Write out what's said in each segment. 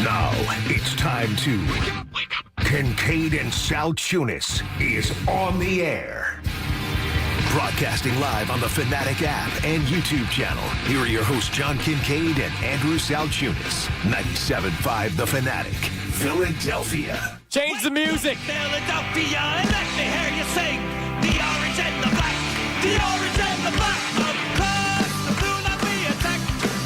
Now it's time to Kincade and Salciunas is on the air. Broadcasting live on the Fanatic app and YouTube channel. Here are your hosts, John Kincade and Andrew Salciunas. 97.5 The Fanatic, Philadelphia. Change the music. Philadelphia, and let me hear you sing. The orange and the black, the orange and the black. Of course, the blue that we attack.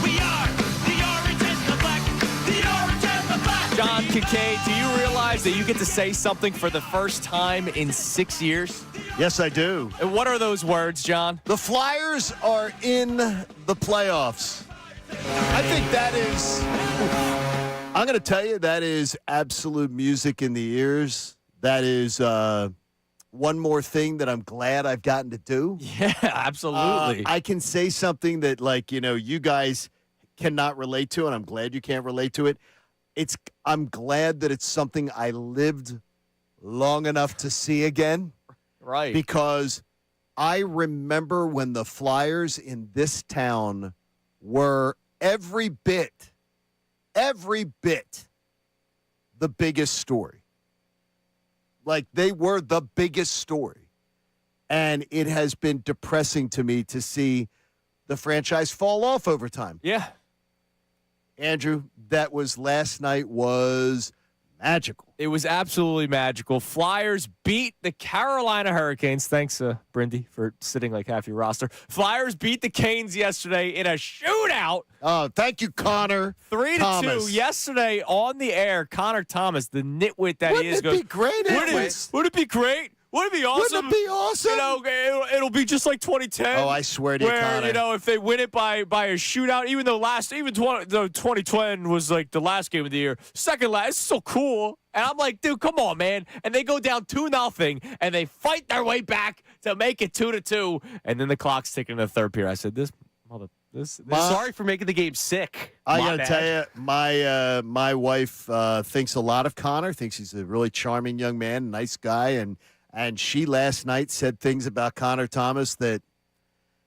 We are the orange and the black, the orange and the black. John Kincade, do you realize that you get to say something for the first time in 6 years? Yes, I do. And what are those words, John? The Flyers are in the playoffs. I think that is, I'm going to tell you, that is absolute music in the ears. That is one more thing that I'm glad I've gotten to do. Yeah, absolutely. I can say something that, like, you guys cannot relate to, and I'm glad you can't relate to it. I'm glad that it's something I lived long enough to see again. Right. Because I remember when the Flyers in this town were every bit the biggest story. Like, they were the biggest story. And it has been depressing to me to see the franchise fall off over time. Yeah. Andrew, that was last night was magical. It was absolutely magical. Flyers beat the Carolina Hurricanes. Thanks, Brindy, for sitting like half your roster. Flyers beat the Canes yesterday in a shootout. Oh, thank you, Connor. 3-2 yesterday on the air. Connor Thomas, the nitwit that he is. Wouldn't it be great? Would it be great? Would it be awesome? Wouldn't it be awesome? It'll be just like 2010. Oh, I swear to you, Connor. Where, if they win it by a shootout, even though 2010 was like the last game of the year, second last, it's so cool. And I'm like, dude, come on, man. And they go down 2-0, and they fight their way back to make it 2-2. And then the clock's ticking in the third period. I said, this sorry for making the game sick. I got to tell you, my wife thinks a lot of Connor, thinks he's a really charming young man, nice guy, and she last night said things about Connor Thomas that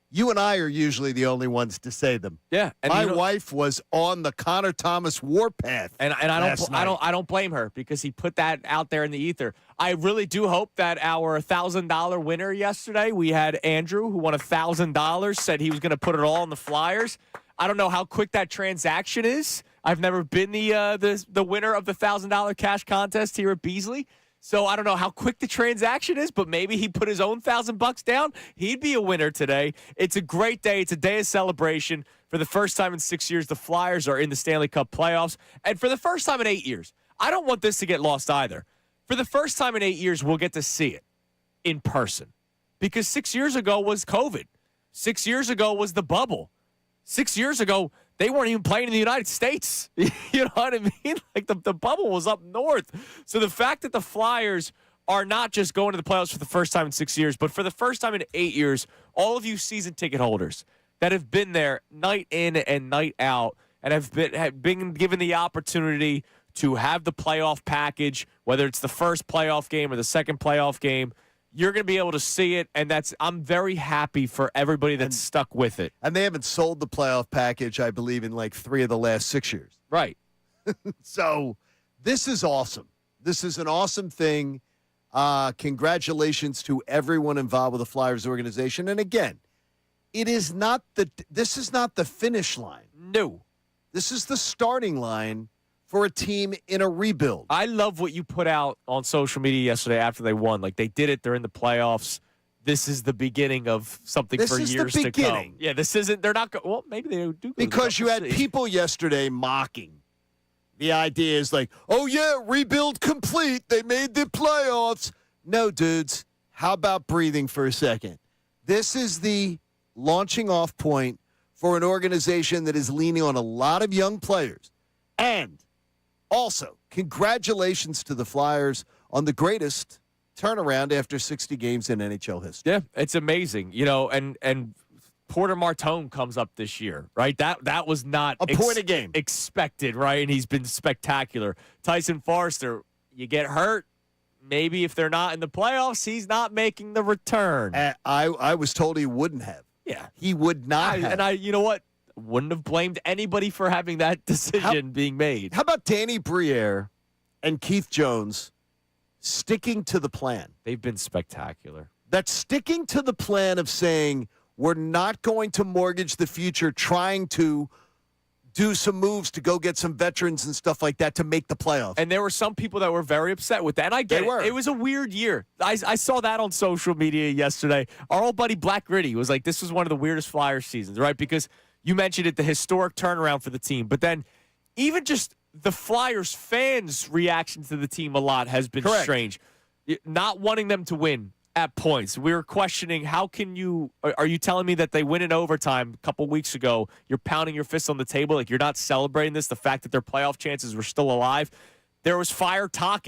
you and I are usually the only ones to say them. Yeah, and my wife was on the Connor Thomas warpath, and I don't blame her because he put that out there in the ether. I really do hope that our $1,000 winner yesterday, we had Andrew who won $1,000, said he was going to put it all on the Flyers. I don't know how quick that transaction is. I've never been the winner of the $1,000 cash contest here at Beasley. So I don't know how quick the transaction is, but maybe he put his own $1,000 down. He'd be a winner today. It's a great day. It's a day of celebration. For the first time in 6 years, the Flyers are in the Stanley Cup playoffs. And for the first time in 8 years, I don't want this to get lost either. For the first time in 8 years, we'll get to see it in person. Because 6 years ago was COVID. 6 years ago was the bubble. 6 years ago, they weren't even playing in the United States. You know what I mean? Like, the bubble was up north. So the fact that the Flyers are not just going to the playoffs for the first time in 6 years, but for the first time in 8 years, all of you season ticket holders that have been there night in and night out and have been given the opportunity to have the playoff package, whether it's the first playoff game or the second playoff game, you're going to be able to see it, and I'm very happy for everybody that's stuck with it. And they haven't sold the playoff package, I believe, in like 3 of the last 6 years. Right. So this is awesome. This is an awesome thing. Congratulations to everyone involved with the Flyers organization. And again, this is not the finish line. No. This is the starting line for a team in a rebuild. I love what you put out on social media yesterday after they won. Like, they did it. They're in the playoffs. This is the beginning of something for years to come. Yeah, this isn't. They're not. Well, maybe they do. Because you had people yesterday mocking. The idea is like, oh, yeah, rebuild complete. They made the playoffs. No, dudes. How about breathing for a second? This is the launching off point for an organization that is leaning on a lot of young players. And also, congratulations to the Flyers on the greatest turnaround after 60 games in NHL history. Yeah, it's amazing. And Porter Martone comes up this year, right? That was not a point a game expected, right? And he's been spectacular. Tyson Forster, you get hurt. Maybe if they're not in the playoffs, he's not making the return. I was told he wouldn't have. Yeah. He would not have. And you know what? wouldn't have blamed anybody for having that decision being made. How about Danny Briere and Keith Jones sticking to the plan? They've been spectacular. That's sticking to the plan of saying we're not going to mortgage the future, trying to do some moves to go get some veterans and stuff like that to make the playoffs. And there were some people that were very upset with that. And I get it. It was a weird year. I saw that on social media yesterday. Our old buddy Black Gritty was like, this was one of the weirdest Flyers seasons, right? Because you mentioned it, the historic turnaround for the team. But then even just the Flyers fans' reaction to the team a lot has been strange. Not wanting them to win at points. We were questioning, how can you – are you telling me that they win in overtime a couple weeks ago? You're pounding your fist on the table like you're not celebrating this, the fact that their playoff chances were still alive? There was fire talk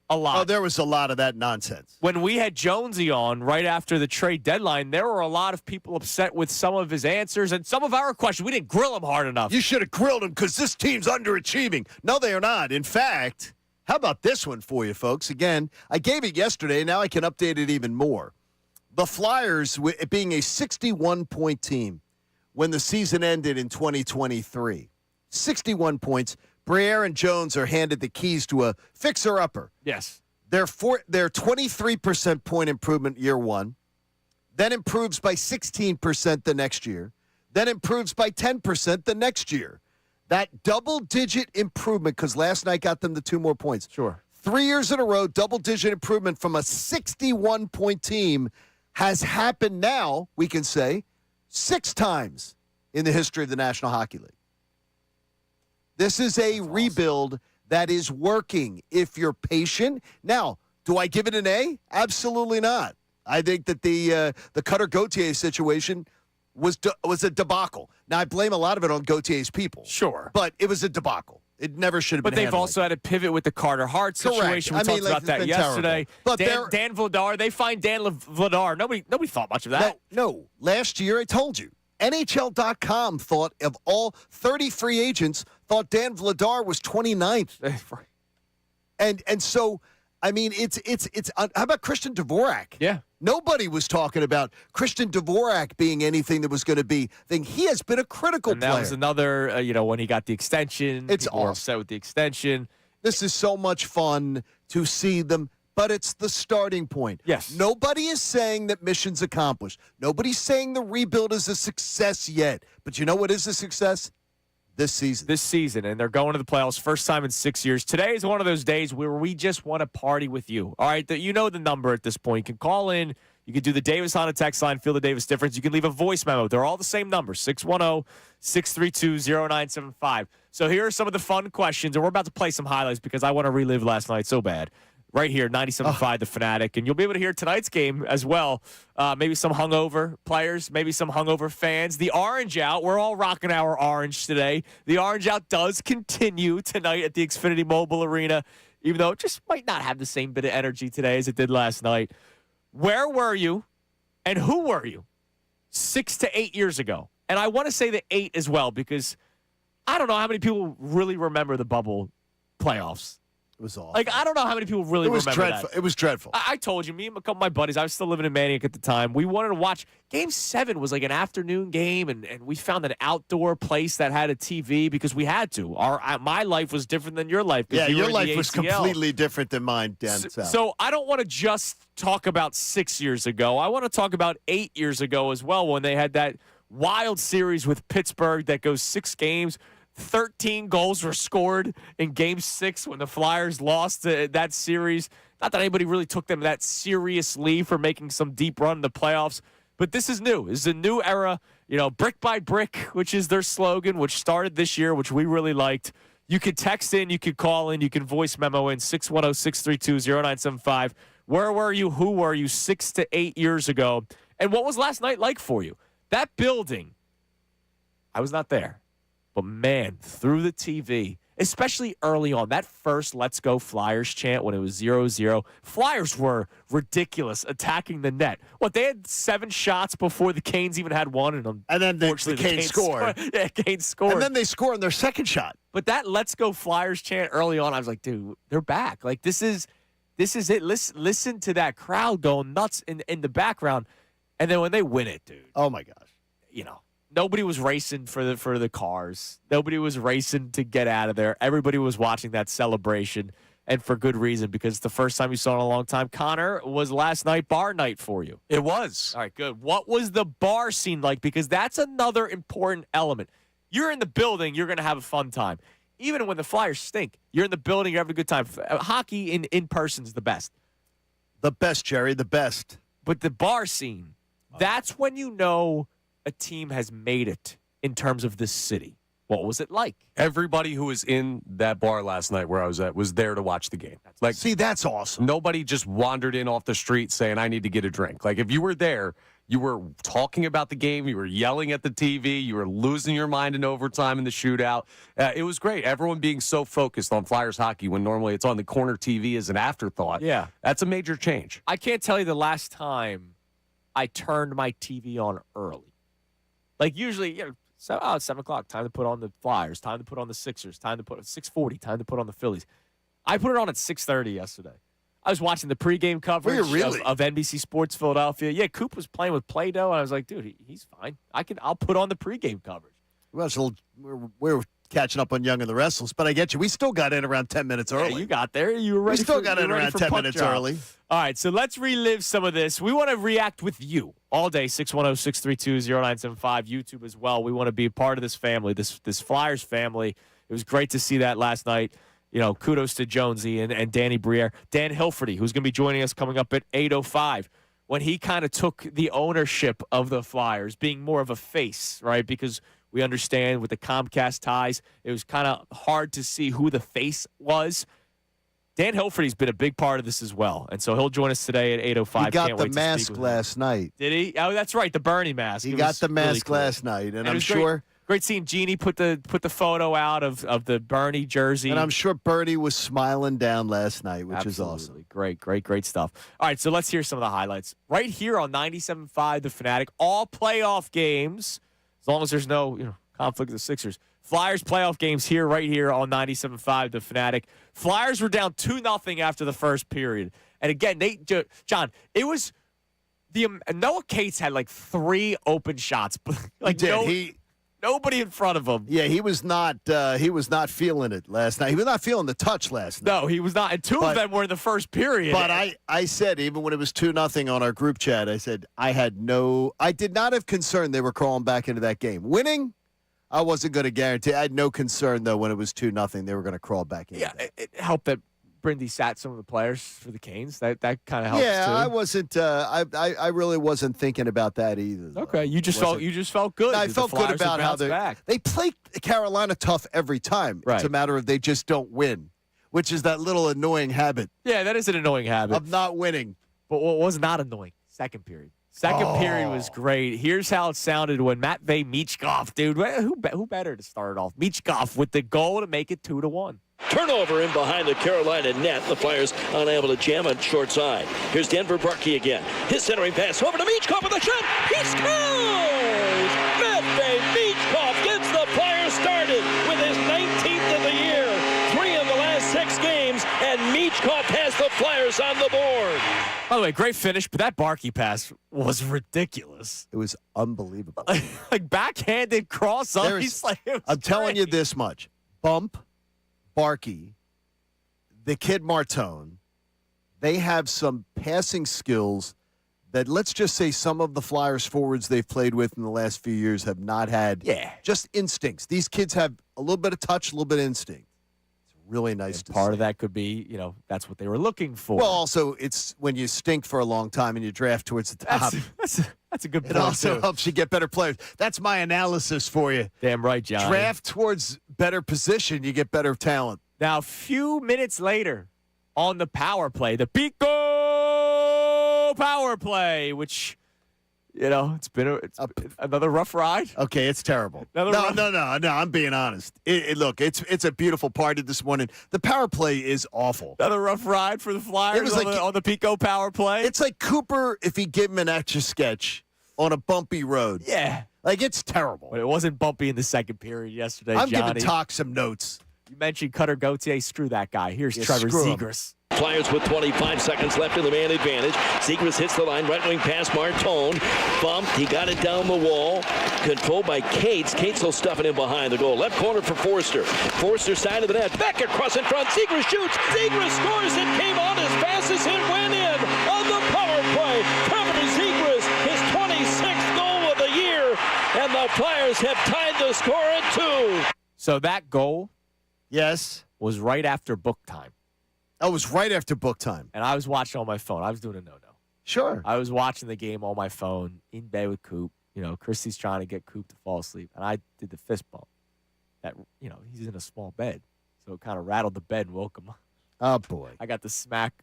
a lot. Oh, there was a lot of that nonsense. When we had Jonesy on right after the trade deadline, there were a lot of people upset with some of his answers and some of our questions. We didn't grill him hard enough. You should have grilled him because this team's underachieving. No, they are not. In fact – how about this one for you, folks? Again, I gave it yesterday. Now I can update it even more. The Flyers, it being a 61-point team when the season ended in 2023. 61 points. Briere and Jones are handed the keys to a fixer-upper. Yes. They're 23% point improvement year one, then improves by 16% the next year, then improves by 10% the next year. That double-digit improvement, because last night got them the 2 more points. Sure. 3 years in a row, double-digit improvement from a 61-point team has happened now, we can say, 6 times in the history of the National Hockey League. This is a rebuild that is working if you're patient. Now, do I give it an A? Absolutely not. I think that the Cutter Gauthier situation was a debacle. Now, I blame a lot of it on Gauthier's people. Sure. But it was a debacle. It never should have been. But they've also had to pivot with the Carter Hart situation. We talked about that yesterday. But Dan Vladar, they find Dan Vladar. Nobody thought much of that. No. Last year, I told you. NHL.com thought of all 30 free agents, thought Dan Vladar was 29th. And so, I mean, it's how about Christian Dvorak? Yeah. Nobody was talking about Christian Dvorak being anything that was going to be thing. He has been a critical player. That was another, when he got the extension. It's people were upset with the extension. This is so much fun to see them, but it's the starting point. Yes. Nobody is saying that mission's accomplished. Nobody's saying the rebuild is a success yet. But you know what is a success? This season, and they're going to the playoffs first time in 6 years. Today is one of those days where we just want to party with you. All right, you know the number at this point. You can call in. You can do the Davis on a text line, feel the Davis difference. You can leave a voice memo. They're all the same number, 610-632-0975. So here are some of the fun questions, and we're about to play some highlights because I want to relive last night so bad. Right here, 97.5 The Fanatic. And you'll be able to hear tonight's game as well. Maybe some hungover players, maybe some hungover fans. The Orange Out, we're all rocking our orange today. The Orange Out does continue tonight at the Xfinity Mobile Arena, even though it just might not have the same bit of energy today as it did last night. Where were you and who were you 6 to 8 years ago? And I want to say the 8 as well because I don't know how many people really remember the bubble playoffs. It was awful. I don't know how many people really remember dreadful. that. It was dreadful. I told you, me and a couple of my buddies, I was still living in Manioc at the time. We wanted to watch. Game 7 was like an afternoon game, and we found an outdoor place that had a TV because we had to. My life was different than your life. Yeah, your life was completely different than mine, Dan. So I don't want to just talk about 6 years ago. I want to talk about 8 years ago as well when they had that wild series with Pittsburgh that goes 6 games. 13 goals were scored in Game 6 when the Flyers lost that series. Not that anybody really took them that seriously for making some deep run in the playoffs, but this is new. This is a new era, brick by brick, which is their slogan, which started this year, which we really liked. You can text in, you can call in, you can voice memo in 610-632-0975. Where were you? Who were you 6 to 8 years ago? And what was last night like for you? That building, I was not there. But, man, through the TV, especially early on, that first Let's Go Flyers chant when it was 0-0, Flyers were ridiculous attacking the net. They had 7 shots before the Canes even had one in them. And then the Canes scored. Yeah, Canes scored. And then they scored on their second shot. But that Let's Go Flyers chant early on, I was like, dude, they're back. This is it. Listen to that crowd going nuts in the background. And then when they win it, dude. Oh, my gosh. nobody was racing for the cars. Nobody was racing to get out of there. Everybody was watching that celebration, and for good reason, because it's the first time you saw it in a long time. Connor, was last night bar night for you? It was. All right, good. What was the bar scene like? Because that's another important element. You're in the building, you're going to have a fun time. Even when the Flyers stink, you're in the building, you're having a good time. Hockey in person is the best. The best, Jerry, the best. But the bar scene, that's when you know a team has made it in terms of this city. What was it like? Everybody who was in that bar last night where I was at was there to watch the game. Like, See, that's awesome. nobody just wandered in off the street saying, I need to get a drink. Like, if you were there, you were talking about the game, you were yelling at the TV, you were losing your mind in overtime in the shootout. It was great. Everyone being so focused on Flyers hockey when normally it's on the corner TV as an afterthought. Yeah. That's a major change. I can't tell you the last time I turned my TV on early. Like usually, it's 7 o'clock, time to put on the Flyers, time to put on the Sixers, time to put 6:40, time to put on the Phillies. I put it on at 6:30 yesterday. I was watching the pregame coverage of NBC Sports Philadelphia. Yeah, Coop was playing with Play-Doh, and I was like, dude, he's fine. I'll put on the pregame coverage. Well, we're catching up on Young and the Restless, but I get you. We still got in around 10 minutes early. Yeah, you got there. You were ready. We still got in around 10 minutes early. All right, so let's relive some of this. We want to react with you all day, 610-632-0975, YouTube as well. We want to be a part of this family, this Flyers family. It was great to see that last night. Kudos to Jonesy and Danny Briere. Dan Hilferty, who's going to be joining us coming up at 8:05, when he kind of took the ownership of the Flyers, being more of a face, right? Because we understand with the Comcast ties, it was kind of hard to see who the face was. Dan Hilferty's been a big part of this as well, and so he'll join us today at 8:05. He got the mask last night. Did he? Oh, that's right, the Bernie mask. He got the mask last night, and I'm sure... Great seeing Jeannie put the photo out of the Bernie jersey. And I'm sure Bernie was smiling down last night, which is awesome. Great stuff. All right, so let's hear some of the highlights. Right here on 97.5 The Fanatic, all playoff games, as long as there's no conflict with the Sixers. Flyers playoff games right here on 97.5 The Fanatic. Flyers were down 2-0 after the first period. And again, John, it was Noah Cates had like 3 open shots. Nobody in front of him. Yeah, he was not feeling it last night. He was not feeling the touch last night. No, he was not. And two of them were in the first period. But I said, even when it was 2-0 on our group chat, I said I did not have concern they were crawling back into that game. Winning, I wasn't going to guarantee. I had no concern, though, when it was 2-0, they were going to crawl back in. Yeah, it helped that Brindy sat some of the players for the Canes. That kind of helps, yeah, too. I wasn't. I really wasn't thinking about that either. Though. Okay, you just felt good. I felt good about how they play Carolina tough every time. Right. It's a matter of they just don't win, which is that little annoying habit. Yeah, that is an annoying habit of not winning. But what was not annoying? Second period. Second period was great. Here's how it sounded when Matvei Michkov, dude. Who better to start it off? Michkov with the goal to make it 2-1. Turnover in behind the Carolina net. The Flyers unable to jam it short side. Here's Denver Barkey again. His centering pass over to Michkov with a shot. He scores! Matvei Michkov gets the Flyers started with his 19th of the year. 3 of the last 6 games, and Michkov has the Flyers on the board. By the way, great finish, but that Barkey pass was ridiculous. It was unbelievable. Like backhanded cross up. I'm telling you this much. Bump, Barkey, the kid Martone, they have some passing skills that, let's just say, some of the Flyers forwards they've played with in the last few years have not had. Yeah. Just instincts. These kids have a little bit of touch, a little bit of instinct. It's really nice to see. Part of that could be, that's what they were looking for. Well, also, it's when you stink for a long time and you draft towards the top. That's a good point. It also too. helps you get better players. That's my analysis for you. Damn right, John. Draft towards better position, you get better talent. Now, a few minutes later, on the power play, the Pico power play, which, it's been another rough ride. Okay, it's terrible. No, I'm being honest. Look, it's a beautiful party this morning. The power play is awful. Another rough ride for the Flyers on the Pico power play. It's like Cooper if he gave him an Etch-a-Sketch on a bumpy road. Yeah. Like, it's terrible. But it wasn't bumpy in the second period yesterday, I'm Johnny. giving Talk some notes. You mentioned Cutter Gauthier. Screw that guy. Here's Trevor Zegras. Flyers with 25 seconds left in the man advantage. Zegras hits the line, right wing pass Martone. Bumped, he got it down the wall. Controlled by Cates. Cates will stuff it in behind the goal. Left corner for Forster. Forster side of the net. Back across in front. Zegras shoots. Zegras scores. It came on as fast as it went in on the power play. Trevor Zegras, his 26th goal of the year. And the Flyers have tied the score at 2. So that goal Yes. was right after book time. That was right after book time. And I was watching on my phone. I was doing a no-no. Sure. I was watching the game on my phone in bed with Coop. You know, Christy's trying to get Coop to fall asleep. And I did the fist bump. That, you know, he's in a small bed. So it kind of rattled the bed and woke him up. Oh, boy. I got the smack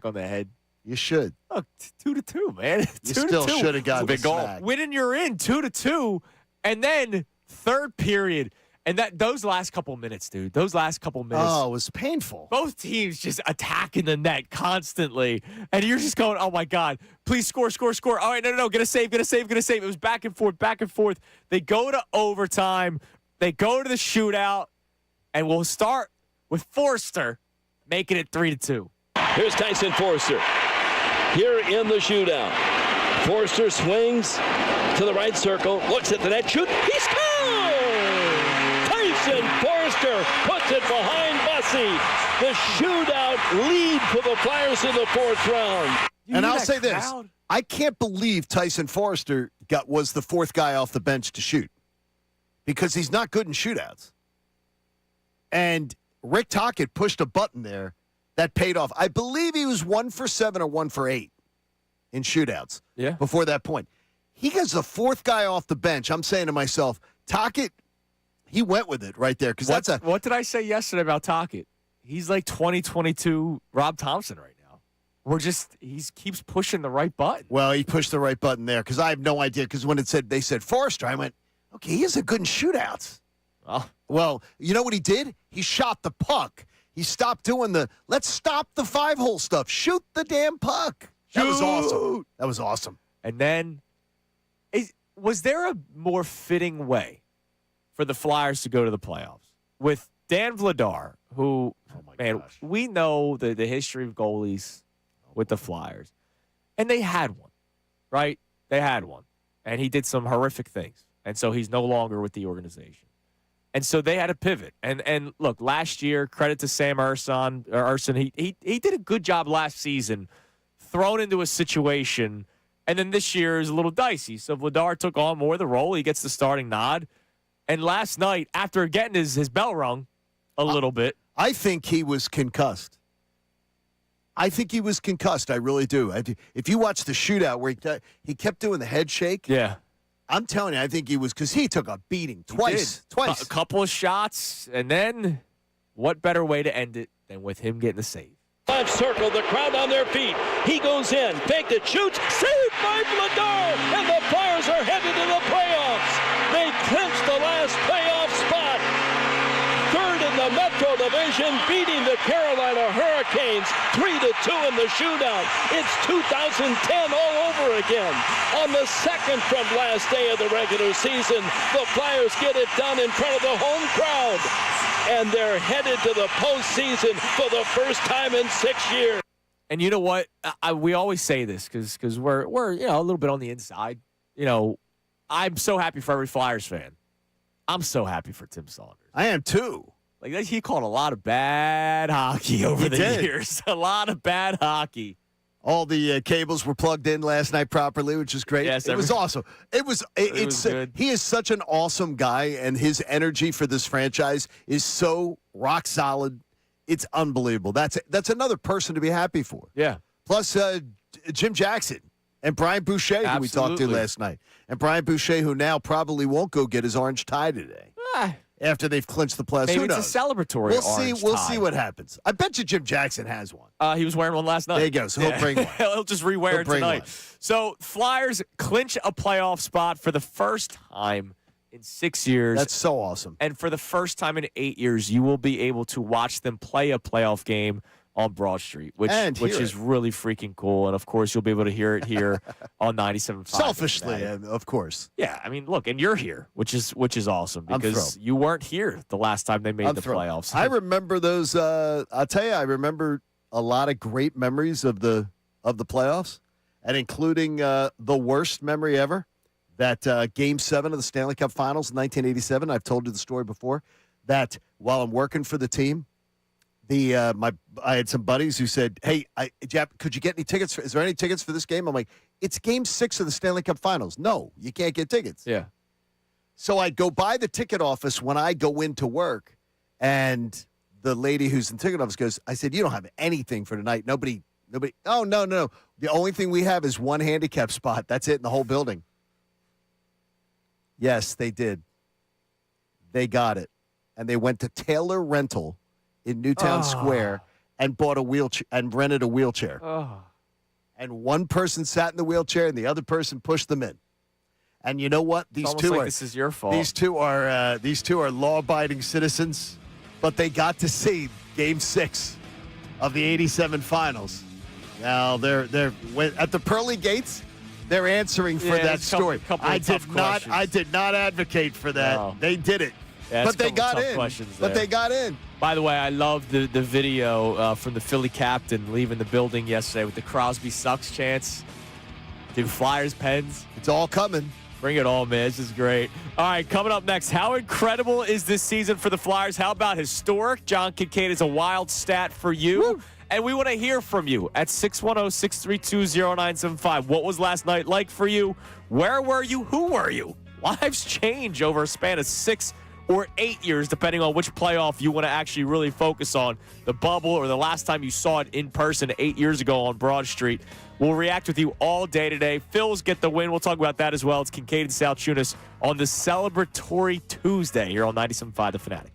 on the head. You should. Look, 2-2, man. You 2-2. still should have got It's a big the goal. smack. Winning, you're in 2-2. And then third period. And those last couple minutes, dude. Those last couple minutes. Oh, it was painful. Both teams just attacking the net constantly. And you're just going, oh, my God. Please score. All right, no. Get a save. It was back and forth. They go to overtime. They go to the shootout. And we'll start with Forster making it 3-2. Here's Tyson Forster. Here in the shootout. Forster swings to the right circle. Looks at the net. Shoot. He scores! Tyson Forster puts it behind Bussey. The shootout lead for the Flyers in the 4th round. And I'll say this. I can't believe Tyson Forster was the 4th guy off the bench to shoot because he's not good in shootouts. And Rick Tocchet pushed a button there that paid off. I believe he was 1 for 7 or 1 for 8 in shootouts before that point. He gets the 4th guy off the bench. I'm saying to myself, Tocchet, he went with it right there because What did I say yesterday about Tocchet? He's like 2022 Rob Thompson right now. He keeps pushing the right button. Well, he pushed the right button there because I have no idea because when they said Forster, I went, okay, he is a good in shootouts. Well, you know what he did? He shot the puck. He stopped doing let's stop the 5-hole stuff. Shoot the damn puck. That was awesome. That was awesome. And then, was there a more fitting way for the Flyers to go to the playoffs with Dan Vladar, who, gosh. we know the history of goalies with the Flyers, and they had one, right? They had one, and he did some horrific things, and so he's no longer with the organization. And so they had to pivot. And look, last year, credit to Sam Urson. He did a good job last season, thrown into a situation, and then this year is a little dicey. So Vladar took on more of the role. He gets the starting nod. And last night, after getting his bell rung a little bit. I think he was concussed. I really do. If you watch the shootout where he kept doing the head shake. Yeah. I'm telling you, I think he was because he took a beating twice. A couple of shots, and then what better way to end it than with him getting the save? Left circle, the crowd on their feet. He goes in, faked it, shoots, saved by Vladar, and the Flyers are headed to the playoffs. They clinch the last playoff spot. Third in the Metro Division, beating the Carolina Hurricanes 3-2 in the shootout. It's 2010 all over again. On the second from last day of the regular season, the Flyers get it done in front of the home crowd. And they're headed to the postseason for the first time in 6 years. And you know what? We always say this because we're a little bit on the inside. I'm so happy for every Flyers fan. I'm so happy for Tim Saunders. I am too. Like he called a lot of bad hockey over the years. A lot of bad hockey. All the cables were plugged in last night properly, which is great. Yes, it was awesome. It was good. He is such an awesome guy, and his energy for this franchise is so rock solid. It's unbelievable. That's another person to be happy for. Yeah. Plus Jim Jackson and Brian Boucher, who we talked to last night. And Brian Boucher, who now probably won't go get his orange tie today. After they've clinched the playoffs. Maybe Who knows? it's a celebratory orange We'll tie. see what happens. I bet you Jim Jackson has one. He was wearing one last night. There you go. So he'll bring one. He'll just rewear it tonight. One. So Flyers clinch a playoff spot for the first time in 6 years. That's so awesome. And for the first time in 8 years, you will be able to watch them play a playoff game on Broad Street, which is really freaking cool. And, of course, you'll be able to hear it here on 97.5. Selfishly, of course. Yeah, I mean, look, and you're here, which is awesome because you weren't here the last time they made the playoffs. I remember those. I'll tell you, I remember a lot of great memories of the playoffs, and including the worst memory ever, that Game 7 of the Stanley Cup Finals in 1987. I've told you the story before, that while I'm working for the team, I had some buddies who said, "Hey, Jeff, could you get any tickets? Is there any tickets for this game?" I'm like, "It's Game 6 of the Stanley Cup Finals. No, you can't get tickets." Yeah. So I go by the ticket office when I go into work, and the lady who's in the ticket office goes, I said, "You don't have anything for tonight. Nobody. Oh, no. The only thing we have is one handicap spot. That's it in the whole building." Yes, they did. They got it. And they went to Taylor Rental in Newtown Square and bought a wheelchair and rented a wheelchair. And one person sat in the wheelchair and the other person pushed them in. And you know what? This is your fault. These two are law-abiding citizens, but they got to see Game 6 of the '87 Finals. Now they're at the pearly gates. They're answering for that story. I did not advocate for that. No. They did it. Yeah, but they got in. But they got in. By the way, I love the video from the Philly captain leaving the building yesterday with the Crosby sucks chants. Dude, Flyers pens. It's all coming. Bring it all, man. This is great. All right, coming up next, how incredible is this season for the Flyers? How about historic? John Kincade is a wild stat for you. Woo. And we want to hear from you at 610-632-0975. What was last night like for you? Where were you? Who were you? Lives change over a span of 6 or 8 years, depending on which playoff you want to actually really focus on, the bubble or the last time you saw it in person 8 years ago on Broad Street. We'll react with you all day today. Phillies get the win. We'll talk about that as well. It's Kincade Salciunas on the celebratory Tuesday here on 97.5 The Fanatic.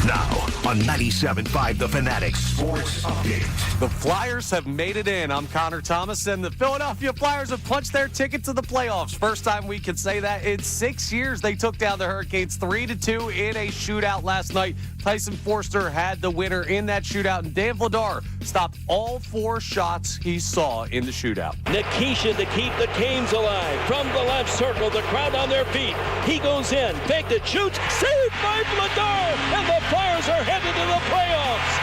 Now on 97.5 The Fanatic Sports Update. The Flyers have made it in. I'm Connor Thomas, and the Philadelphia Flyers have punched their ticket to the playoffs. First time we can say that in 6 years. They took down the Hurricanes 3-2 in a shootout last night. Tyson Forster had the winner in that shootout, and Dan Vladar stopped all 4 shots he saw in the shootout. Nikishin to keep the Canes alive. From the left circle, the crowd on their feet. He goes in, faked it, shoots, saved by Vladar, and the Flyers are headed to the playoffs.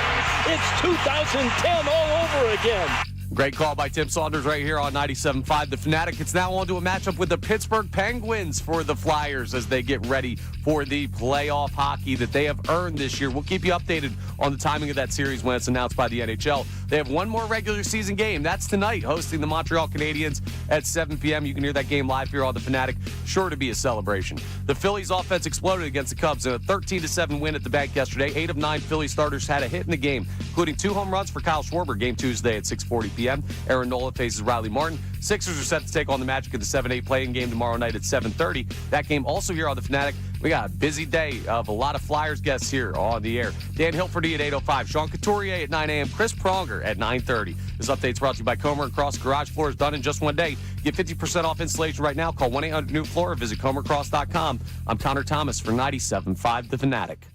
It's 2010 all over again. Great call by Tim Saunders right here on 97.5 The Fanatic. It's now on to a matchup with the Pittsburgh Penguins for the Flyers as they get ready for the playoff hockey that they have earned this year. We'll keep you updated on the timing of that series when it's announced by the NHL. They have one more regular season game. That's tonight, hosting the Montreal Canadiens at 7 p.m. You can hear that game live here on The Fanatic. Sure to be a celebration. The Phillies offense exploded against the Cubs in a 13-7 win at the bank yesterday. 8 of 9 Philly starters had a hit in the game, including 2 home runs for Kyle Schwarber. Game Tuesday at 6:40 p.m. Aaron Nola faces Riley Martin. Sixers are set to take on the Magic in the 7-8 play-in game tomorrow night at 7:30. That game also here on The Fanatic. We got a busy day of a lot of Flyers guests here on the air. Dan Hilferty at 8:05. Sean Couturier at 9 a.m. Chris Pronger at 9:30. This update's brought to you by Comer & Cross. Garage floors done in just one day. Get 50% off installation right now. Call 1-800-NEW-FLOOR or visit ComerCross.com. I'm Connor Thomas for 97.5 The Fanatic.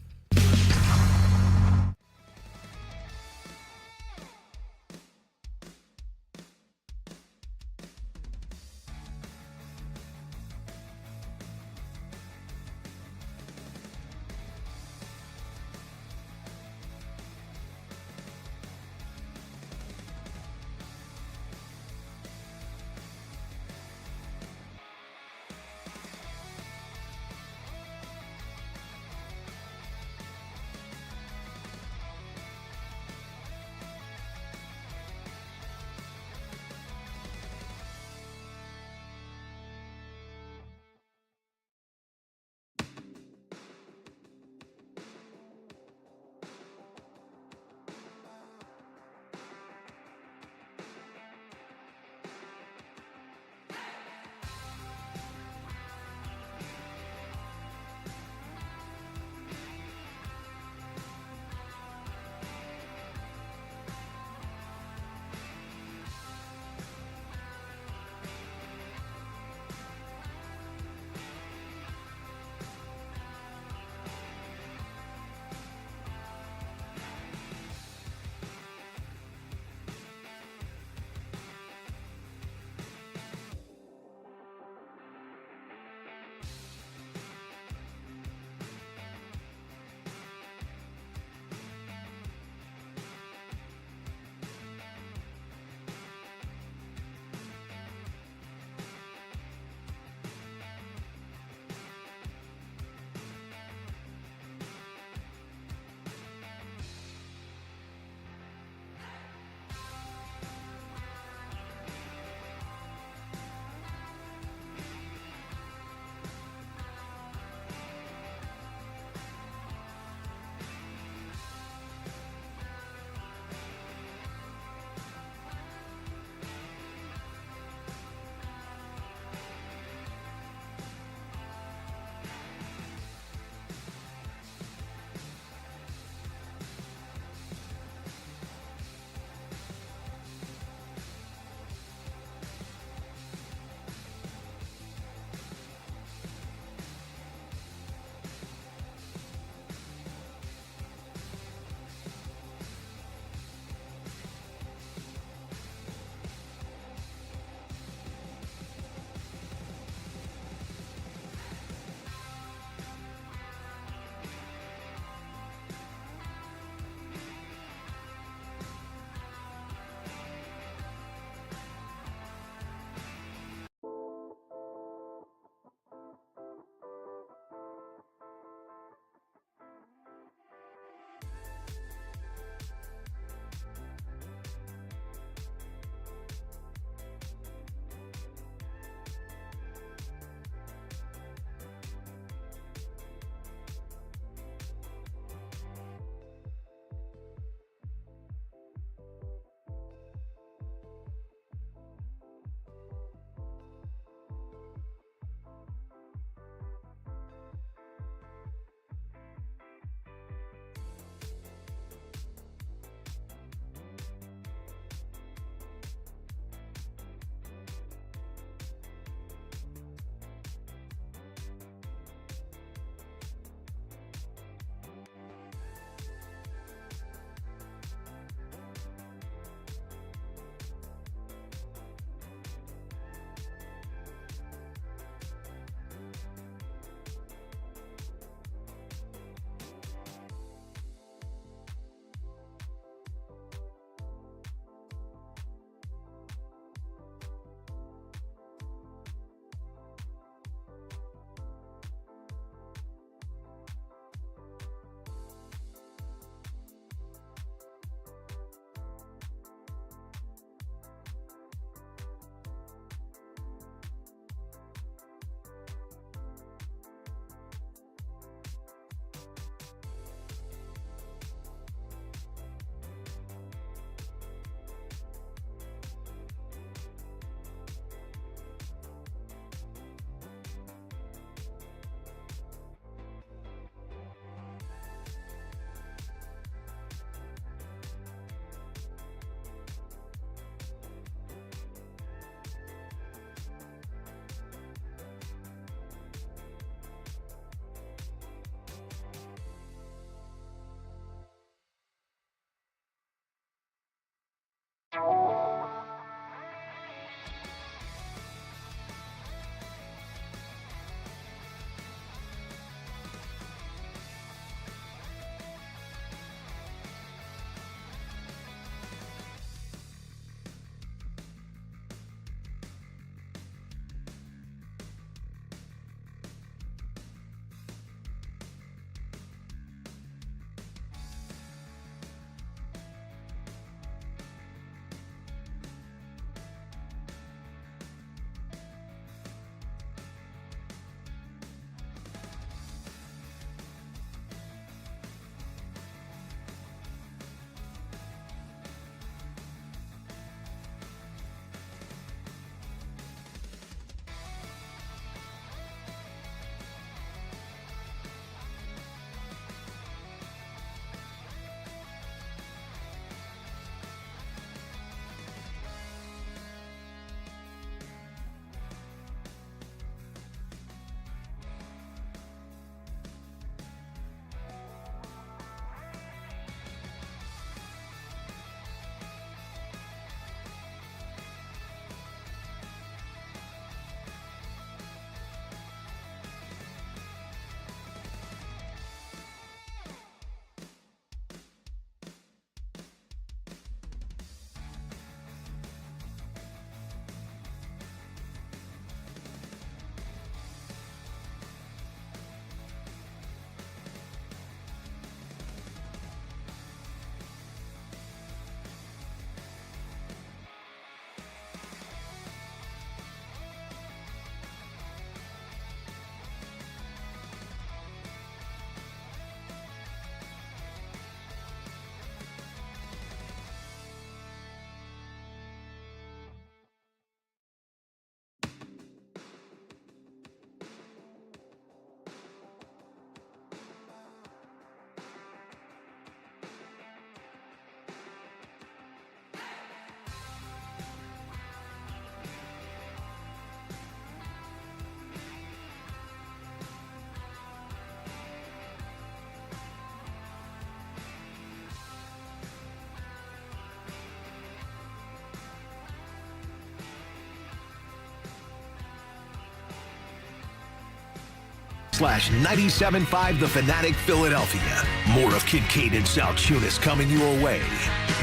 /97.5 The Fanatic Philadelphia. More of Kincade and Salciunas coming your way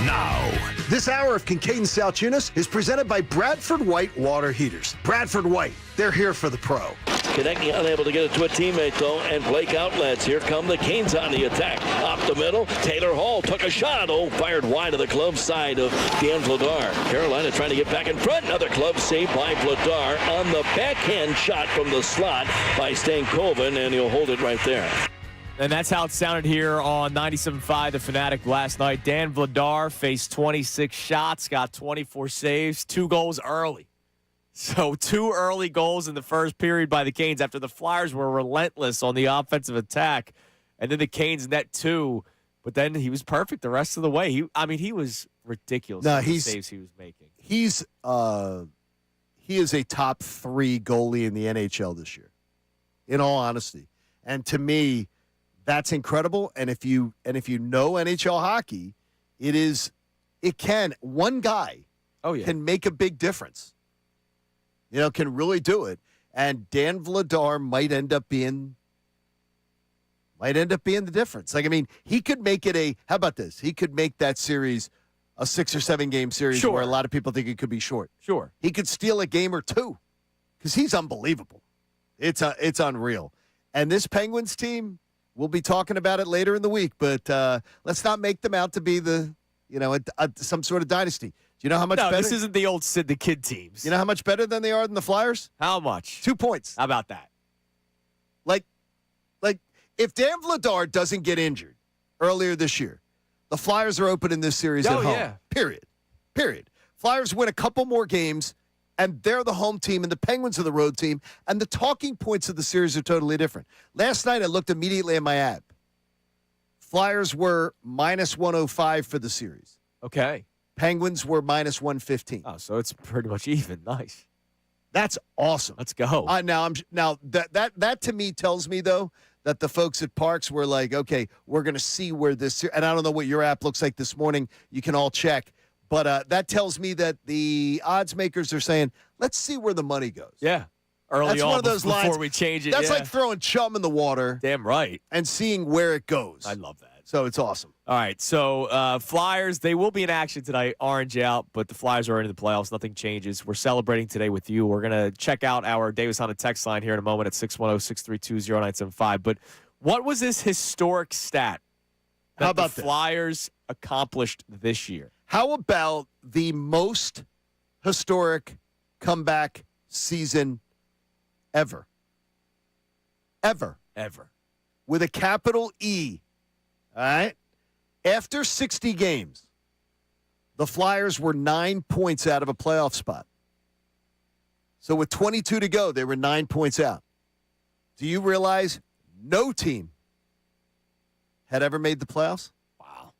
now. This hour of Kincade and Salciunas is presented by Bradford White Water Heaters. Bradford White, they're here for the pro. Connecting, unable to get it to a teammate, though, and Blake outlets. Here come the Canes on the attack. Up the middle, Taylor Hall took a shot. Oh, fired wide of the glove side of Dan Vladar. Carolina trying to get back in front. Another glove save by Vladar on the backhand shot from the slot by Stankoven, and he'll hold it right there. And that's how it sounded here on 97.5 The Fanatic last night. Dan Vladar faced 26 shots, got 24 saves, 2 goals early. So 2 early goals in the first period by the Canes after the Flyers were relentless on the offensive attack. And then the Canes net 2. But then he was perfect the rest of the way. He was ridiculous. No, the saves he was making. He is a top 3 goalie in the NHL this year, in all honesty. And to me, that's incredible. And if you know NHL hockey, one guy can make a big difference. Can really do it. And Dan Vladar might end up being the difference. He could make it how about this? He could make that series a 6 or 7 game series where a lot of people think it could be short. Sure. He could steal a game or 2 because he's unbelievable. It's unreal. And this Penguins team, we'll be talking about it later in the week, but let's not make them out to be some sort of dynasty. Do you know how much better? No, this isn't the old Sid the Kid teams. You know how much better than they are than the Flyers? How much? 2 points. How about that? Like if Dan Vladar doesn't get injured earlier this year, the Flyers are opening this series at home. Yeah. Period. Flyers win a couple more games, and they're the home team, and the Penguins are the road team, and the talking points of the series are totally different. Last night, I looked immediately at my app. Flyers were minus 105 for the series. Okay. Penguins were minus 115. Oh, so it's pretty much even. Nice. That's awesome. Let's go. Now that to me tells me though that the folks at Parks were like, okay, we're going to see where this. And I don't know what your app looks like this morning. You can all check, but that tells me that the odds makers are saying, let's see where the money goes. Yeah. Early That's on one of those before lines. we change it. That's yeah. like throwing chum in the water. Damn right. And seeing where it goes. I love that. So it's awesome. All right, so Flyers, they will be in action tonight. Orange out, but the Flyers are in the playoffs. Nothing changes. We're celebrating today with you. We're going to check out our Davis on a text line here in a moment at 610-632-0975. But what was this historic stat that How about the this? Flyers accomplished this year? How about the most historic comeback season ever? Ever. With a capital E. All right? After 60 games, the Flyers were 9 points out of a playoff spot. So with 22 to go, they were 9 points out. Do you realize no team had ever made the playoffs? Wow.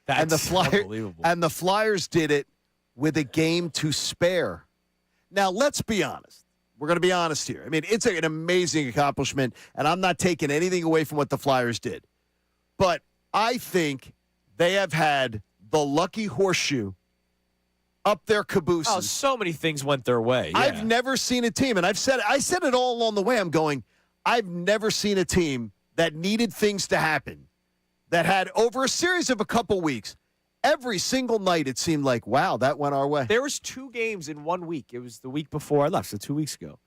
That's unbelievable. And the Flyers did it with a game to spare. Now, let's be honest. We're going to be honest here. It's an amazing accomplishment, and I'm not taking anything away from what the Flyers did. But I think they have had the lucky horseshoe up their cabooses. Oh, so many things went their way. Yeah. I've never seen a team, and I said it all along the way. I'm going, I've never seen a team that needed things to happen, that had over a series of a couple weeks, every single night it seemed like, wow, that went our way. There was 2 games in 1 week. It was the week before I left, so 2 weeks ago,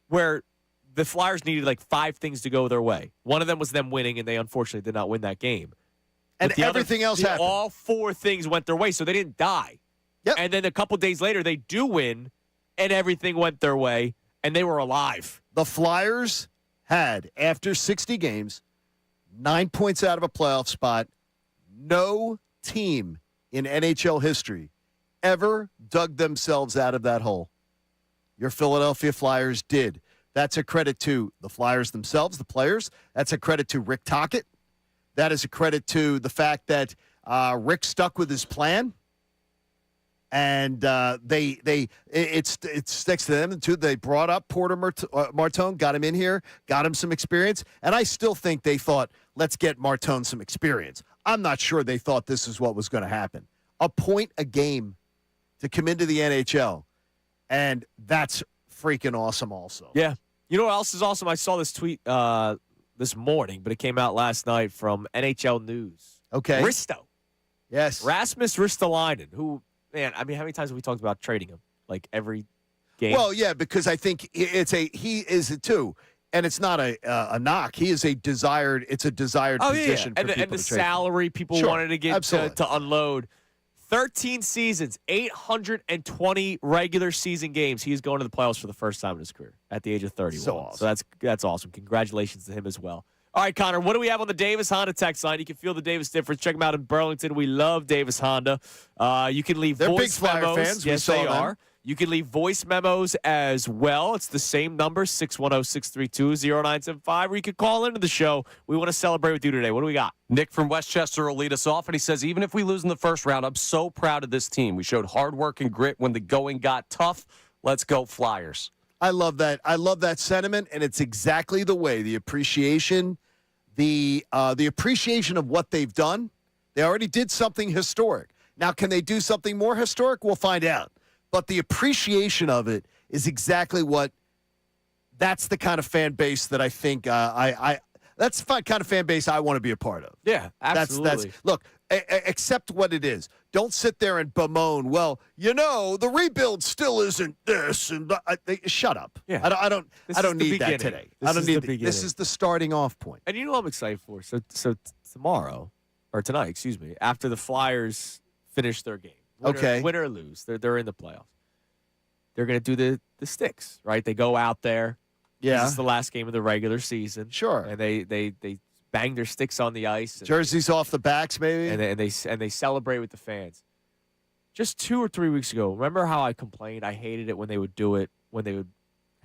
where the Flyers needed like 5 things to go their way. One of them was them winning, and they unfortunately did not win that game. And everything else happened. All 4 things went their way, so they didn't die. Yep. And then a couple days later, they do win, and everything went their way, and they were alive. The Flyers had, after 60 games, 9 points out of a playoff spot. No team in NHL history ever dug themselves out of that hole. Your Philadelphia Flyers did. That's a credit to the Flyers themselves, the players. That's a credit to Rick Tocchet. That is a credit to the fact that Rick stuck with his plan. And it sticks to them too. They brought up Porter Martone, got him in here, got him some experience, and I still think they thought, let's get Martone some experience. I'm not sure they thought this is what was going to happen. A point a game to come into the NHL, and that's freaking awesome. Also, yeah, You know what else is awesome? I saw this tweet this morning, but it came out last night from NHL News. Okay. Risto. Yes. Rasmus Ristolainen, who, man, I mean, how many times have we talked about trading him? Like every game? Well, yeah, because I think he is a two, and it's not a knock. He is a desired. It's a desired position for people and the to trade salary people Sure, wanted to get to unload. 13 seasons, 820 regular season games. He's going to the playoffs for the first time in his career at the age of 31. So awesome. So that's awesome. Congratulations to him as well. All right, Connor, what do we have on the Davis Honda text line? You can feel the Davis difference. Check them out in Burlington. We love Davis Honda. You can leave They're voice big Flyer memos. fans. We Yes, saw they them. are. You can leave voice memos as well. It's the same number, 610-632-0975, or you could call into the show. We want to celebrate with you today. What do we got? Nick from Westchester will lead us off, and he says, even if we lose in the first round, I'm so proud of this team. We showed hard work and grit when the going got tough. Let's go Flyers. I love that. I love that sentiment, and it's exactly the way the appreciation, the appreciation of what they've done. They already did something historic. Now, can they do something more historic? We'll find out. But the appreciation of it is exactly what. That's the kind of fan base that I think that's the kind of fan base I want to be a part of. Yeah, absolutely. Look, accept what it is. Don't sit there and bemoan. Well, the rebuild still isn't this, and shut up. Yeah. I don't This is the need that beginning. today. This I don't is need the that. beginning. This is the starting off point. And you know what I'm excited for? So tomorrow, or tonight, excuse me, after the Flyers finish their game. Win or lose, they're in the playoffs. They're going to do the sticks, right? They go out there. Yeah. This is the last game of the regular season. Sure. And they bang their sticks on the ice. Jerseys off the backs, maybe. And they celebrate with the fans. Just 2 or 3 weeks ago, remember how I complained? I hated it when they would do it, when they would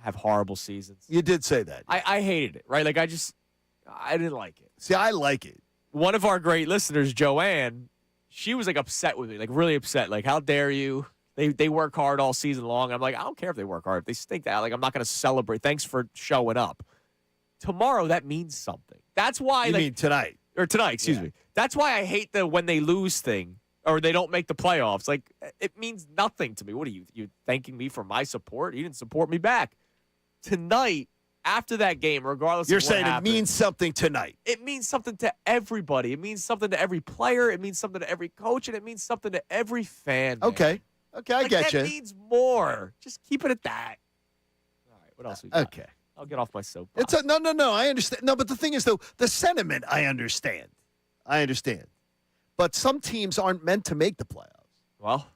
have horrible seasons. You did say that. I hated it, right? Like I didn't like it. See, I like it. One of our great listeners, Joanne, she was like upset with me, like really upset. Like, how dare you? They work hard all season long. I'm like, I don't care if they work hard. If they stink that, like, I'm not going to celebrate. Thanks for showing up. Tomorrow, that means something. That's why. You mean tonight? Or tonight, excuse me. That's why I hate the when they lose thing or they don't make the playoffs. Like, it means nothing to me. What are you thanking me for my support? You didn't support me back. Tonight, after that game, regardless You're of what saying happened, it means something tonight. it means something to everybody. It means something to every player. It means something to every coach, and it means something to every fan. Man. Okay, I get that you. needs more. Just keep it at that. All right, what else we got? Okay. I'll get off my soapbox. It's no. I understand. No, but the thing is, though, the sentiment, I understand. But some teams aren't meant to make the playoffs. Well,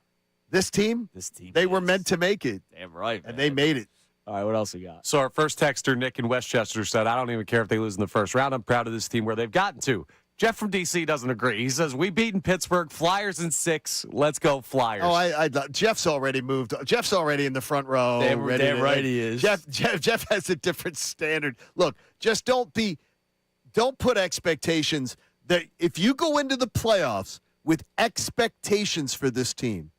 This team, they were meant to make it, Damn right, man. and they made it. All right, what else we got? So our first texter, Nick in Westchester, said, I don't even care if they lose in the first round. I'm proud of this team where they've gotten to. Jeff from D.C. doesn't agree. He says, we beaten Pittsburgh, Flyers in 6. Let's go Flyers. Oh, Jeff's already moved. Jeff's already in the front row. Damn right he is. Jeff has a different standard. Look, just don't put expectations that if you go into the playoffs with expectations for this team,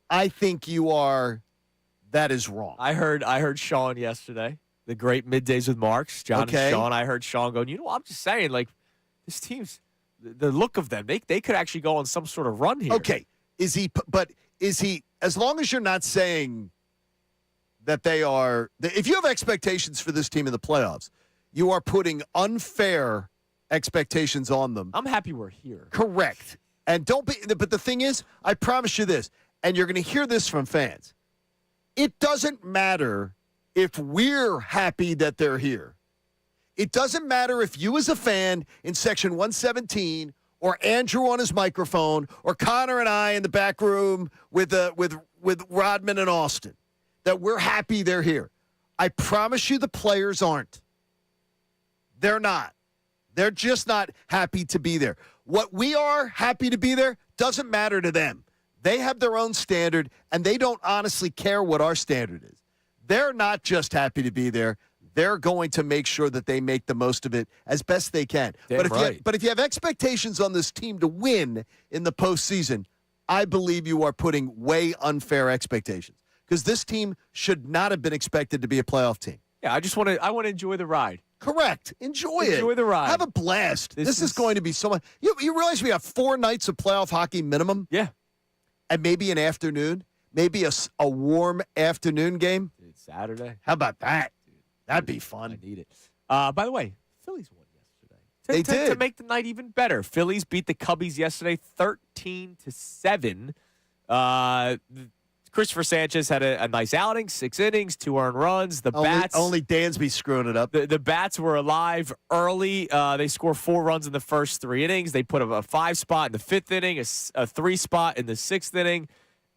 I think that is wrong. I heard Sean yesterday, the great Middays with Marks, John Okay. and Sean. I heard Sean going, I'm just saying, like, this team's, the look of them, they could actually go on some sort of run here. Okay. Is he, as long as you're not saying that they are, if you have expectations for this team in the playoffs, you are putting unfair expectations on them. I'm happy we're here. Correct. And but the thing is, I promise you this, and you're going to hear this from fans. It doesn't matter if we're happy that they're here. It doesn't matter if you as a fan in section 117 or Andrew on his microphone or Connor and I in the back room with Rodman and Austin, that we're happy they're here. I promise you the players aren't. They're not. They're just not happy to be there. What we are happy to be there doesn't matter to them. They have their own standard, and they don't honestly care what our standard is. They're not just happy to be there. They're going to make sure that they make the most of it as best they can. Damn But if you have expectations on this team to win in the postseason, I believe you are putting way unfair expectations because this team should not have been expected to be a playoff team. Yeah, I want to enjoy the ride. Correct. Enjoy the ride. Have a blast. This is is going to be so much. You realize we have 4 nights of playoff hockey minimum? Yeah. And maybe an afternoon? Maybe a warm afternoon game? Dude, Saturday. How about that? That'd be I fun. need it. By the way, Phillies won yesterday. They To did. make the night even better. Phillies beat the Cubbies yesterday 13-7. Christopher Sanchez had a nice outing, 6 innings, 2 earned runs. The bats Only Dansby screwing it up. The bats were alive early. They scored 4 runs in the first 3 innings. They put a 5 spot in the 5th inning, a 3 spot in the 6th inning,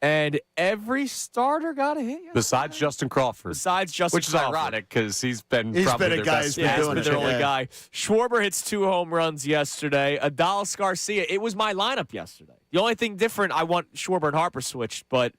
and every starter got a hit. Besides Justin Crawford. Which is ironic because he's been He's probably been a their guy best who's been batsman. doing it. their only Yeah. guy. Schwarber hits 2 home runs yesterday. Adalis Garcia. It was my lineup yesterday. The only thing different, I want Schwarber and Harper switched, but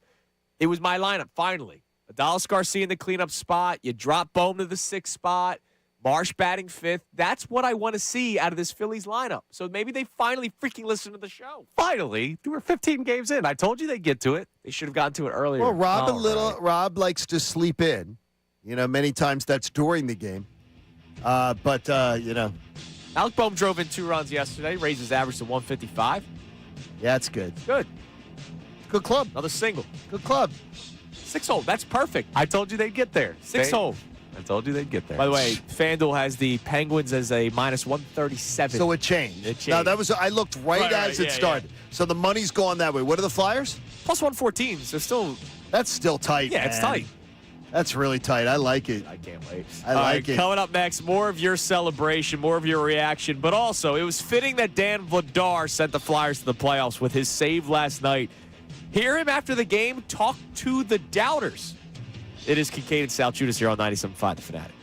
it was my lineup finally. Adalis Garcia in the cleanup spot. You drop Bohm to the 6th spot. Marsh batting 5th. That's what I want to see out of this Phillies lineup. So maybe they finally freaking listen to the show. Finally, we're 15 games in. I told you they'd get to it. They should have gotten to it earlier. Well, Rob All right. Rob likes to sleep in. Many times that's during the game. But Alec Bohm drove in 2 runs yesterday, raised his average to 155. yeah, it's good. Good. Good club. Another single. Good club. 6 hole. That's perfect. I told you they'd get there. 6 hole. I told you they'd get there. By the way, FanDuel has the Penguins as a minus 137. So it changed. It changed. Now that was I looked right as it yeah, started. So the money's gone that way. What are the Flyers? Plus 114. So still, That's still tight. yeah, it's man. tight. That's really tight. I like it. I can't wait. I like it. Coming up next, more of your celebration, more of your reaction, but also it was fitting that Dan Vladar sent the Flyers to the playoffs with his save last night. Hear him after the game talk to the doubters. It is Kincade Salciunas here on 97.5 The Fanatic.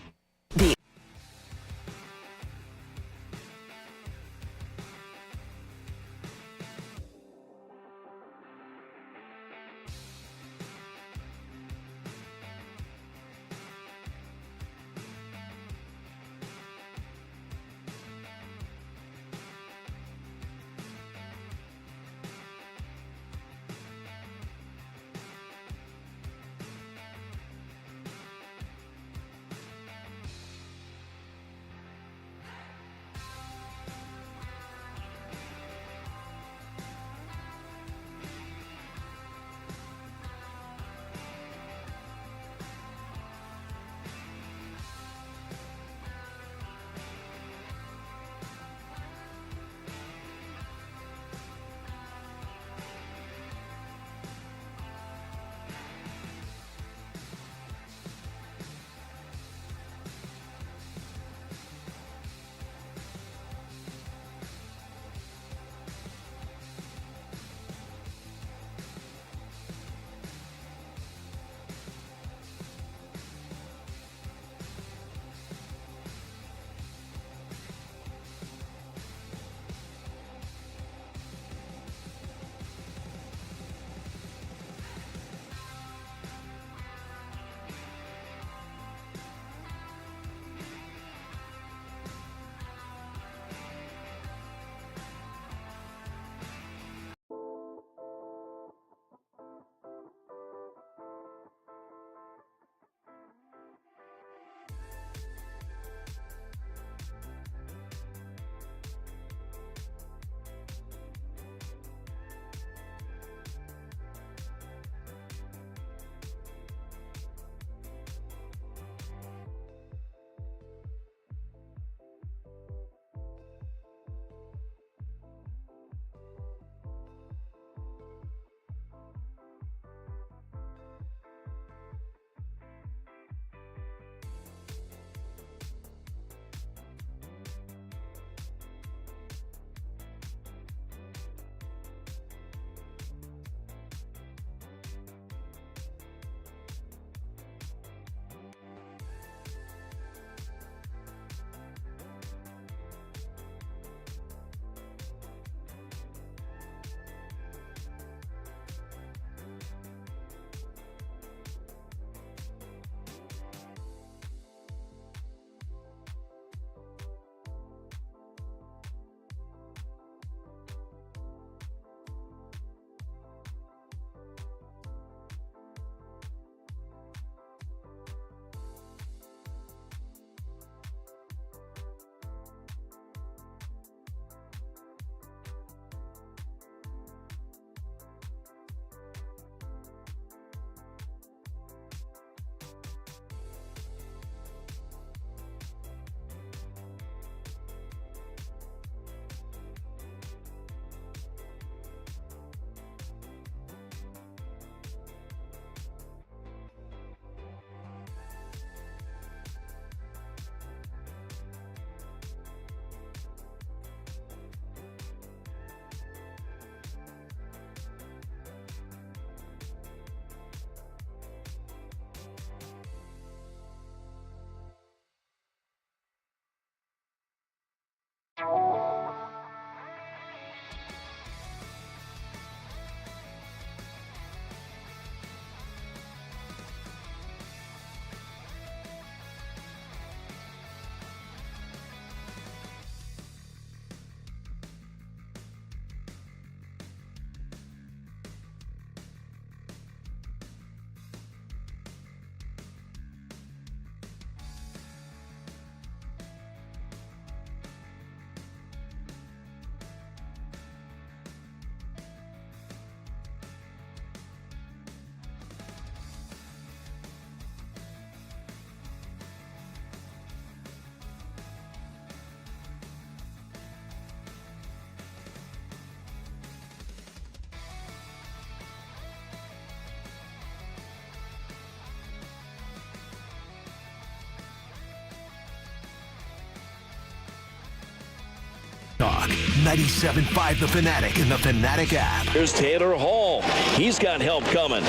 97.5 The Fanatic and the Fanatic app. Here's Taylor Hall. He's got help coming.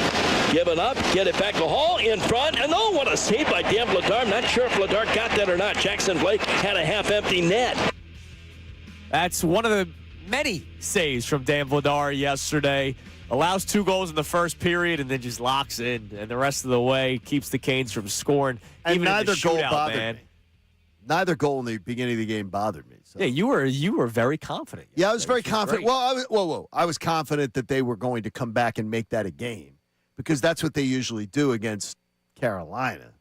Giving up, get it back to Hall in front, and oh, what a save by Dan Vladar. I'm not sure if Vladar got that or not. Jackson Blake had a half-empty net. That's one of the many saves from Dan Vladar yesterday. Allows 2 goals in the first period and then just locks in. And the rest of the way keeps the Canes from scoring. And even neither in the goal shootout, bothered man. me. Neither goal in the beginning of the game bothered me. So. Yeah, you were very confident. Yeah, I was very which is confident. great. Well, I was confident that they were going to come back and make that a game because that's what they usually do against Carolina.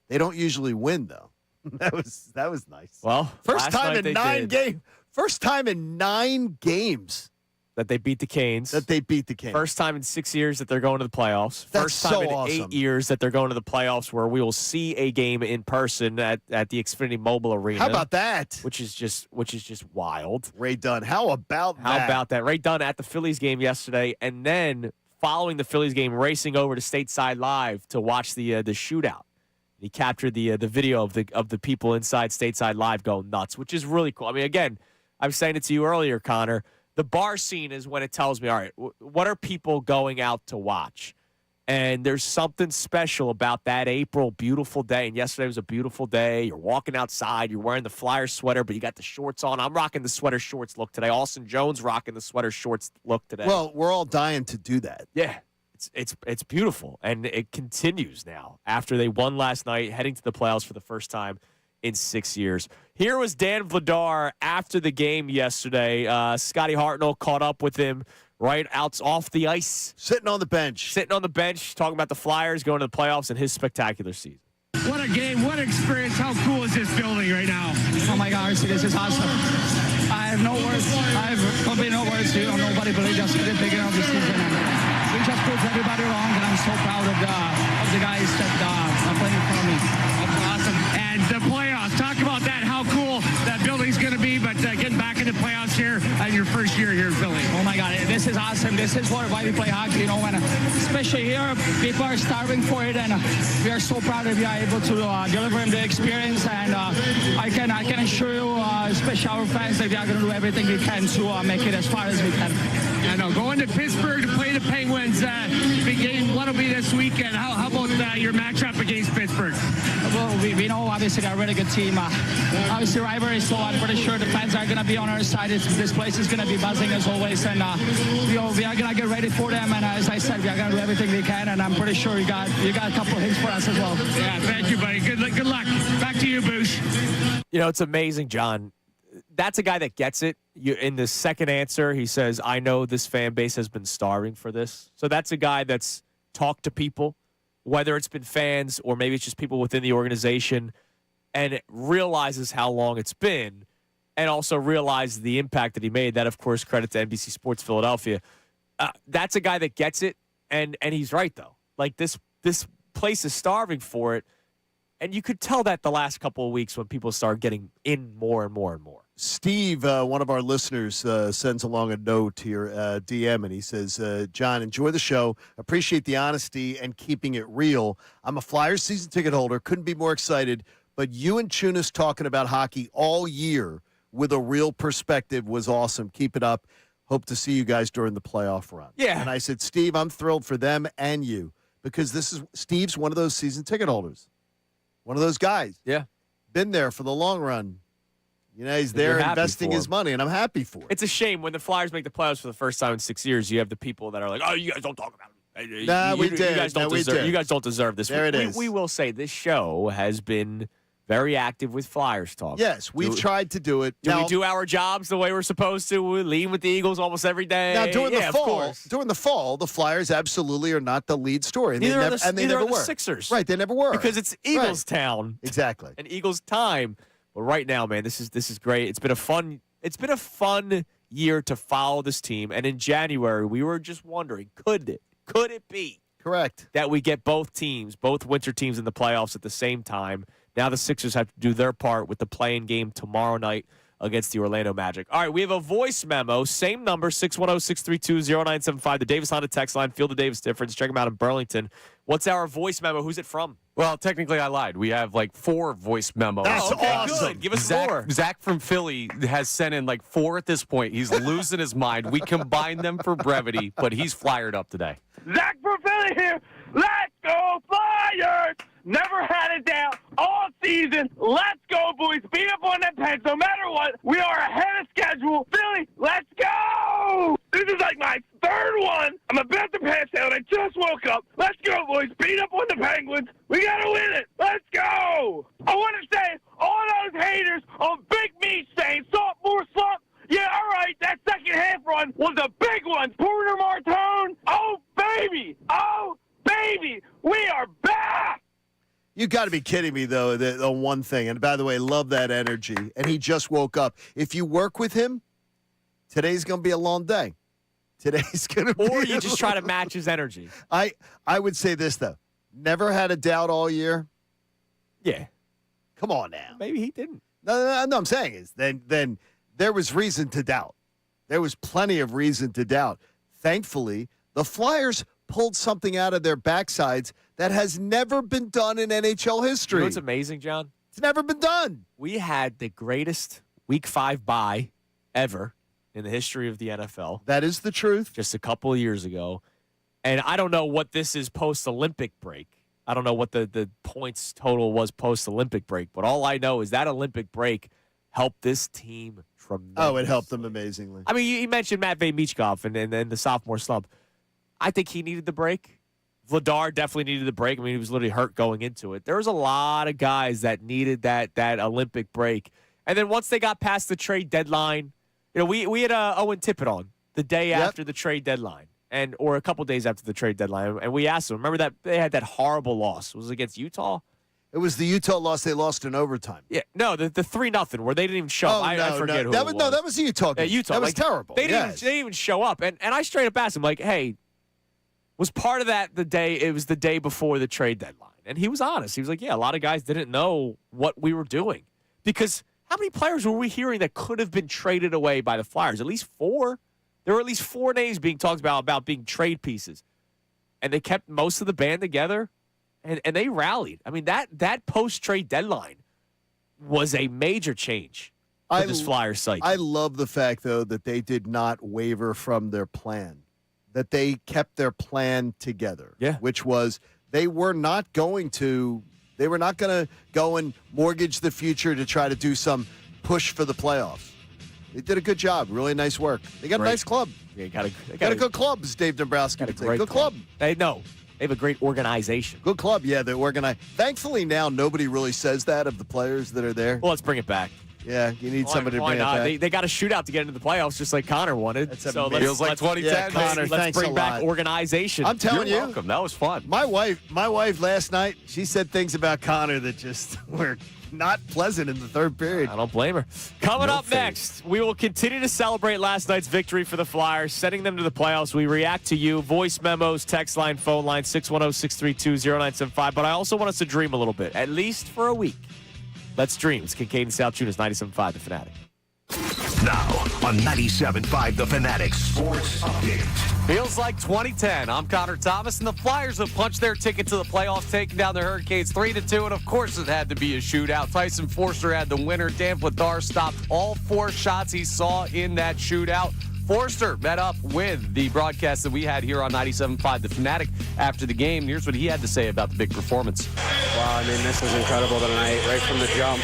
They don't usually win though. That was nice. Well, first last time night in they 9 did. games. First time in 9 games That they beat the Canes. that they beat the Canes. First time in 6 years that they're going to the playoffs. That's First time so in awesome. 8 years that they're going to the playoffs where we will see a game in person at the Xfinity Mobile Arena. How about that? Which is just wild. Ray Dunn. How about How that? about that? Ray Dunn at the Phillies game yesterday, and then following the Phillies game, racing over to Stateside Live to watch the shootout. He captured the video of the people inside Stateside Live going nuts, which is really cool. I mean, again, I was saying it to you earlier, Connor. The bar scene is when it tells me, all right, what are people going out to watch? And there's something special about that April beautiful day. And yesterday was a beautiful day. You're walking outside. You're wearing the Flyers sweater, but you got the shorts on. I'm rocking the sweater shorts look today. Austin Jones rocking the sweater shorts look today. Well, we're all dying to do that. Yeah, it's beautiful. And it continues now after they won last night, heading to the playoffs for the first time in 6 years. Here was Dan Vladar after the game yesterday. Scotty Hartnell caught up with him right out off the ice. Sitting on the bench. Sitting on the bench, talking about the Flyers going to the playoffs and his spectacular season. What a game, what experience. How cool is this building right now? Oh my gosh, this is awesome. I have no words. I have probably no words. Nobody believed us at the beginning of the season. We just proved everybody wrong, and I'm so proud of the guys that are playing for me. That's awesome. And the playoffs, talk about that, how cool that building's going to be, but getting back in the playoffs here at your first year here in Philly. Oh my God, this is awesome. This is why we play hockey, and especially here, people are starving for it, and we are so proud that we are able to deliver them the experience. And I can assure you, especially our fans, that we are going to do everything we can to make it as far as we can. I know. Going to Pittsburgh to play the Penguins, big game. What'll be this weekend? How about your matchup against Pittsburgh? Well, we know obviously they're a really good team. Obviously rivalry, so I'm pretty sure the fans are going to be on our side. This place is going to be buzzing as always, and we are going to get ready for them. And as I said, we are going to do everything we can, and I'm pretty sure you got a couple of hints for us as well. Yeah, thank you, buddy. Good luck. Back to you, Boosh. You know, it's amazing, John. That's a guy that gets it. In the second answer, he says, I know this fan base has been starving for this. So that's a guy that's talked to people, whether it's been fans or maybe it's just people within the organization, and realizes how long it's been and also realizes the impact that he made. That, of course, credit to NBC Sports Philadelphia. That's a guy that gets it, and he's right, though. Like, this place is starving for it, and you could tell that the last couple of weeks when people start getting in more and more and more. Steve, one of our listeners, sends along a note here, DM, and he says, John, enjoy the show. Appreciate the honesty and keeping it real. I'm a Flyers season ticket holder. Couldn't be more excited. But you and Chunas talking about hockey all year with a real perspective was awesome. Keep it up. Hope to see you guys during the playoff run. Yeah. And I said, Steve, I'm thrilled for them and you because Steve's one of those season ticket holders. One of those guys. Yeah. Been there for the long run. You know, he's And you're there happy investing for his him. money, and I'm happy for it. It's a shame when the Flyers make the playoffs for the first time in 6 years. You have the people that are like, "Oh, you guys don't talk about it. Nah, we did. You guys don't No, we deserve. did. You guys don't deserve this." There it is. We will say this show has been very active with Flyers talk. Yes, we've tried to do it. Do we do our jobs the way we're supposed to? We lean with the Eagles almost every day. Now, during Yeah, the of fall, course. the Flyers absolutely are not the lead story. And Neither they are never, the, and they neither never are the were. Sixers. Right, they never were. Because it's Eagles town. Exactly. And Eagles time. But right now, man, this is great. It's been a fun year to follow this team. And in January, we were just wondering, could it be Correct. that we get both winter teams in the playoffs at the same time? Now the Sixers have to do their part with the play-in game tomorrow night against the Orlando Magic. All right, we have a voice memo. Same number, 610-632-0975. The Davis Honda text line. Feel the Davis difference. Check them out in Burlington. What's our voice memo? Who's it from? Well, technically, I lied. We have like 4 voice memos. That's awesome. Good. Give us more. Zach from Philly has sent in like 4 at this point. He's losing his mind. We combined them for brevity, but he's flyered up today. Zach from Philly here. Let's go Flyers! Never had it down all season. Let's go, boys. Beat up on that Pens no matter what. We are ahead of schedule. Philly, let's go! This is like my 3rd one. I'm about to pass out. I just woke up. Let's go, boys. Beat up on the Penguins. We got to win it. Let's go! I want to say, all those haters on Big Meat saying sophomore slump, yeah, all right, that second half run was a big one. Porter Martone, oh, baby. Oh, baby. We are back. You got to be kidding me, though, the one thing. And by the way, love that energy. And he just woke up. If you work with him, today's going to be a long day. Today's going to be. Or you just try to match his energy. I would say this, though. Never had a doubt all year. Yeah. Come on now. Maybe he didn't. No, I'm saying is then there was reason to doubt. There was plenty of reason to doubt. Thankfully, the Flyers pulled something out of their backsides that has never been done in NHL history. You know what's amazing, John? It's never been done. We had the greatest Week 5 bye ever in the history of the NFL That is the truth. just a couple of years ago. And I don't know what this is post-Olympic break. I don't know what the points total was post-Olympic break. But all I know is that Olympic break helped this team tremendously. Oh, it helped them amazingly. I mean, you mentioned Matvei Michkov and the sophomore slump. I think he needed the break. Vladar definitely needed the break. I mean, he was literally hurt going into it. There was a lot of guys that needed that Olympic break. And then once they got past the trade deadline, you know, we had Owen Tippett on the day after the trade deadline, or a couple days after the trade deadline, and we asked him. Remember that they had that horrible loss? Was it against Utah? It was the Utah loss they lost in overtime. Yeah, no, the 3-0 where they didn't even show up. I forget who that it was. was. No, that was the Utah game. Utah. That was terrible. They didn't even show up, and I straight up asked him like, "Hey, was part of that the day? It was the day before the trade deadline," and he was honest. He was like, "Yeah, a lot of guys didn't know what we were doing because how many players were we hearing that could have been traded away by the Flyers? At least 4. There were at least 4 names being talked about being trade pieces, and they kept most of the band together, and they rallied. I mean that post trade deadline was a major change for this Flyers psyche. I love the fact though that they did not waver from their plan. That they kept their plan together, which was they were not going to go and mortgage the future to try to do some push for the playoffs. They did a good job. Really nice work. They got a nice club. They got a good club, as Dave Dombrowski would say. Good club. They have a great organization. Good club. Yeah, they're organized. Thankfully now nobody really says that of the players that are there. Well, let's bring it back. Yeah, you need somebody to why bring not? it back. They got a shootout to get into the playoffs, just like Connor wanted. Feels like 2010. Yeah, Connor, let's bring back organization. I'm telling You're you, welcome. That was fun. My wife last night, she said things about Connor that just were not pleasant in the third period. I don't blame her. Coming up next, we will continue to celebrate last night's victory for the Flyers, sending them to the playoffs. We react to you. Voice memos, text line, phone line, 610-632-0975. But I also want us to dream a little bit, at least for a week. Let's dream. It's Kincade Salciunas, 97.5 The Fanatic. Now on 97.5 The Fanatic Sports Update. Feels like 2010. I'm Connor Thomas, and the Flyers have punched their ticket to the playoffs, taking down the Hurricanes 3-2, and of course it had to be a shootout. Tyson Forster had the winner. Dan Vladar stopped all 4 shots he saw in that shootout. Forster met up with the broadcast that we had here on 97.5 The Fanatic after the game. Here's what he had to say about the big performance. Wow, I mean, this was incredible tonight, right from the jump.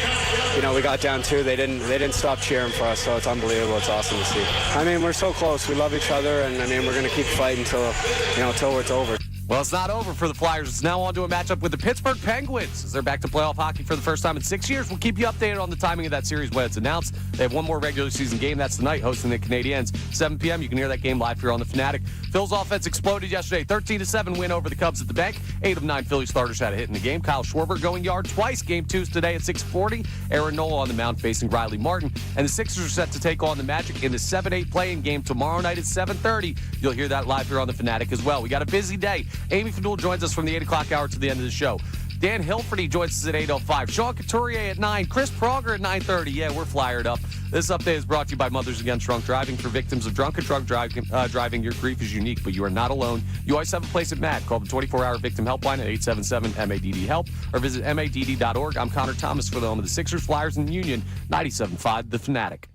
You know, we got down 2. They didn't stop cheering for us, so it's unbelievable. It's awesome to see. I mean, we're so close. We love each other, and I mean, we're going to keep fighting until it's over. Well, it's not over for the Flyers. It's now on to a matchup with the Pittsburgh Penguins as they're back to playoff hockey for the first time in 6 years. We'll keep you updated on the timing of that series when it's announced. They have one more regular season game. That's tonight, hosting the Canadiens, 7 p.m. You can hear that game live here on the Fanatic. Phil's offense exploded yesterday. 13-7 win over the Cubs at the bank. 8 of 9 Philly starters had a hit in the game. Kyle Schwarber going yard twice. Game 2's today at 6:40. Aaron Nola on the mound facing Riley Martin. And the Sixers are set to take on the Magic in the 7-8 play-in game tomorrow night at 7:30. You'll hear that live here on the Fanatic as well. We got a busy day. Amy Fadul joins us from the 8 o'clock hour to the end of the show. Dan Hilferty joins us at 8:05. Sean Couturier at 9. Chris Pronger at 9:30. Yeah, we're flyered up. This update is brought to you by Mothers Against Drunk Driving. For victims of drunk and drunk driving, your grief is unique, but you are not alone. You always have a place at MADD. Call the 24-hour victim helpline at 877-MADD-HELP or visit MADD.org. I'm Connor Thomas for the home of the Sixers, Flyers, and Union. 97.5 The Fanatic.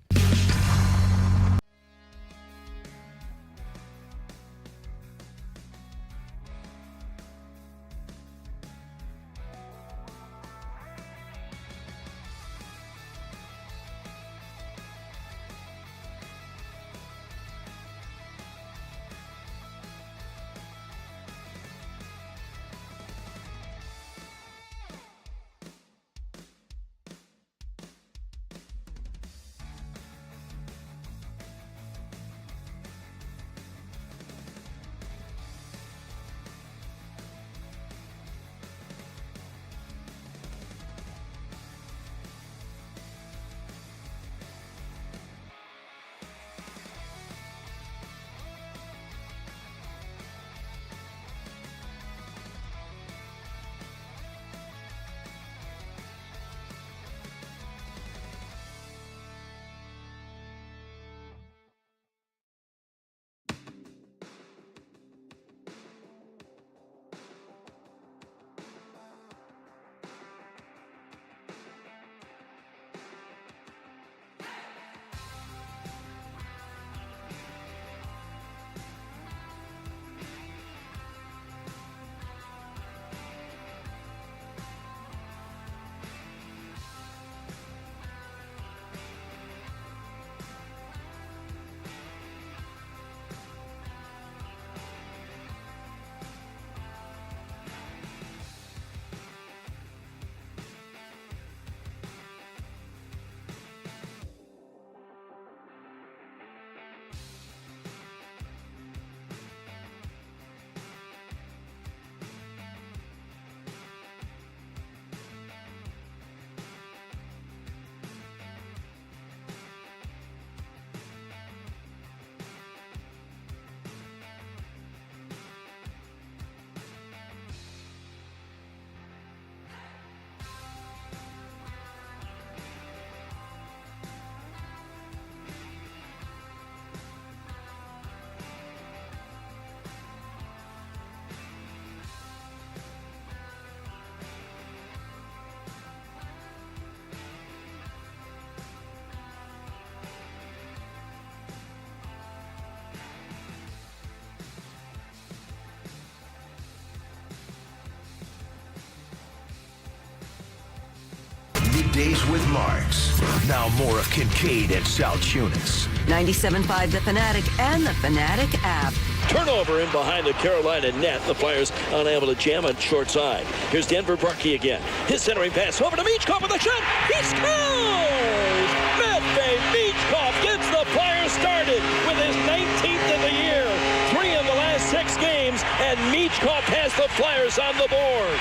Middays with Marks. Now more of Kincade and Salciunas. 97.5 The Fanatic and the Fanatic app. Turnover in behind the Carolina net. The Flyers unable to jam it short side. Here's Denver Parkey again. His centering pass over to Michkov with a shot. He scores! Matvei Michkov gets the Flyers started with his 19th of the year. 3 of the last 6 games, and Michkov has the Flyers on the board.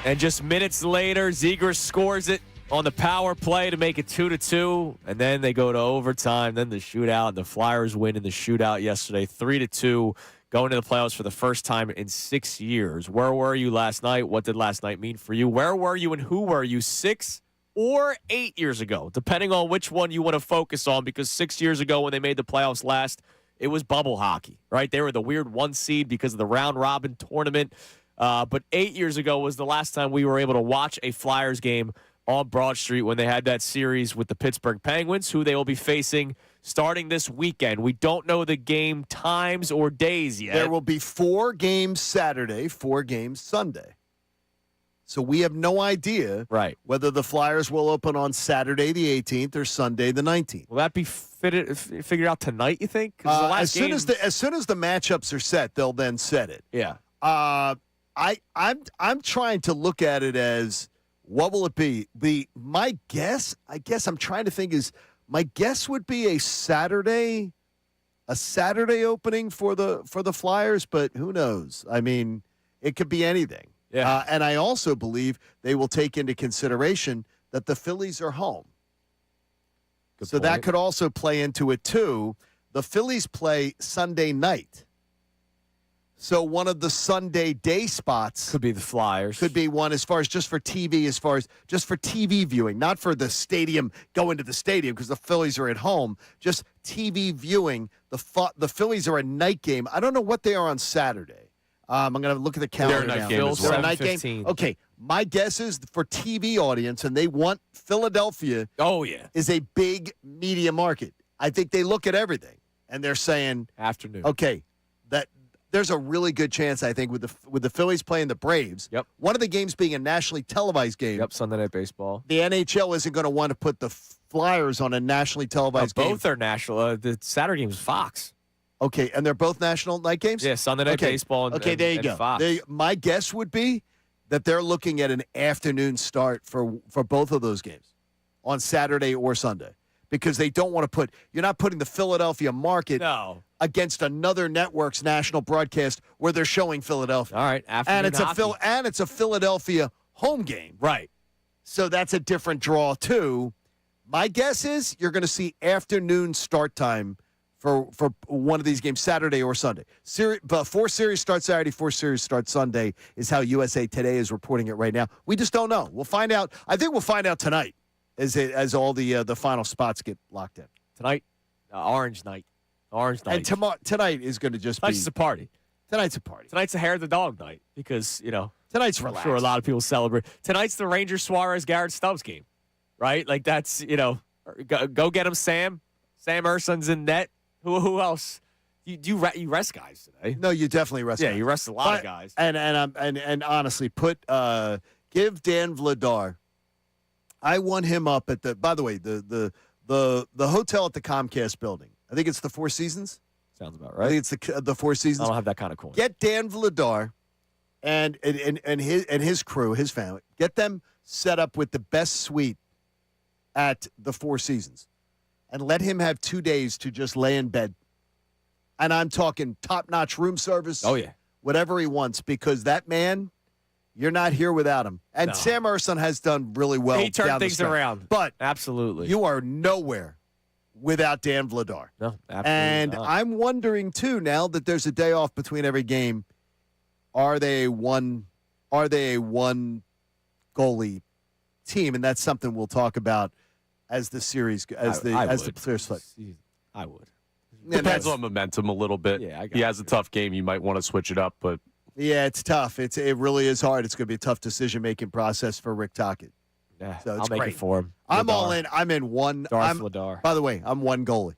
And just minutes later, Zegras scores it on the power play to make it 2-2, and then they go to overtime, then the shootout. The Flyers win in the shootout yesterday, 3-2, going to the playoffs for the first time in 6 years. Where were you last night? What did last night mean for you? Where were you and who were you 6 or 8 years ago, depending on which one you want to focus on, because 6 years ago when they made the playoffs last, it was bubble hockey, right? They were the weird 1 seed because of the round-robin tournament. But 8 years ago was the last time we were able to watch a Flyers game on Broad Street when they had that series with the Pittsburgh Penguins, who they will be facing starting this weekend. We don't know the game times or days yet. There will be 4 games Saturday, 4 games Sunday. So we have no idea whether the Flyers will open on Saturday the 18th or Sunday the 19th. Will that be figured out tonight, you think? As soon as the matchups are set, they'll then set it. Yeah. I'm trying to look at it as, what will it be? My guess, I'm trying to think, is my guess would be a Saturday opening for the Flyers, but who knows? I mean, it could be anything. Yeah. And I also believe they will take into consideration that the Phillies are home. Good so point. that could also play into it too. The Phillies play Sunday night. So one of the Sunday day spots Could be the Flyers. could be one as far as just for TV, just for TV viewing, not for the stadium, going to the stadium because the Phillies are at home. Just TV viewing. The Phillies are a night game. I don't know what they are on Saturday. I'm going to look at the calendar They're a night now. game as They're well. a night game. 7:15. Okay, my guess is for TV audience, and they want Philadelphia Oh, yeah. is a big media market. I think they look at everything, and they're saying, Afternoon. okay, that there's a really good chance, I think, with the Phillies playing the Braves. Yep. One of the games being a nationally televised game. Yep, Sunday Night Baseball. The NHL isn't going to want to put the Flyers on a nationally televised game. Both are national. The Saturday game is Fox. Okay, and they're both national night games? Yeah, Sunday Night Okay. Baseball and, Okay, there you and go. Fox. My guess would be that they're looking at an afternoon start for both of those games on Saturday or Sunday because they don't want to you're not putting the Philadelphia market No. against another network's national broadcast where they're showing Philadelphia. All right, afternoon And it's a Philadelphia home game. Right. So that's a different draw too. My guess is you're going to see afternoon start time for one of these games, Saturday or Sunday. But 4 series start Saturday, 4 series start Sunday is how USA Today is reporting it right now. We just don't know. We'll find out. I think we'll find out tonight as all the final spots get locked in. Tonight, Orange Night. Orange Night. And tonight is going to just Tonight's a party. Tonight's a party. Tonight's a hair of the dog night because, Tonight's I'm relaxed. sure a lot of people celebrate. Tonight's the Rangers Suarez Garrett Stubbs game, right? Like that's, go get him, Sam. Sam Erson's in net. Who else? You rest guys today. No, you definitely rest. Yeah, guys. you rest a lot of guys. And honestly, give Dan Vladar. I want him up at the. By the way, the hotel at the Comcast building. I think it's the Four Seasons. Sounds about I right. think it's the Four I Seasons. don't have that kind of coin. Get Dan Vladar and his crew, his family. Get them set up with the best suite at the Four Seasons, and let him have 2 days to just lay in bed. And I'm talking top-notch room service. Oh, yeah. Whatever he wants, because that man, you're not here without him. And No. Sam Urson has done really well. He turned down the things stretch. around. But Absolutely. you are nowhere without Dan Vladar. No, absolutely And not. I'm wondering, too, now that there's a day off between every game, are they a one goalie team? And that's something we'll talk about as the series as the series play. I would. Depends on momentum a little bit. Yeah, I got he has you. a tough game. You might want to switch it up, but Yeah, it's tough. It really is hard. It's going to be a tough decision-making process for Rick Tocchet. Yeah, So it's I'll make great. it for him. I'm Vladar. all in. I'm in one. Darth Vladar. By the way, I'm one goalie.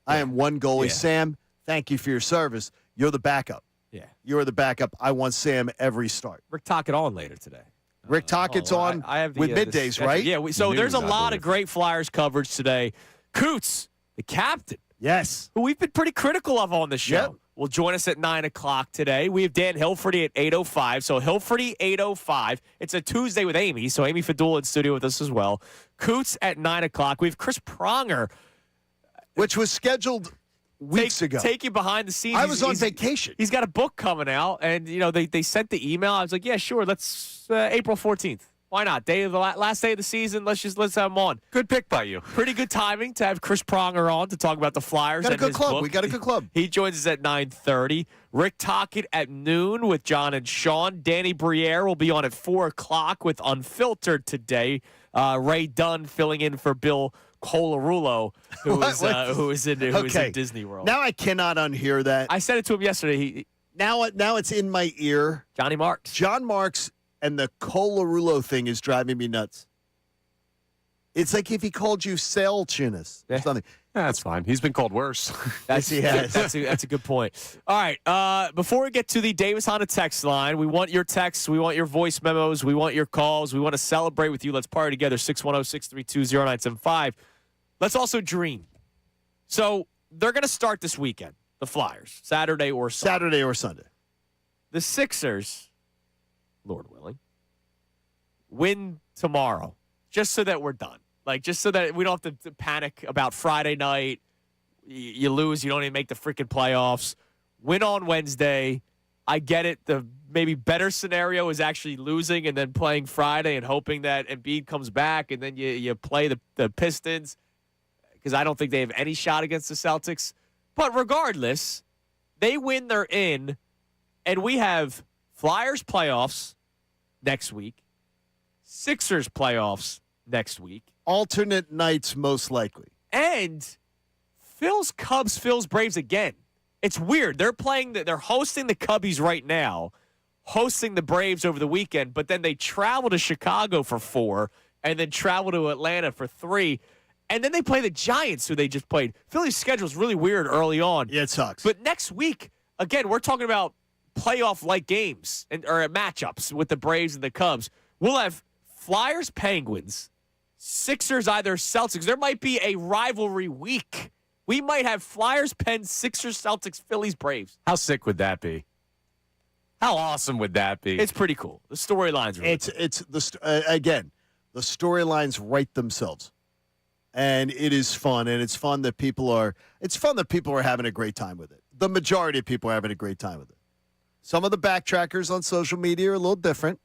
I am one goalie. Yeah. Sam, thank you for your service. You're the backup. Yeah. You're the backup. I want Sam every start. Rick Tocchet on later today. Rick Tockett's on I have the, with the Middays, schedule. right? Yeah, so there's a News, I lot believe. of great Flyers coverage today. Coots, the captain, Yes. who we've been pretty critical of on the show, Yep. will join us at 9 o'clock today. We have Dan Hilferty at 8:05. So Hilferty, 8:05. It's a Tuesday with Amy, so Amy Fadula in studio with us as well. Coots at 9 o'clock. We have Chris Pronger. Which was scheduled weeks ago. Take you behind the scenes. I was on vacation. He's got a book coming out, and they sent the email. I was like, yeah, sure. Let's April 14th. Why not? Day of the last day of the season. Let's have him on. good pick by you. Pretty good timing to have Chris Pronger on to talk about the Flyers. Got a and good his club. book. We got a good club. He joins us at 9:30. Rick Tocchet at noon with John and Sean. Danny Briere will be on at 4 o'clock with Unfiltered today. Ray Dunn filling in for Bill Colarulo, who is in Disney World. Now I cannot unhear that. I said it to him yesterday. Now it's in my ear. Johnny Marks. John Marks and the Colarulo thing is driving me nuts. It's like if he called you Salciunas or Yeah. something. That's fine. He's been called worse. Yes, he has. That's a good point. All right. Before we get to the Davis Honda text line, we want your texts. We want your voice memos. We want your calls. We want to celebrate with you. Let's party together. 610-632-0975. Let's also dream. So they're going to start this weekend, the Flyers, Saturday or Sunday. Saturday or Sunday. The Sixers, Lord willing, win tomorrow just so that we're done. Like, just so that we don't have to panic about Friday night. You lose, you don't even make the freaking playoffs. Win on Wednesday. I get it. The maybe better scenario is actually losing and then playing Friday and hoping that Embiid comes back, and then you play the Pistons, because I don't think they have any shot against the Celtics. But regardless, they win, they're in. And we have Flyers playoffs next week, Sixers playoffs next week, Alternate nights, most likely. and Phil's Cubs, Phil's Braves again. It's weird. They're hosting the Cubbies right now, hosting the Braves over the weekend, but then they travel to Chicago for 4 and then travel to Atlanta for 3. And then they play the Giants, who they just played. Philly's schedule is really weird early on. Yeah, it sucks. But next week, again, we're talking about playoff-like games or matchups with the Braves and the Cubs. We'll have Flyers, Penguins, Sixers, either Celtics. There might be a rivalry week. We might have Flyers, Pens, Sixers, Celtics, Phillies, Braves. How sick would that be? How awesome would that be? It's pretty cool. The storylines are again, the storylines write themselves. And it is fun, and it's fun that people are having a great time with it. The majority of people are having a great time with it. Some of the backtrackers on social media are a little different.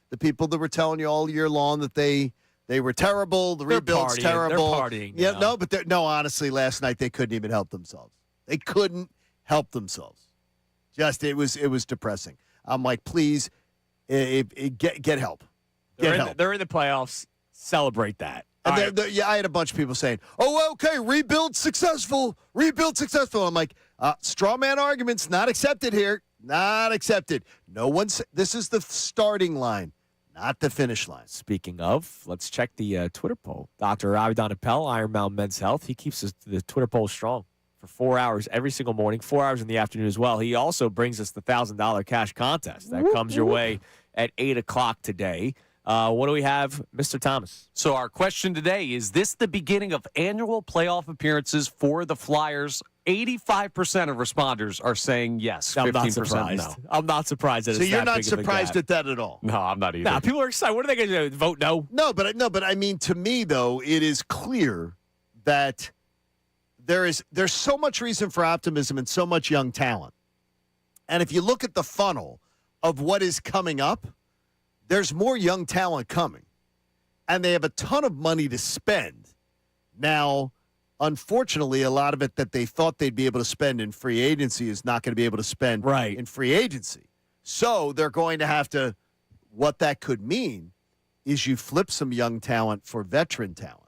The people that were telling you all year long that they were terrible, the rebuild's terrible. They're partying Yeah, now. no, honestly, last night they couldn't even help themselves. They couldn't help themselves. Just it was depressing. I'm like, please, get help. They're in the playoffs. Celebrate that. And I had a bunch of people saying, "Oh, okay, rebuild successful." I'm like, straw man arguments not accepted here. Not accepted. This is the starting line, not the finish line. Speaking of, let's check the Twitter poll. Dr. Avidan Appel, Iron Mountain Men's Health, he keeps the Twitter poll strong for 4 hours every single morning, 4 hours in the afternoon as well. He also brings us the $1,000 cash contest that comes your way at 8 o'clock today. What do we have, Mr. Thomas? So our question today, is this the beginning of annual playoff appearances for the Flyers? 85% of responders are saying yes. I'm 15% not surprised. no. I'm not surprised that So it's you're that not big of a surprised gap. at that at all? No, I'm not either. Nah, people are excited. What are they going to do? Vote no? No, but I mean, to me though, it is clear that there's so much reason for optimism and so much young talent. And if you look at the funnel of what is coming up, there's more young talent coming. And they have a ton of money to spend. Now, unfortunately, a lot of it that they thought they'd be able to spend in free agency is not going to be able to spend in free agency. So they're going to have to, what that could mean is you flip some young talent for veteran talent.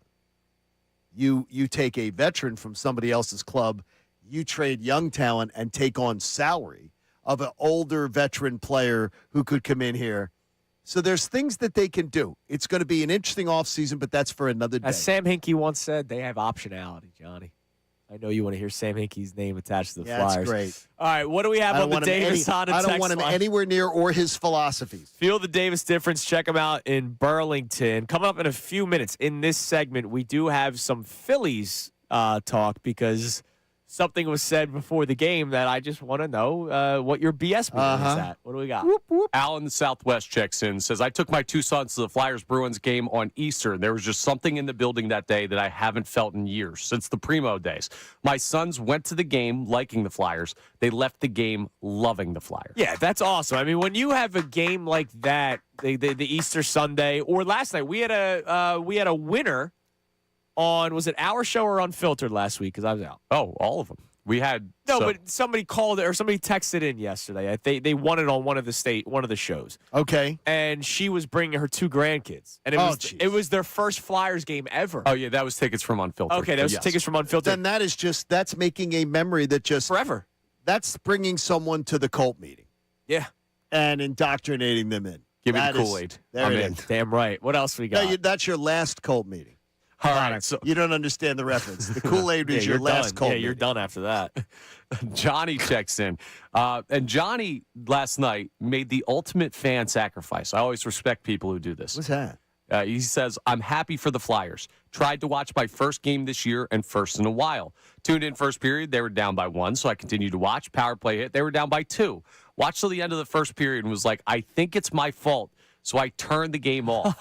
You take a veteran from somebody else's club, you trade young talent and take on salary of an older veteran player who could come in here. So there's things that they can do. It's going to be an interesting offseason, but that's for another day. As Sam Hinkie once said, they have optionality, Johnny. I know you want to hear Sam Hinkie's name attached to the Flyers. That's great. All right, what do we have on the Davis Honda I don't text want him line? anywhere near or his philosophies. Feel the Davis difference. Check him out in Burlington. Coming up in a few minutes in this segment, we do have some Phillies talk because something was said before the game that I just want to know what your BS meeting is at. What do we got? Alan the Southwest checks in, says, I took my two sons to the Flyers-Bruins game on Easter. There was just something in the building that day that I haven't felt in years, since the Primo days. My sons went to the game liking the Flyers. They left the game loving the Flyers. Yeah, that's awesome. I mean, when you have a game like that, the Easter Sunday, or last night, we had a winner on, was it our show or Unfiltered last week? Because I was out. Oh, all of them. We had but somebody called it or somebody texted in yesterday. They won it on one of the shows. Okay. And she was bringing her 2 grandkids, and it was their first Flyers game ever. Oh yeah, that was tickets from Unfiltered. Okay, that was tickets from Unfiltered. Then that's making a memory that just forever. That's bringing someone to the cult meeting. Yeah. And indoctrinating them in. Give me the Kool-Aid. I'm in. Damn right. What else we got? No, that's your last cult meeting. All right, so you don't understand the reference. The Kool-Aid is your last cult. Yeah, you're done after that. Johnny checks in. And Johnny last night made the ultimate fan sacrifice. I always respect people who do this. What's that? He says, I'm happy for the Flyers. Tried to watch my first game this year and first in a while. Tuned in first period. They were down by 1, so I continued to watch. Power play hit. They were down by 2. Watched till the end of the first period and was like, I think it's my fault. So I turned the game off.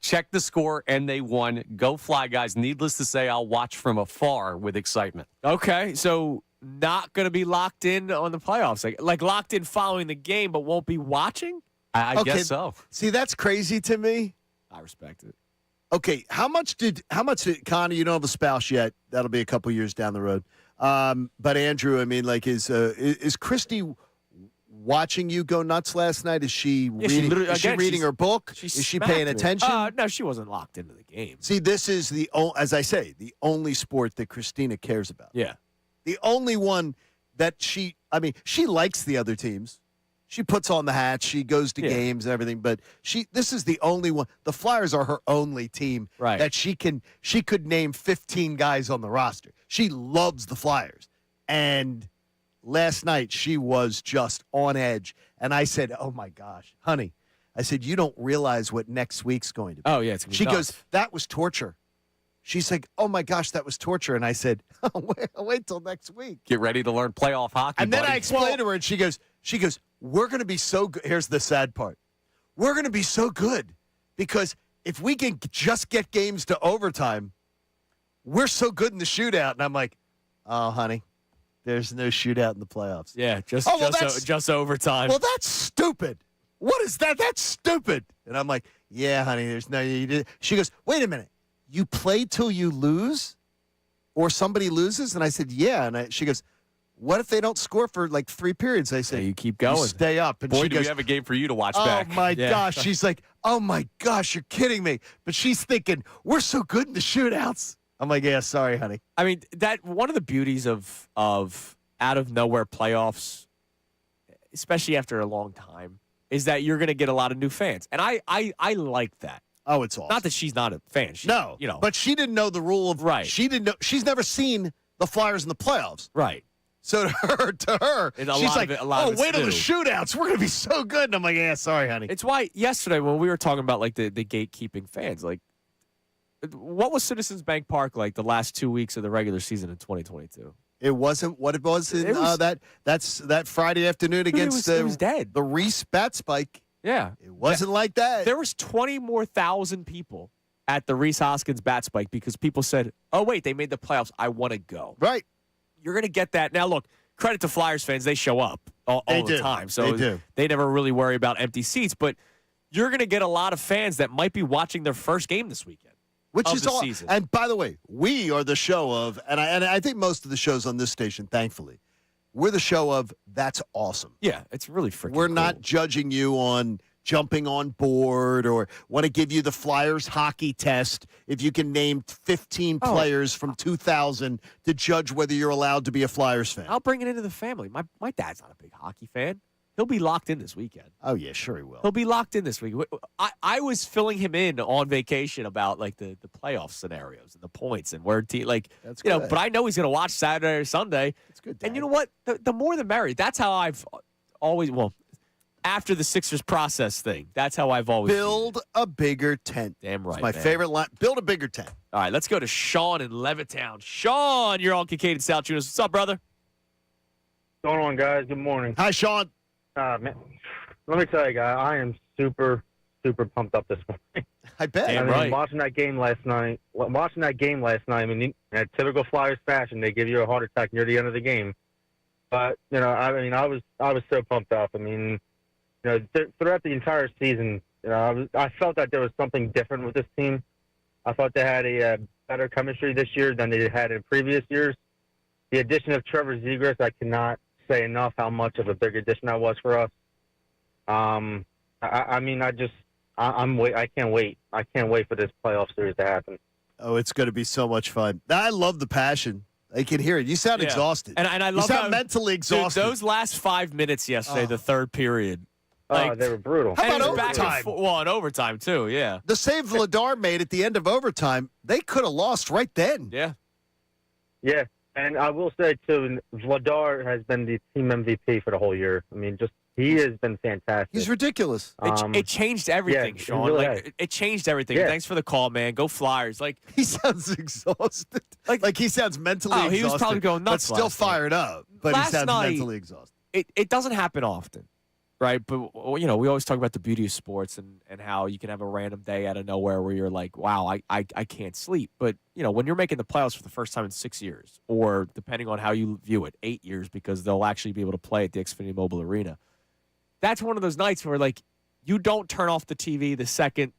Checked the score, and they won. Go Fly, guys. Needless to say, I'll watch from afar with excitement. Okay, so not going to be locked in on the playoffs. Like locked in following the game, but won't be watching? I guess so. See, that's crazy to me. I respect it. Okay, how much did Connie? You don't have a spouse yet. That'll be a couple years down the road. But Andrew, I mean, like, is Christy watching you go nuts last night? Is she reading? Is she reading her book? Is she paying attention? No, she wasn't locked into the game. See, this is as I say, the only sport that Christina cares about. Yeah. The only one that she likes the other teams. She puts on the hat. She goes to games and everything. But this is the only one. The Flyers are her only team that she could name 15 guys on the roster. She loves the Flyers. And last night she was just on edge. And I said, oh, my gosh, honey. I said, you don't realize what next week's going to be. Oh, yeah. It's gonna be she nuts. goes, that was torture. She's like, oh, my gosh, that was torture. And I said, wait till next week. Get ready to learn playoff hockey, And then buddy. I explained to her, and she goes, we're going to be so good. Here's the sad part. We're going to be so good because if we can just get games to overtime, we're so good in the shootout. And I'm like, oh, honey, there's no shootout in the playoffs. Yeah, just overtime. Well, that's stupid. What is that? That's stupid. And I'm like, yeah, honey, there's no. You did. She goes, wait a minute. You play till you lose or somebody loses? And I said, yeah. And she goes, what if they don't score for like 3 periods? I said, you keep going. You stay up. And Boy, she do goes, we have a game for you to watch oh, back. my gosh. She's like, oh, my gosh, you're kidding me. But she's thinking, we're so good in the shootouts. I'm like, yeah, sorry, honey. I mean, that one of the beauties of out of nowhere playoffs, especially after a long time, is that you're going to get a lot of new fans. And I like that. Oh, it's awesome. Not that she's not a fan. No, but she didn't know the rule of She didn't know. She's never seen the Flyers in the playoffs. Right. So to her, she's like, oh, wait till the shootouts. We're going to be so good. And I'm like, yeah, sorry, honey. It's why yesterday when we were talking about like the gatekeeping fans, like what was Citizens Bank Park like the last 2 weeks of the regular season in 2022? It wasn't what it was in that Friday afternoon against it was dead. The Reese bat spike. Yeah. It wasn't like that. There was 20 more thousand people at the Reese Hoskins bat spike because people said, oh, wait, they made the playoffs. I want to go. Right. You're going to get that. Now, look, credit to Flyers fans. They show up all the time. So they never really worry about empty seats. But you're going to get a lot of fans that might be watching their first game this weekend. Which of is the all. Season. And by the way, we are the show of, and I think most of the shows on this station, thankfully, we're the show of that's awesome. Yeah, it's really freaking We're cool. not judging you on jumping on board or want to give you the Flyers hockey test if you can name 15 players from 2000 to judge whether you're allowed to be a Flyers fan. I'll bring it into the family. My dad's not a big hockey fan. He'll be locked in this weekend. Oh, yeah, sure he will. He'll be locked in this week. I was filling him in on vacation about like the playoff scenarios and the points and where That's good. but I know he's going to watch Saturday or Sunday. That's good, Dad. And you know what? The more the merrier. That's how I've always after the Sixers process thing. That's how I've always build a bigger tent. Damn right. It's my favorite line. Build a bigger tent. All right, let's go to Sean in Levittown. Sean, you're on Kincade Salciunas. What's up, brother? What's going on, guys? Good morning. Hi, Sean. Man, let me tell you, guys, I am super, super pumped up this morning. I bet. Damn I mean, right. watching that game last night, I mean, in typical Flyers fashion, they give you a heart attack near the end of the game. But, I was so pumped up. I mean, throughout the entire season, I felt that there was something different with this team. I thought they had a better chemistry this year than they had in previous years. The addition of Trevor Zegras, I cannot say enough how much of a big addition that was for us. I can't wait. I can't wait for this playoff series to happen. Oh, it's going to be so much fun. I love the passion. I can hear it. You sound exhausted. And I love you sound how, mentally exhausted. Dude, those last 5 minutes yesterday, the third period. They were brutal. How about overtime? In overtime, too, yeah. The save Vladar made at the end of overtime, they could have lost right then. Yeah. Yeah, and I will say, too, Vladar has been the team MVP for the whole year. I mean, he has been fantastic. He's ridiculous. It changed everything, Sean. Really it changed everything. Yeah. Thanks for the call, man. Go Flyers. He sounds exhausted. Like he sounds mentally exhausted. He was probably going nuts but still last night. fired up. But Last he sounds night, mentally exhausted. It doesn't happen often, right? But, we always talk about the beauty of sports and how you can have a random day out of nowhere where you're like, wow, I can't sleep. But, when you're making the playoffs for the first time in 6 years, or depending on how you view it, 8 years, because they'll actually be able to play at the Xfinity Mobile Arena. That's one of those nights where, you don't turn off the TV the second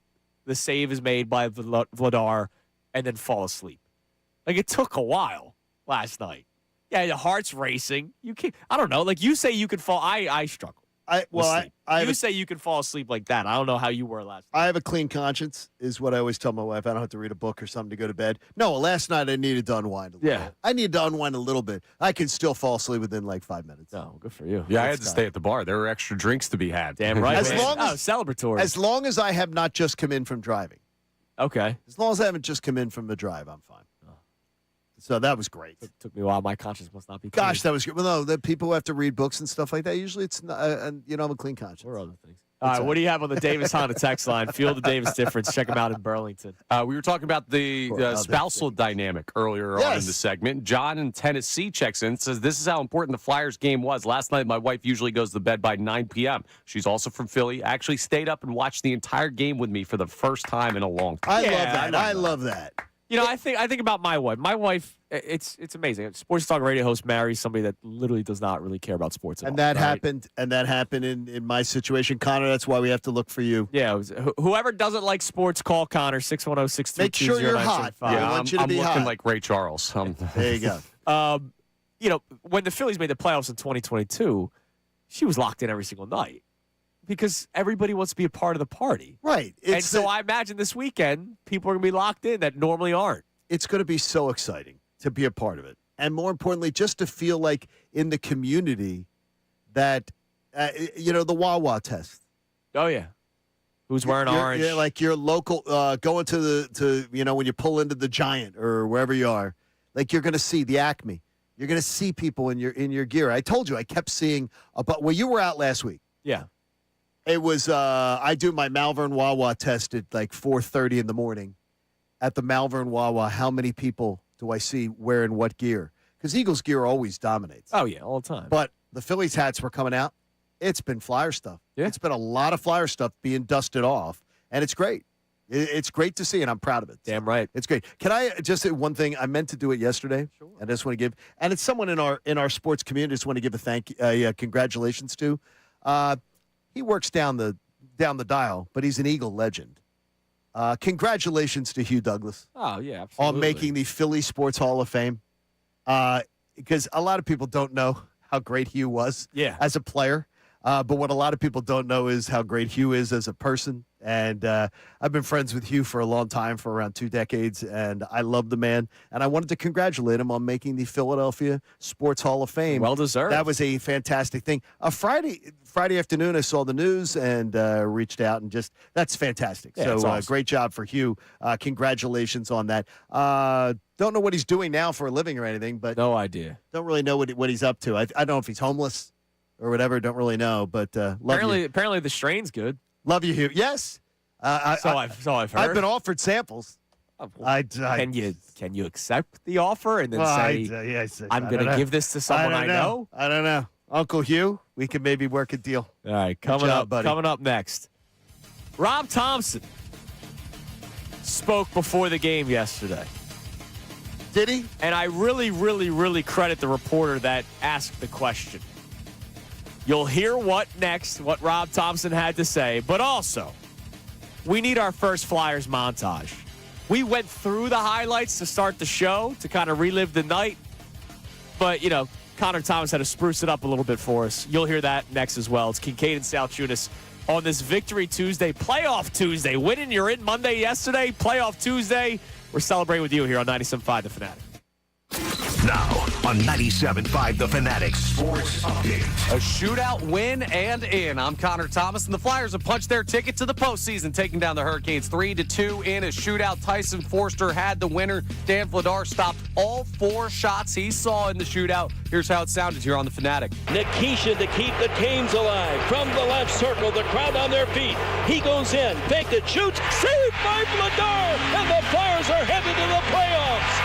the save is made by Vladar and then fall asleep. It took a while last night. Yeah, your heart's racing. You can't. I don't know. You say you could fall. I struggle. You say you can fall asleep like that. I don't know how you were last night. I have a clean conscience, is what I always tell my wife. I don't have to read a book or something to go to bed. No, last night I needed to unwind a little bit. I needed to unwind a little bit. I can still fall asleep within like 5 minutes. Oh, good for you. Yeah, I had to stay at the bar. There were extra drinks to be had. Damn right. Celebratory. As long as I have not just come in from driving. Okay. As long as I haven't just come in from the drive, I'm fine. So that was great. It took me a while. My conscience must not be clean. Gosh, that was good. Well, no, the people who have to read books and stuff like that, usually it's not, I'm a clean conscience. Or other things. All right, what do you have on the Davis Honda text line? Feel the Davis difference. Check them out in Burlington. We were talking about the spousal dynamic earlier on in the segment. John in Tennessee checks in, says, this is how important the Flyers game was. Last night, my wife usually goes to bed by 9 p.m. She's also from Philly. Actually stayed up and watched the entire game with me for the first time in a long time. I love that. You know, I think about my wife. My wife, it's amazing. Sports talk radio host marries somebody that literally does not really care about sports at all. That happened. And that happened in my situation, Connor. That's why we have to look for you. Yeah, whoever doesn't like sports, call Connor 610-632-0975. Make sure you're hot. Yeah, I want you to be looking hot. like Ray Charles. There you go. You know, when the Phillies made the playoffs in 2022, she was locked in every single night because everybody wants to be a part of the party. Right. So I imagine this weekend, people are going to be locked in that normally aren't. It's going to be so exciting to be a part of it. And more importantly, just to feel like in the community that, the Wawa test. Oh, yeah. Who's wearing orange? Yeah, like your local, going to when you pull into the Giant or wherever you are, like you're going to see the Acme. You're going to see people in your gear. I told you, I kept seeing you were out last week. Yeah. It was, I do my Malvern Wawa test at like 4:30 in the morning. At the Malvern Wawa, how many people do I see wearing what gear? Because Eagles gear always dominates. Oh, yeah, all the time. But the Phillies hats were coming out. It's been Flyer stuff. Yeah. It's been a lot of Flyer stuff being dusted off, and it's great. It's great to see, and I'm proud of it. Damn right. It's great. Can I just say one thing? I meant to do it yesterday. Sure. I just want to give, and it's someone in our sports community. I just want to give a congratulations to. He works down the dial, but he's an Eagle legend. Congratulations to Hugh Douglas. Oh, yeah, absolutely. On making the Philly Sports Hall of Fame. Because a lot of people don't know how great Hugh was as a player. But what a lot of people don't know is how great Hugh is as a person. And I've been friends with Hugh for a long time, for around 2 decades, and I love the man. And I wanted to congratulate him on making the Philadelphia Sports Hall of Fame. Well deserved. That was a fantastic thing. Friday afternoon, I saw the news and reached out, and that's fantastic. Yeah, so awesome. great job for Hugh. Congratulations on that. Don't know what he's doing now for a living or anything, but no idea. Don't really know what he's up to. I don't know if he's homeless or whatever. Don't really know, but love you. Apparently the strain's good. Love you, Hugh. Yes. I've heard. I've been offered samples. Can you accept the offer and then I'm going to give this to someone I know? I don't know. Uncle Hugh, we can maybe work a deal. All right, coming up next. Rob Thompson spoke before the game yesterday. Did he? And I really, really, really credit the reporter that asked the question. You'll hear what Rob Thompson had to say, but also, we need our first Flyers montage. We went through the highlights to start the show to kind of relive the night, but, Connor Thomas had to spruce it up a little bit for us. You'll hear that next as well. It's Kincade and Salciunas on this Victory Tuesday, Playoff Tuesday. Winning, you're in Monday yesterday, Playoff Tuesday. We're celebrating with you here on 97.5 The Fanatic. Now on 97.5 The Fanatic Sports Update. A shootout win and in. I'm Connor Thomas, and the Flyers have punched their ticket to the postseason, taking down the Hurricanes 3-2 in a shootout. Tyson Forster had the winner. Dan Vladar stopped all 4 shots he saw in the shootout. Here's how it sounded here on The Fanatic. Nikisha to keep the Canes alive. From the left circle, the crowd on their feet. He goes in, faked it, shoots, saved by Vladar, and the Flyers are headed to the playoffs.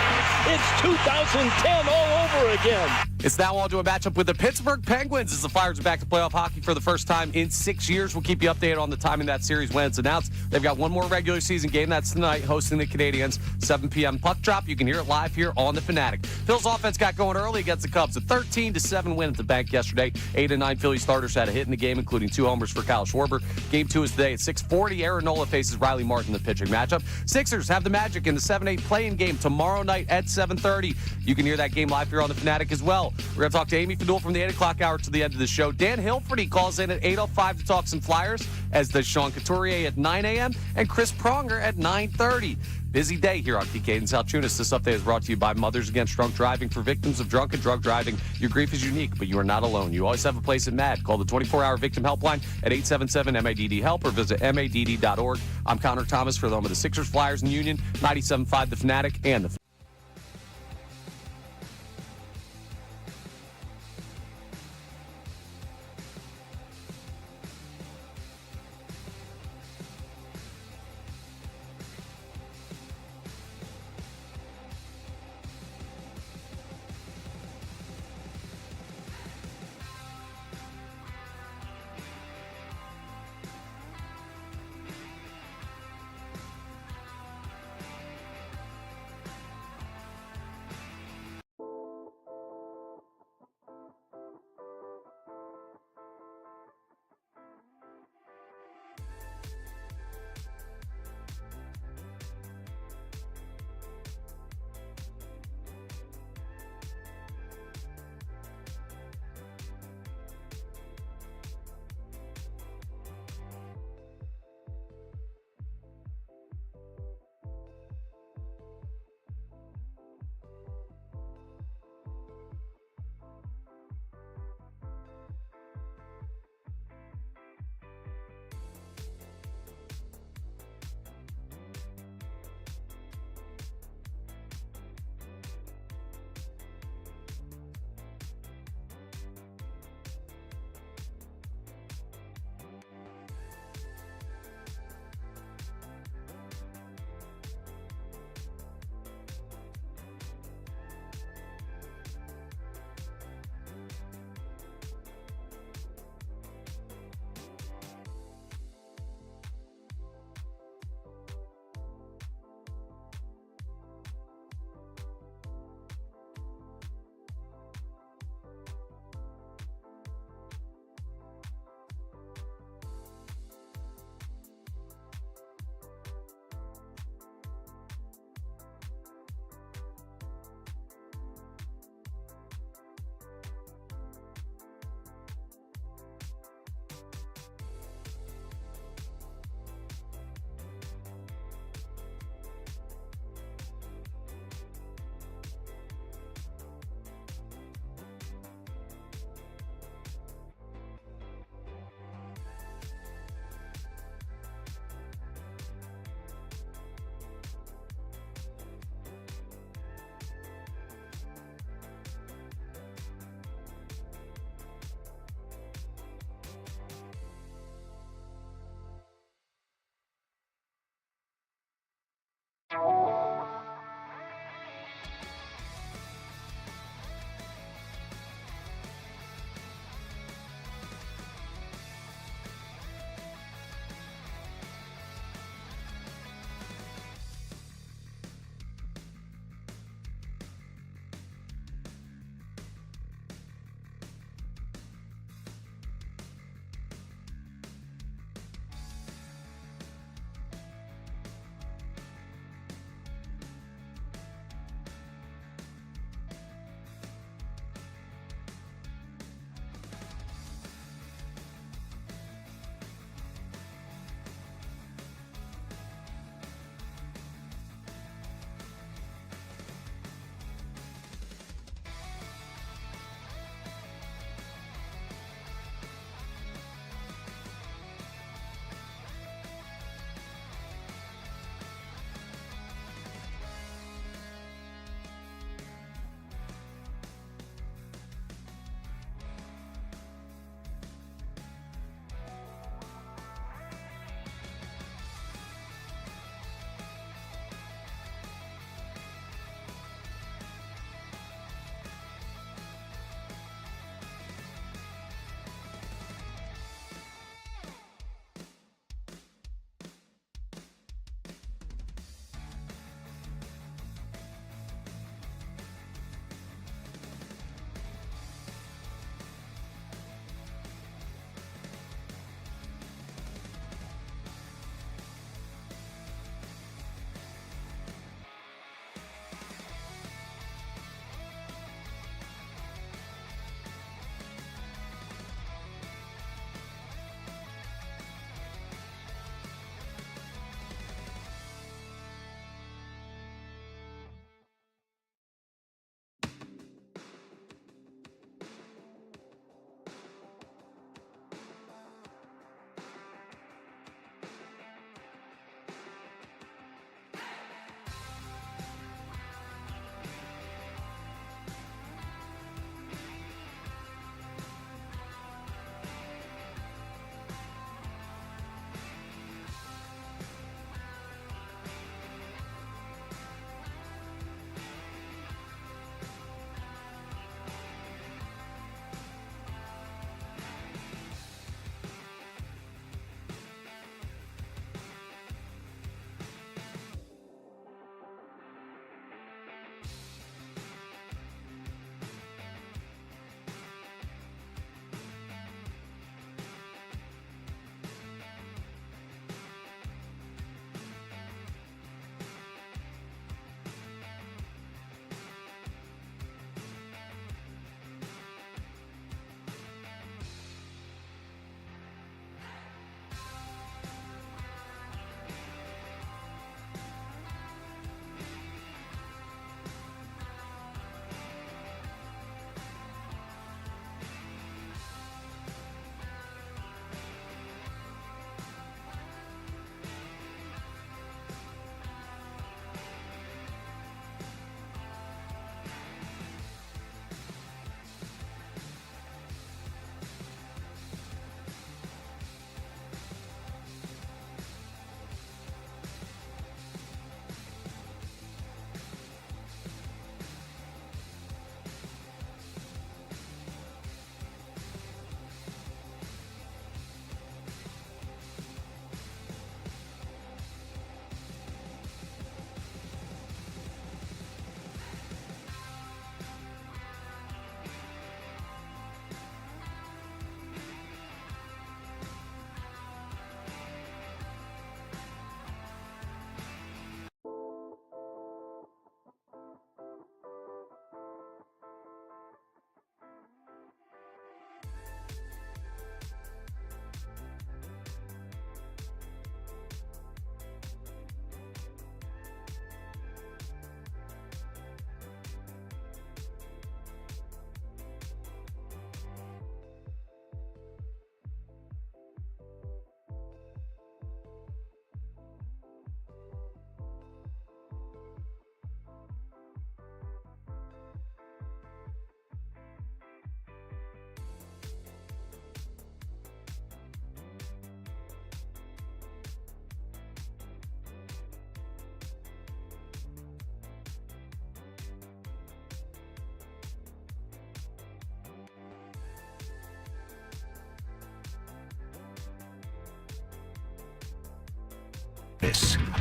It's 2010 all over again. It's now on to a matchup with the Pittsburgh Penguins as the Flyers are back to playoff hockey for the first time in 6 years. We'll keep you updated on the timing of that series when it's announced. They've got one more regular season game. That's tonight, hosting the Canadiens, 7 p.m. puck drop. You can hear it live here on The Fanatic. Phil's offense got going early against the Cubs. A 13-7 win at the bank yesterday. 8 of 9 Philly starters had a hit in the game, including 2 homers for Kyle Schwarber. Game 2 is today at 6:40. Aaron Nola faces Riley Martin in the pitching matchup. Sixers have the Magic in the 7-8 play-in game tomorrow night at 7:30. You can hear that game live here on The Fanatic as well. Hill. We're going to talk to Amy Fadul from the 8 o'clock hour to the end of the show. Dan Hilferty calls in at 8:05 to talk some Flyers, as does Sean Couturier at 9 a.m. and Chris Pronger at 9:30. Busy day here on Kincade and Salciunas. This update is brought to you by Mothers Against Drunk Driving. For victims of drunk and drug driving, your grief is unique, but you are not alone. You always have a place at MADD. Call the 24-hour victim helpline at 877-MADD-HELP or visit MADD.org. I'm Connor Thomas for the home of the Sixers, Flyers, and Union, 97.5 The Fanatic, and the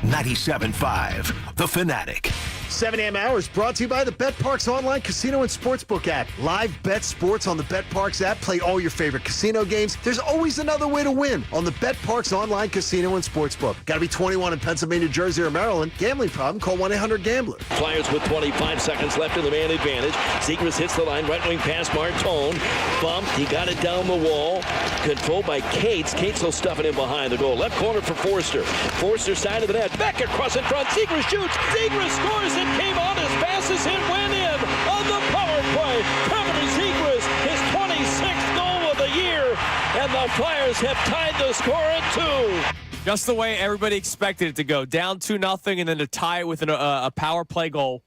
97.5, The Fanatic. 7 a.m. hours brought to you by the Bet Parks online casino and sportsbook app. Live bet sports on the Bet Parks app. Play all your favorite casino games. There's always another way to win on the Bet Parks online casino and sportsbook. Got to be 21 in Pennsylvania, Jersey, or Maryland. Gambling problem? Call 1-800-GAMBLER. Flyers with 25 seconds left in the man advantage. Zegras hits the line, right wing pass Martone. Bumped, he got it down the wall. Controlled by Cates. Cates will stuff it in behind the goal. Left corner for Forster. Forster side of the net. Back across in front. Zegras shoots. Zegras scores. It came on as fast as it went in on the power play. Trevor Zegras, his 26th goal of the year. And the Flyers have tied the score at 2. Just the way everybody expected it to go. Down 2-0 and then to tie it with a power play goal.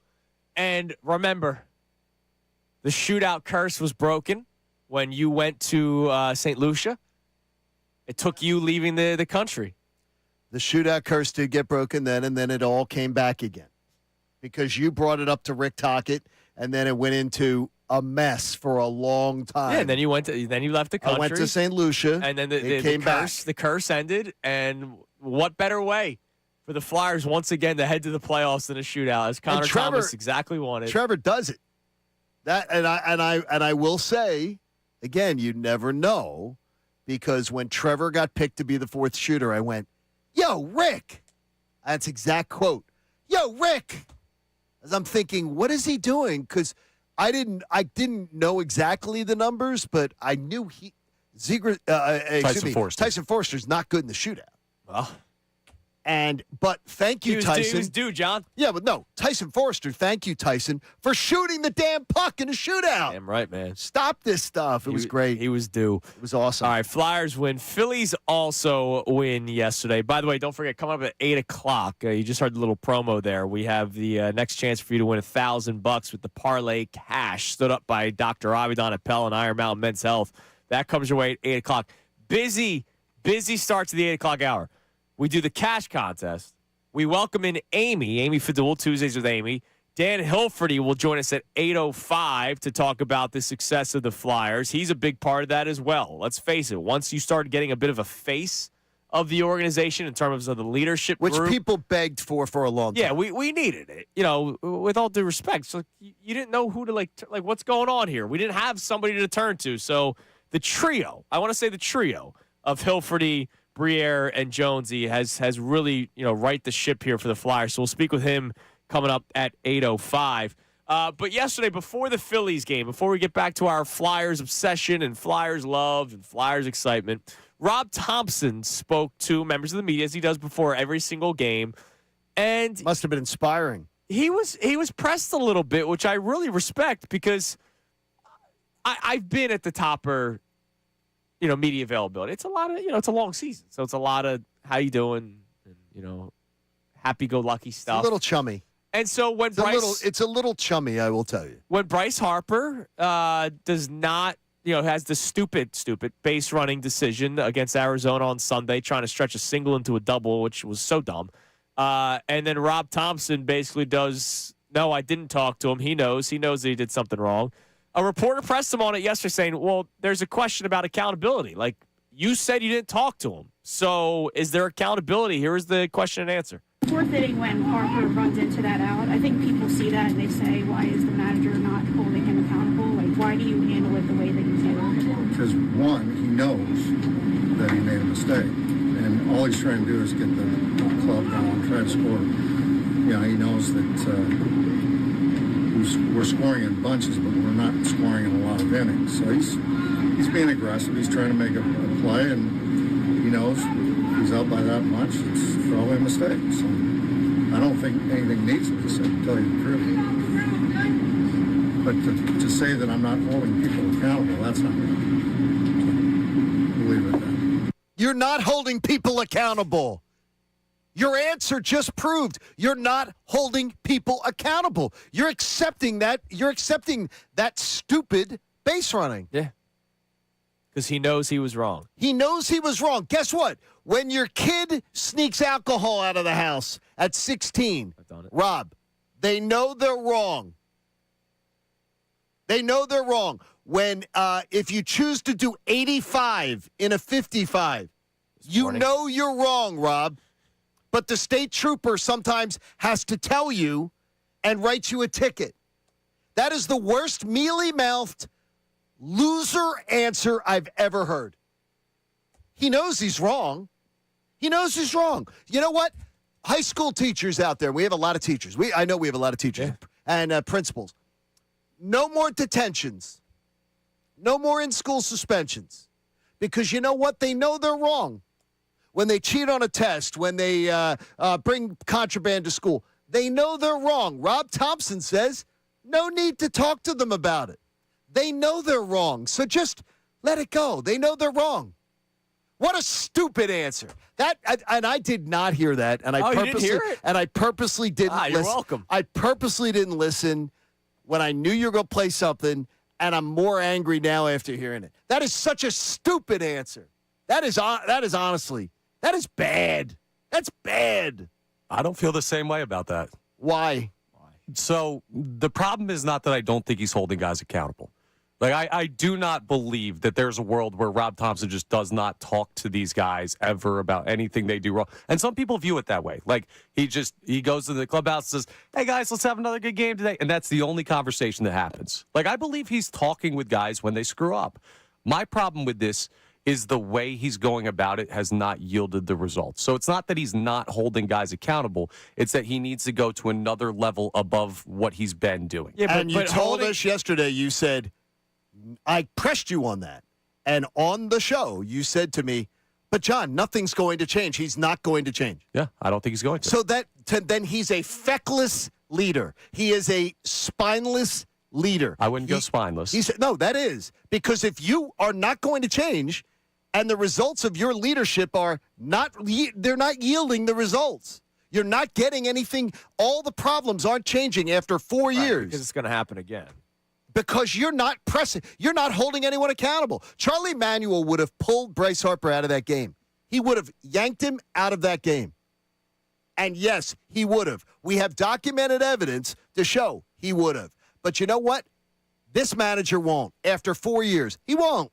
And remember, the shootout curse was broken when you went to St. Lucia. It took you leaving the country. The shootout curse did get broken then, and then it all came back again. Because you brought it up to Rick Tocchet, and then it went into a mess for a long time. Yeah, and then you left the country. I went to St. Lucia, and then the curse ended. And what better way for the Flyers once again to head to the playoffs than a shootout, as Connor Thomas exactly wanted. Trevor does it. That and I will say again, you never know, because when Trevor got picked to be the fourth shooter, I went, "Yo, Rick!" That's exact quote. "Yo, Rick!" As I'm thinking, what is he doing? Because I didn't know exactly the numbers, but I knew Tyson Forster's not good in the shootout. Well, but thank you, Tyson. He was due, John. Yeah, but no, Tyson Forster. Thank you, Tyson, for shooting the damn puck in a shootout. Damn right, man. Stop this stuff. It was great. He was due. It was awesome. All right, Flyers win. Phillies also win yesterday. By the way, don't forget, coming up at 8 o'clock, you just heard the little promo there. We have the next chance for you to win $1,000 with the Parlay Cash, stood up by Dr. Avidan Appel and Iron Mountain Men's Health. That comes your way at 8 o'clock. Busy start to the 8 o'clock hour. We do the cash contest. We welcome in Amy Fidul, Tuesdays with Amy. Dan Hilferty will join us at 8:05 to talk about the success of the Flyers. He's a big part of that as well. Let's face it. Once you start getting a bit of a face of the organization in terms of the leadership which group, people begged for a long time. Yeah, we needed it. You know, with all due respect. So you didn't know who to like what's going on here. We didn't have somebody to turn to. So the trio of Hilferty, Briere, and Jonesy has really, right the ship here for the Flyers. So we'll speak with him coming up at 8:05. But yesterday, before the Phillies game, before we get back to our Flyers obsession and Flyers love and Flyers excitement, Rob Thompson spoke to members of the media, as he does before every single game. And must have been inspiring. He was pressed a little bit, which I really respect, because I've been at the topper media availability. It's a lot of, it's a long season. So it's a lot of how you doing and, happy-go-lucky stuff. It's a little chummy. And so when it's a little chummy, I will tell you. When Bryce Harper does not, has the stupid base running decision against Arizona on Sunday, trying to stretch a single into a double, which was so dumb. And then Rob Thompson basically does, no, I didn't talk to him. He knows that he did something wrong. A reporter pressed him on it yesterday saying, well, there's a question about accountability. Like, you said you didn't talk to him. So is there accountability? Here is the question and answer. Fourth inning when Harper runs into that out, I think people see that and they say, why is the manager not holding him accountable? Like, why do you handle it the way that you do? Because, one, he knows that he made a mistake. And all he's trying to do is get the club going, try to score. He knows that we're scoring in bunches, but we're not scoring in a lot of innings. So he's being aggressive. He's trying to make a play, and he knows if he's out by that much, it's probably a mistake. So I don't think anything needs to be said, to tell you the truth. But to say that I'm not holding people accountable, that's not right. We'll leave it at that. You're not holding people accountable. Your answer just proved you're not holding people accountable. You're accepting that. You're accepting that stupid base running. Yeah. Because he knows he was wrong. He knows he was wrong. Guess what? When your kid sneaks alcohol out of the house at 16, Rob, they know they're wrong. They know they're wrong. When if you choose to do 85 in a 55, you know you're wrong, Rob. but the state trooper sometimes has to tell you and write you a ticket. That is the worst mealy-mouthed loser answer I've ever heard. He knows he's wrong. He knows he's wrong. You know what? High school teachers out there, we have a lot of teachers. I know we have a lot of teachers and principals. No more detentions. No more in-school suspensions. Because you know what? They know they're wrong. When they cheat on a test, when they bring contraband to school, they know they're wrong. Rob Thompson says, no need to talk to them about it. They know they're wrong, so just let it go. They know they're wrong. What a stupid answer. And I did not hear that, and I you didn't hear it? And I purposely didn't listen. You're welcome. I purposely didn't listen when I knew you were going to play something, and I'm more angry now after hearing it. That is such a stupid answer. That is honestly, that is bad. That's bad. I don't feel the same way about that. Why? So the problem is not that I don't think he's holding guys accountable. Like, I do not believe that there's a world where Rob Thompson just does not talk to these guys ever about anything they do wrong. And some people view it that way. Like, he goes to the clubhouse and says, hey, guys, let's have another good game today. And that's the only conversation that happens. Like, I believe he's talking with guys when they screw up. My problem with this is the way he's going about it has not yielded the results. So it's not that he's not holding guys accountable. It's that he needs to go to another level above what he's been doing. Yeah, but you told us yesterday, you said, I pressed you on that. And on the show, you said to me, but John, nothing's going to change. He's not going to change. Yeah, I don't think he's going to. So then he's a feckless leader. He is a spineless leader. I wouldn't go spineless. No, that is. Because if you are not going to change and the results of your leadership are they're not yielding the results. You're not getting anything. All the problems aren't changing after 4 years. Because it's going to happen again. Because you're not pressing. You're not holding anyone accountable. Charlie Manuel would have pulled Bryce Harper out of that game. He would have yanked him out of that game. And yes, he would have. We have documented evidence to show he would have. But you know what? This manager won't. After 4 years, he won't.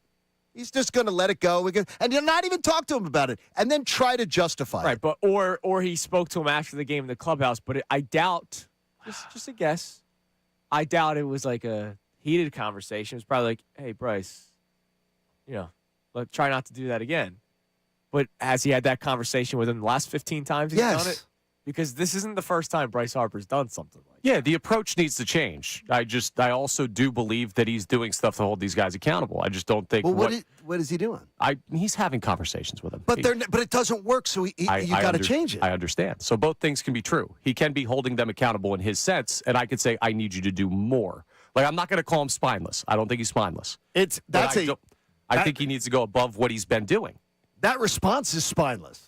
He's just going to let it go. And you'll not even talk to him about it. And then try to justify it. Right, but or he spoke to him after the game in the clubhouse. But I doubt, just a guess, I doubt it was like a heated conversation. It was probably like, hey, Bryce, let's try not to do that again. But has he had that conversation with him the last 15 times he's done it? Because this isn't the first time Bryce Harper's done something like that. Yeah, the approach needs to change. I also do believe that he's doing stuff to hold these guys accountable. I just don't think. Well, what is he doing? He's having conversations with them. But it doesn't work, so you got to change it. I understand. So both things can be true. He can be holding them accountable in his sense, and I could say, I need you to do more. Like, I'm not going to call him spineless. I don't think he's spineless. I think he needs to go above what he's been doing. That response is spineless.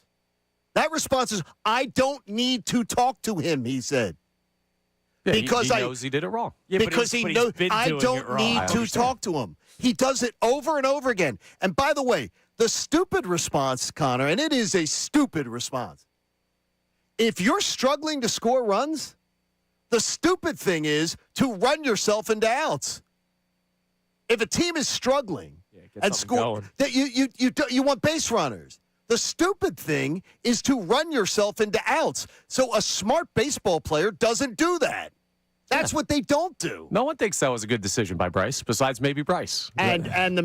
That response is, I don't need to talk to him, he said. Yeah, because he knows he did it wrong. Yeah, because he knows I don't need to talk to him. He does it over and over again. And by the way, the stupid response, Connor, and it is a stupid response. If you're struggling to score runs, the stupid thing is to run yourself into outs. If a team is struggling and score, that you want base runners. The stupid thing is to run yourself into outs. So a smart baseball player doesn't do that. That's what they don't do. No one thinks that was a good decision by Bryce, besides maybe Bryce. And the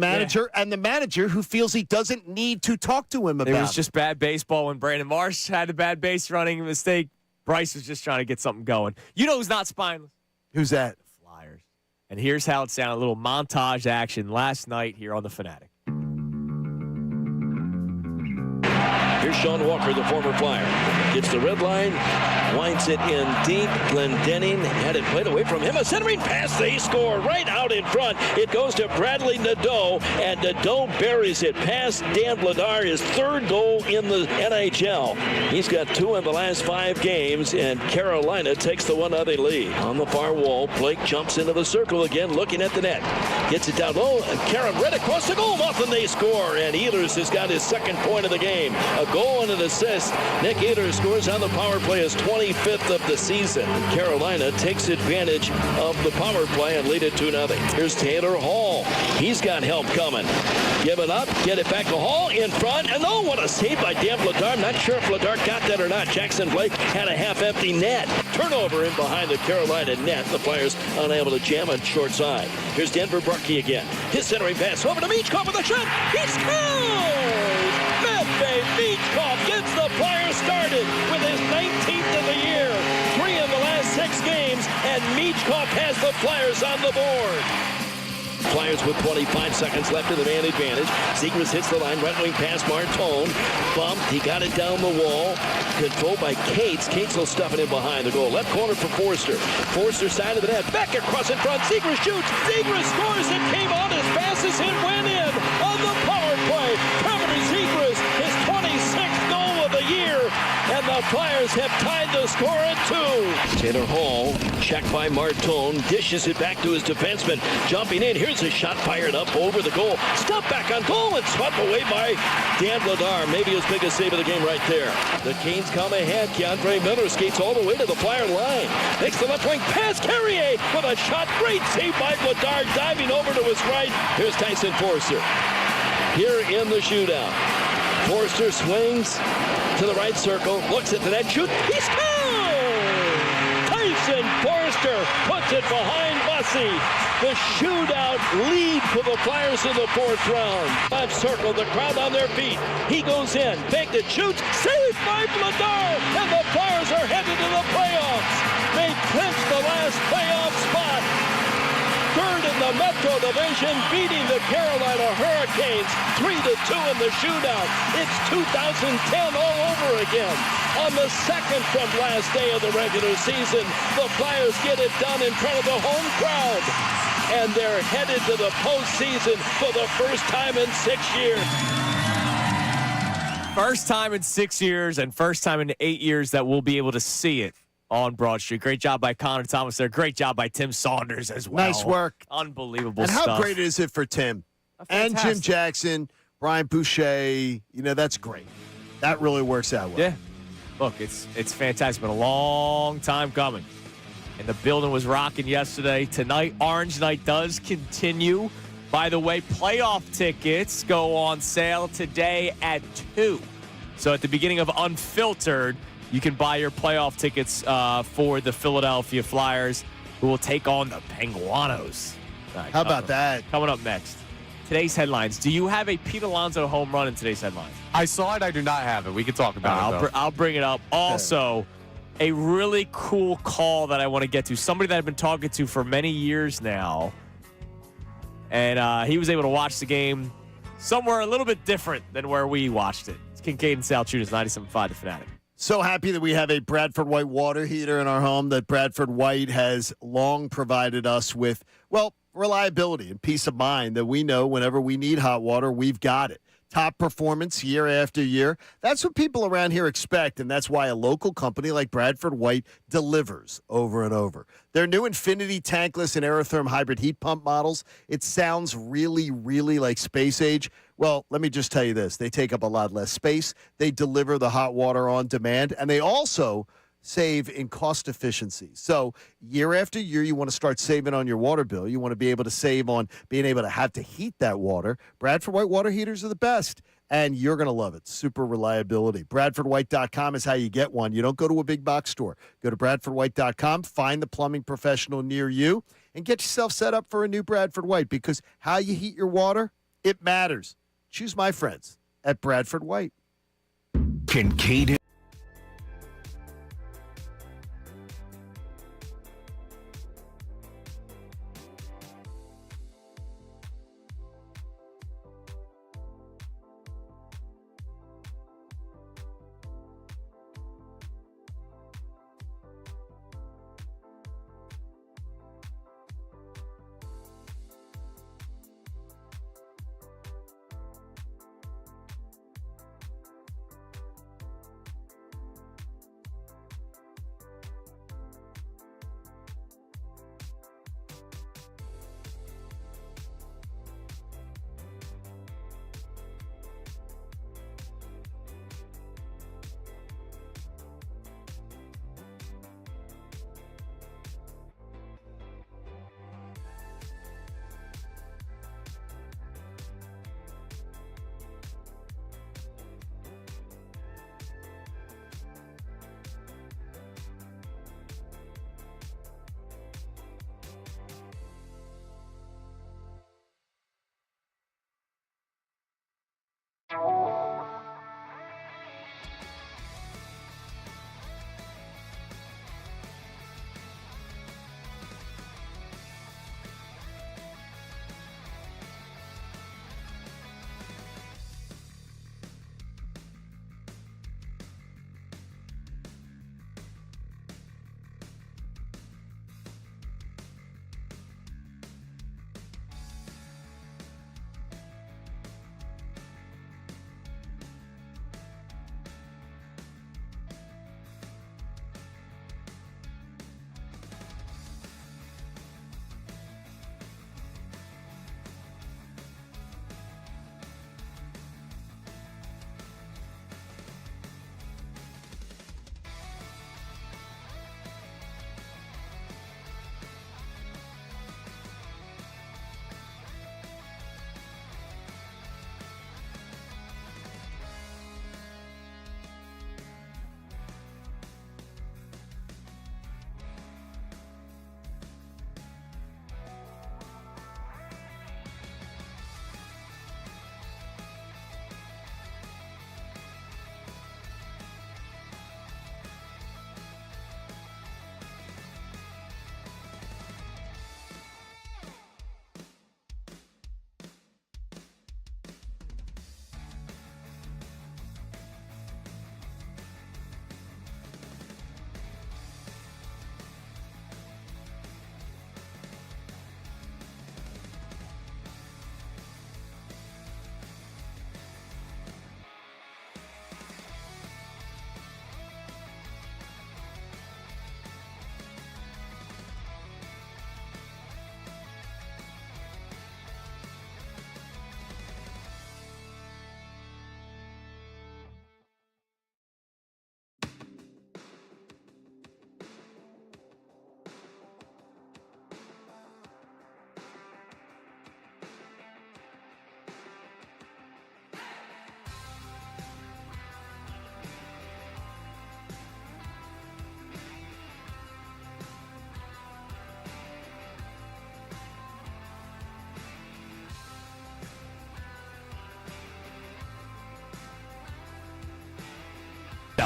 manager who feels he doesn't need to talk to him about it. It was just bad baseball when Brandon Marsh had a bad base running mistake. Bryce was just trying to get something going. You know who's not spineless? Who's that? The Flyers. And here's how it sounded. A little montage action last night here on the Fanatic. Here's Sean Walker, the former Flyer. Gets the red line, winds it in deep. Glendening had it played away from him. A centering pass. They score right out in front. It goes to Bradley Nadeau, and Nadeau buries it past Dan Vladar, his third goal in the NHL. He's got 2 in the last 5 games, and Carolina takes the 1-0 lead. On the far wall, Blake jumps into the circle again, looking at the net. Gets it down low, and Karen Red across the goal mouth, and they score. And Ehlers has got his second point of the game. A goal and an assist. Nick Eder scores on the power play, his 25th of the season. Carolina takes advantage of the power play and lead it 2-0. Here's Taylor Hall. He's got help coming. Give it up, get it back to Hall in front, and oh, what a save by Dan Vladar. I'm not sure if Vladar got that or not. Jackson Blake had a half-empty net. Turnover in behind the Carolina net. The Flyers unable to jam on short side. Here's Denver Burke again. His centering pass over to Michkov with a shot. He scores! Medved Michkov gets the Flyers started with his 19th of the year. 3 of the last 6 games, and Michkov has the Flyers on the board. Flyers with 25 seconds left in the man advantage. Zegras hits the line, right wing pass, Martone. Bumped, he got it down the wall. Controlled by Cates. Cates will stuff it in behind the goal. Left corner for Forster. Forster side of the net. Back across in front. Zegras shoots. Zegras scores. It came on as fast as it went in on the power play. Trevor Zegras, his 26th goal of the year. And the Flyers have tied the score at 2. Taylor Hall, checked by Martone, dishes it back to his defenseman. Jumping in, here's a shot fired up over the goal. Stuffed back on goal and swept away by Dan Vladar. Maybe his biggest save of the game right there. The Canes come ahead. Keandre Miller skates all the way to the Flyer line. Makes the left wing pass. Carrier with a shot. Great save by Vladar, diving over to his right. Here's Tyson Forster. Here in the shootout. Forster swings to the right circle, looks at the net, shoots, he scores! Tyson Forster puts it behind Bussey. The shootout lead for the Flyers in the 4th round. Left circle, the crowd on their feet. He goes in, faked it, shoots, saved by Vladar, and the Flyers are headed to the playoffs. They clinch the last playoff spot. 3rd in the Metro Division, beating the Carolina Hurricanes 3-2 in the shootout. It's 2010 all over again. On the 2nd from last day of the regular season, the Flyers get it done in front of the home crowd. And they're headed to the postseason for the first time in 6 years. First time in 6 years and first time in 8 years that we'll be able to see it on Broad Street. Great job by Connor Thomas there. Great job by Tim Saunders as well. Nice work. Unbelievable and stuff. how great is it for Tim? And Jim Jackson, Brian Boucher. That's great. That really works out well. Yeah. Look, it's fantastic. It's been a long time coming. And the building was rocking yesterday. Tonight, Orange Night does continue. By the way, playoff tickets go on sale today at 2. So at the beginning of Unfiltered, you can buy your playoff tickets for the Philadelphia Flyers, who will take on the Penguinos. Right, how about that? Coming up next. Today's headlines. Do you have a Pete Alonso home run in today's headlines? I saw it. I do not have it. We can talk about it, though. I'll bring it up. Also, a really cool call that I want to get to. Somebody that I've been talking to for many years now. And he was able to watch the game somewhere a little bit different than where we watched it. It's Kincade and Salciunas, 97.5 The Fanatic. So happy that we have a Bradford White water heater in our home that Bradford White has long provided us with, well, reliability and peace of mind that we know whenever we need hot water, we've got it. Top performance year after year. That's what people around here expect, and that's why a local company like Bradford White delivers over and over. Their new Infinity tankless and Aerotherm hybrid heat pump models, it sounds really, really like space age. Well, let me just tell you this. They take up a lot less space. They deliver the hot water on demand, and they also save in cost efficiency. So year after year, you want to start saving on your water bill. You want to be able to save on being able to have to heat that water. Bradford White water heaters are the best, and you're going to love it. Super reliability. BradfordWhite.com is how you get one. You don't go to a big box store. Go to BradfordWhite.com, find the plumbing professional near you, and get yourself set up for a new Bradford White, because how you heat your water, it matters. Choose my friends at Bradford White. Kincade.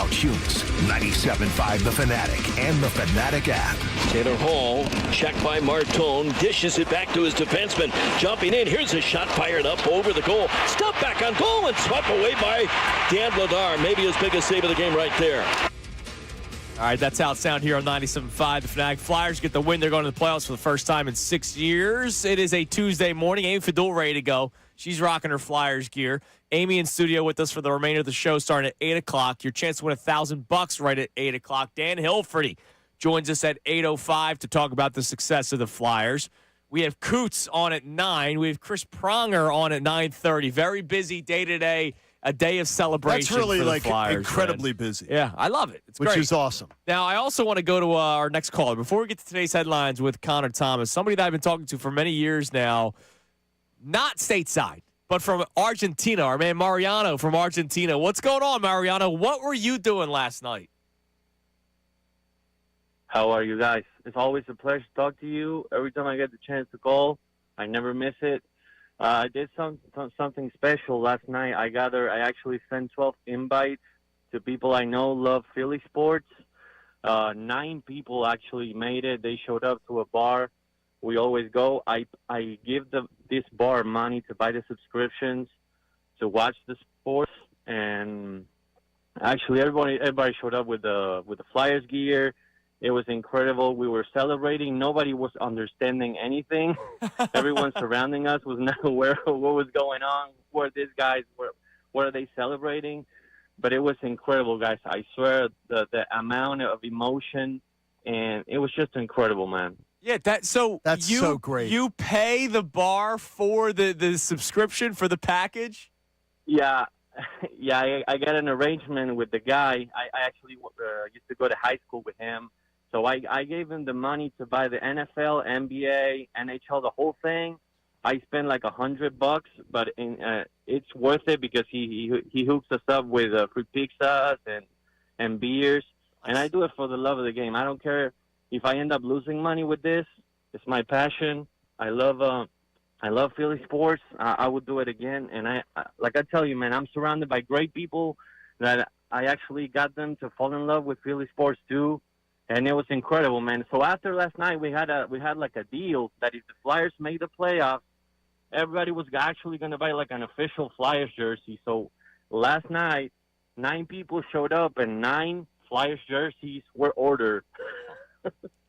Salciunas, 97.5 The Fanatic and the Fanatic app. Taylor Hall, checked by Martone, dishes it back to his defenseman. Jumping in, here's a shot fired up over the goal. Stop back on goal and swept away by Dan Vladar. Maybe his biggest save of the game right there. All right, that's how it sounds here on 97.5. The Fanatic Flyers get the win. They're going to the playoffs for the first time in 6 years. It is a Tuesday morning. Amy Fadul ready to go. She's rocking her Flyers gear. Amy in studio with us for the remainder of the show starting at 8 o'clock. Your chance to win $1,000 right at 8 o'clock. Dan Hilferty joins us at 8:05 to talk about the success of the Flyers. We have Coots on at 9. We have Chris Pronger on at 9:30. Very busy day today. A day of celebration. That's really for the like Flyers, incredibly man. busy. Yeah, I love it. It's which great. is awesome. Now, I also want to go to our next caller. Before we get to today's headlines with Connor Thomas, somebody that I've been talking to for many years now, not stateside, but from Argentina, our man Mariano from Argentina. What's going on, Mariano? What were you doing last night? How are you guys? It's always a pleasure to talk to you. Every time I get the chance to call, I never miss it. I did something special last night. I actually sent 12 invites to people I know love Philly sports. 9 people actually made it. They showed up to a bar we always go. I give this bar money to buy the subscriptions to watch the sports, and actually everybody showed up with the Flyers gear. It was incredible. We were celebrating. Nobody was understanding anything. Everyone surrounding us was not aware of what was going on. Who are these guys? What are they celebrating? But it was incredible, guys. I swear, the amount of emotion, and it was just incredible, man. Yeah, that's so great. You pay the bar for the subscription for the package? Yeah. Yeah, I got an arrangement with the guy. I actually used to go to high school with him. So I gave him the money to buy the NFL, NBA, NHL, the whole thing. I spent like $100, but it's worth it because he hooks us up with free pizzas and beers, and I do it for the love of the game. I don't care if I end up losing money with this. It's my passion. I love Philly sports. I would do it again, and I like I tell you, man, I'm surrounded by great people that I actually got them to fall in love with Philly sports too. And it was incredible, man. So after last night, we had like a deal that if the Flyers made the playoffs, everybody was actually going to buy like an official Flyers jersey. So last night, 9 people showed up and 9 Flyers jerseys were ordered.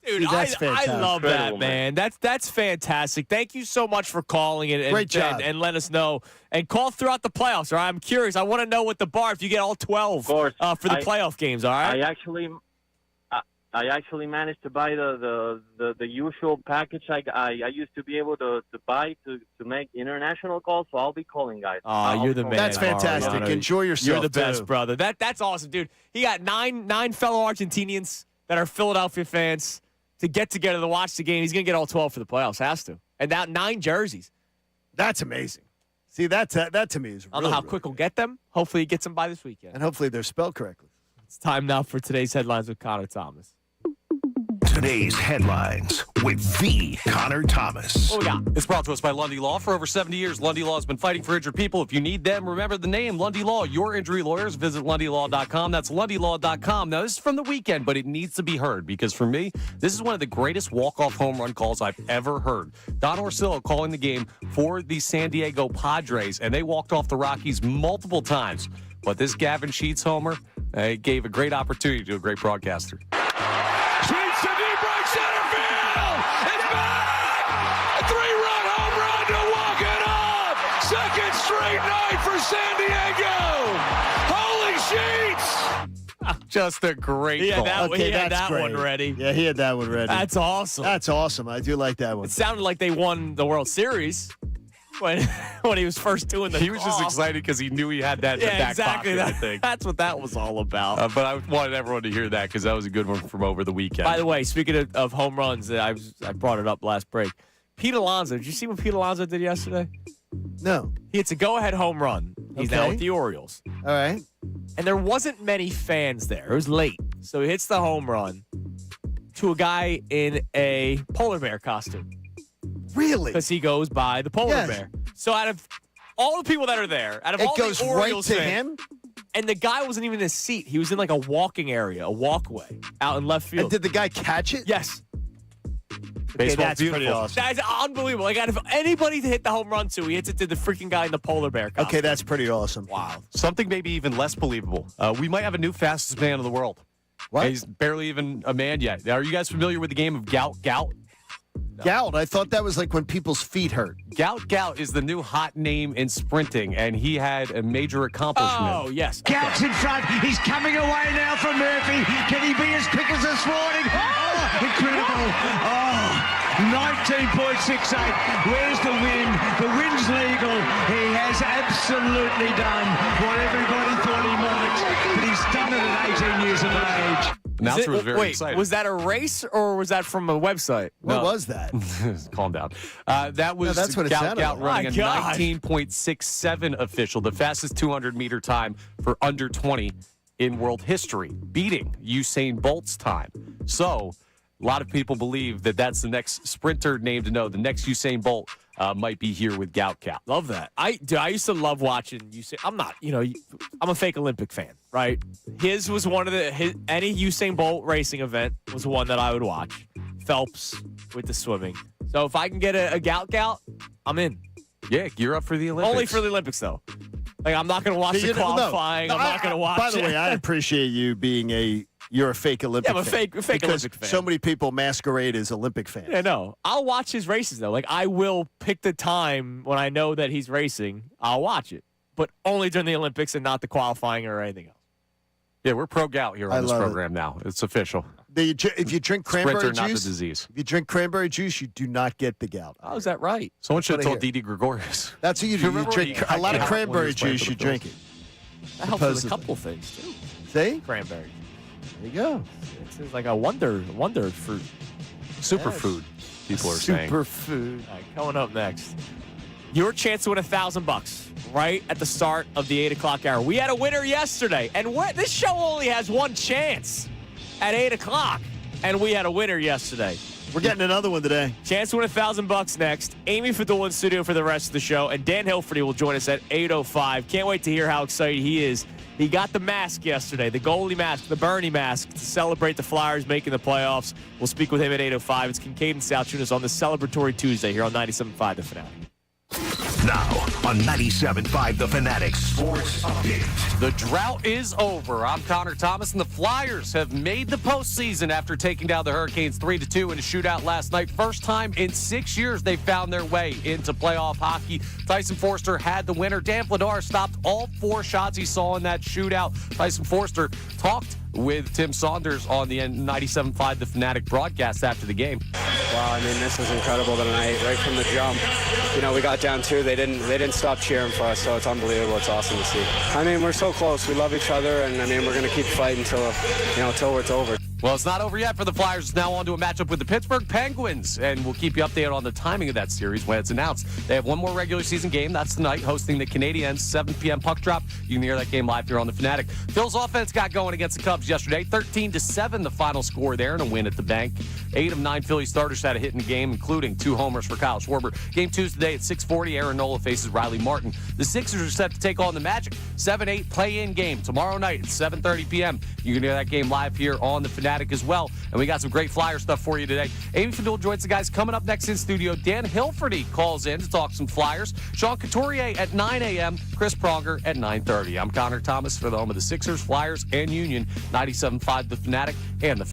Dude, that's I love that, Incredible, man. That's fantastic. Thank you so much for calling it Great job. and let us know. And call throughout the playoffs, all right? I'm curious. I want to know what the bar, if you get all 12 for the playoff games, all right? I actually managed to buy the usual package I used to be able to buy to make international calls, so I'll be calling, guys. Oh, you're the man. That's fantastic. Mariano. Enjoy yourself. You're the best, too. brother. That's awesome, dude. He got nine fellow Argentinians that are Philadelphia fans to get together to watch the game. He's going to get all 12 for the playoffs. Has to. And now 9 jerseys. That's amazing. See, that to me is really, I don't know how really quick good. he'll get them. Hopefully he gets them by this weekend. And hopefully they're spelled correctly. It's time now for today's headlines with Connor Thomas. Today's headlines with the Connor Thomas. What we got? It's brought to us by Lundy Law. For over 70 years, Lundy Law has been fighting for injured people. If you need them, remember the name, Lundy Law. Your injury lawyers, visit LundyLaw.com. That's LundyLaw.com. Now, this is from the weekend, but it needs to be heard because for me, this is one of the greatest walk-off home run calls I've ever heard. Don Orsillo calling the game for the San Diego Padres, and they walked off the Rockies multiple times. But this Gavin Sheets homer gave a great opportunity to a great broadcaster. Sheets to deep right center field. It's back. A 3-run home run to walk it off. Second straight night for San Diego. Holy Sheets. Just a great He had call. that great. one ready. Yeah, he had that one ready. That's awesome. That's awesome. I do like that one. It sounded like they won the World Series when he was first doing the He was just call. excited because he knew he had that in the Yeah, back exactly. pocket, I think. That's what that was all about. But I wanted everyone to hear that because that was a good one from over the weekend. By the way, speaking of home runs, I brought it up last break. Pete Alonso, did you see what Pete Alonso did yesterday? No. He hits a go-ahead home run. He's now Okay. with the Orioles. All right. And there wasn't many fans there. It was late. So he hits the home run to a guy in a polar bear costume. Really? Because he goes by the polar Yes. bear. So out of all the people that are there, out of It all goes the right Orioles to fans, him? And the guy wasn't even in his seat. He was in like a walking area, a walkway out in left field. And did the guy catch it? Yes. Baseball's that's beautiful. pretty awesome. That's unbelievable. Like, if anybody to hit the home run to, he hits it to the freaking guy in the polar bear costume. Okay, that's pretty awesome. Wow. Something maybe even less believable. We might have a new fastest man in the world. What? He's barely even a man yet. Are you guys familiar with the game of gout? No. Gout. I thought that was like when people's feet hurt. Gout is the new hot name in sprinting, and he had a major accomplishment. Oh, yes. Gout's in front. He's coming away now from Murphy. Can he be as quick as this morning? Oh, incredible. Oh, 19.68. Where's the wind? The wind's legal. He has absolutely done what everybody thought he might, but he's done it at 18 years of age. Announcer was very Wait, excited. was that a race or was that from a website? What was that? Calm down. That was that's what it sounded Gout like. running a My gosh. 19.67 official, the fastest 200-meter time for under 20 in world history, beating Usain Bolt's time. So a lot of people believe that that's the next sprinter name to know. The next Usain Bolt might be here with Gout. Love that. I used to love watching Usain. I'm not, I'm a fake Olympic fan, right? His was one of any Usain Bolt racing event was one that I would watch. Phelps with the swimming. So if I can get a Gout, I'm in. Yeah, gear up for the Olympics. Only for the Olympics, though. Like, I'm not going to watch the qualifying. I'm not going to watch By the it. way, I appreciate you being you're a fake Olympic Yeah, I'm a fan. fake because Olympic fan. so many people masquerade as Olympic fans. Yeah, no. I'll watch his races, though. Like, I will pick the time when I know that he's racing. I'll watch it. But only during the Olympics and not the qualifying or anything else. Yeah, we're pro Gout here on this program now. It's official. If you drink cranberry Sprinter, not the juice, disease. if you drink cranberry juice, you do not get the gout. Oh, is that right? Someone should have What I told Didi Gregorius. That's what you do. You Remember drink when he a lot of got gout when he cranberry was playing juice, for you the drink it. That helps with a Supposedly. couple things, too. See? Cranberry. There you go. It's like a wonder fruit. Superfood, people are saying. Superfood. All right, coming up next. Your chance to win $1,000 right at the start of the 8 o'clock hour. We had a winner yesterday, and this show only has one chance at 8 o'clock, and we had a winner yesterday. We're getting another one today. Chance to win $1,000 next. Amy Fadul in studio for the rest of the show, and Dan Hilferty will join us at 8:05. Can't wait to hear how excited he is. He got the mask yesterday, the goalie mask, the Bernie mask, to celebrate the Flyers making the playoffs. We'll speak with him at 8:05. It's Kincade Salciunas on the celebratory Tuesday here on 97.5 The Fanatic. Now on 97.5 The Fanatic Sports Update. The drought is over. I'm Connor Thomas, and the Flyers have made the postseason after taking down the Hurricanes 3-2 in a shootout last night. First time in 6 years they found their way into playoff hockey. Tyson Forster had the winner. Dan Vladar stopped all 4 shots he saw in that shootout. Tyson Forster talked with Tim Saunders on the 97.5 The Fanatic broadcast after the game. Wow, I mean, this was incredible tonight, right from the jump. We got down 2. They didn't stop cheering for us, so it's unbelievable. It's awesome to see. I mean, we're so close. We love each other, and I mean, we're going to keep fighting till it's over. Well, it's not over yet for the Flyers. It's now on to a matchup with the Pittsburgh Penguins, and we'll keep you updated on the timing of that series when it's announced. They have one more regular season game. That's tonight, hosting the Canadiens, 7 p.m. puck drop. You can hear that game live here on the Fanatic. Phil's offense got going against the Cubs yesterday, 13-7 the final score there, and a win at the bank. 8 of 9 Philly starters had a hit in the game, including 2 homers for Kyle Schwarber. Game 2's today at 6:40. Aaron Nola faces Riley Martin. The Sixers are set to take on the Magic. 7-8 play-in game tomorrow night at 7:30 p.m. You can hear that game live here on the Fanatic as well. And we got some great Flyer stuff for you today. Amy Fadul joins the guys coming up next in studio. Dan Hilferty calls in to talk some Flyers. Sean Couturier at 9 a.m. Chris Pronger at 9:30. I'm Connor Thomas for the home of the Sixers, Flyers, and Union. 97.5 The Fanatic and the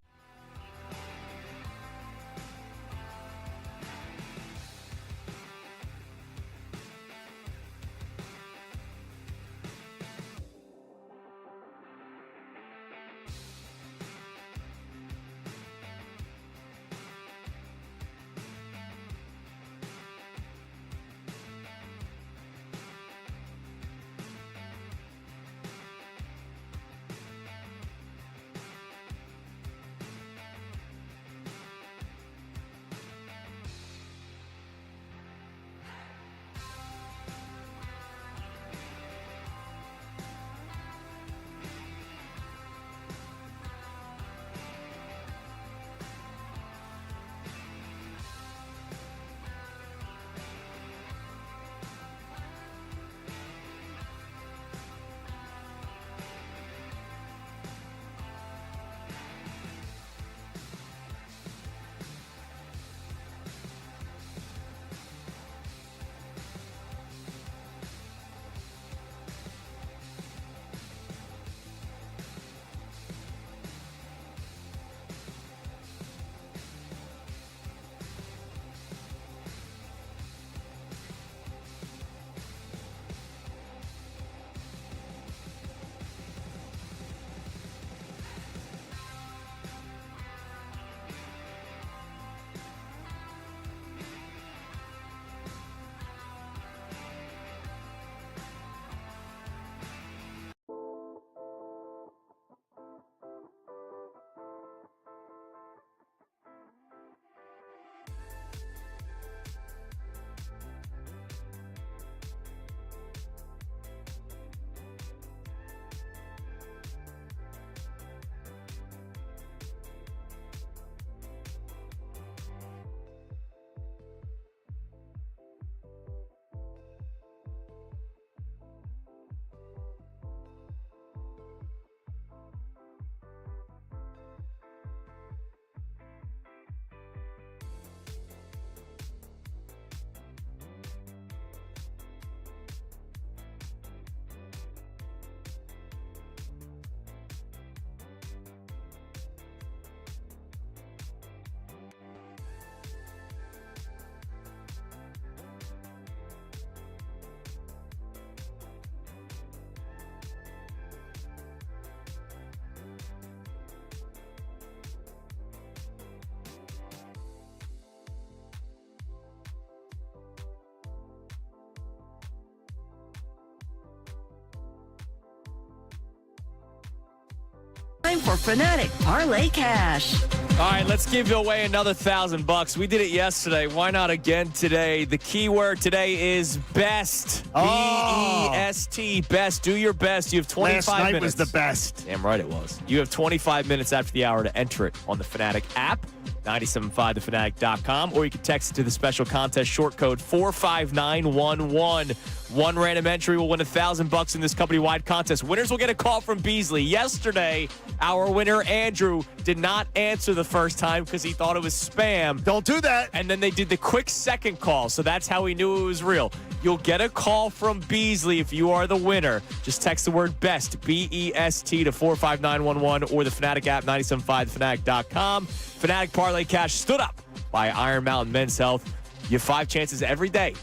time for Fanatic Parlay Cash. All right, let's give you away another $1,000. We did it yesterday. Why not again today? The keyword today is best. B-E-S-T. Best. Do your best. You have 25 Last night minutes. was the best. Damn right it was. You have 25 minutes after the hour to enter it on the Fanatic app, 975thefanatic.com, or you can text it to the special contest short code 45911. One random entry will win $1,000 in this company-wide contest. Winners will get a call from Beasley. Yesterday, our winner, Andrew, did not answer the first time because he thought it was spam. Don't do that. And then they did the quick second call, so that's how he knew it was real. You'll get a call from Beasley if you are the winner. Just text the word BEST, B-E-S-T, to 45911 or the Fanatic app, 975thefanatic.com. Fanatic Parlay Cash stood up by Iron Mountain Men's Health. You have 5 chances every day.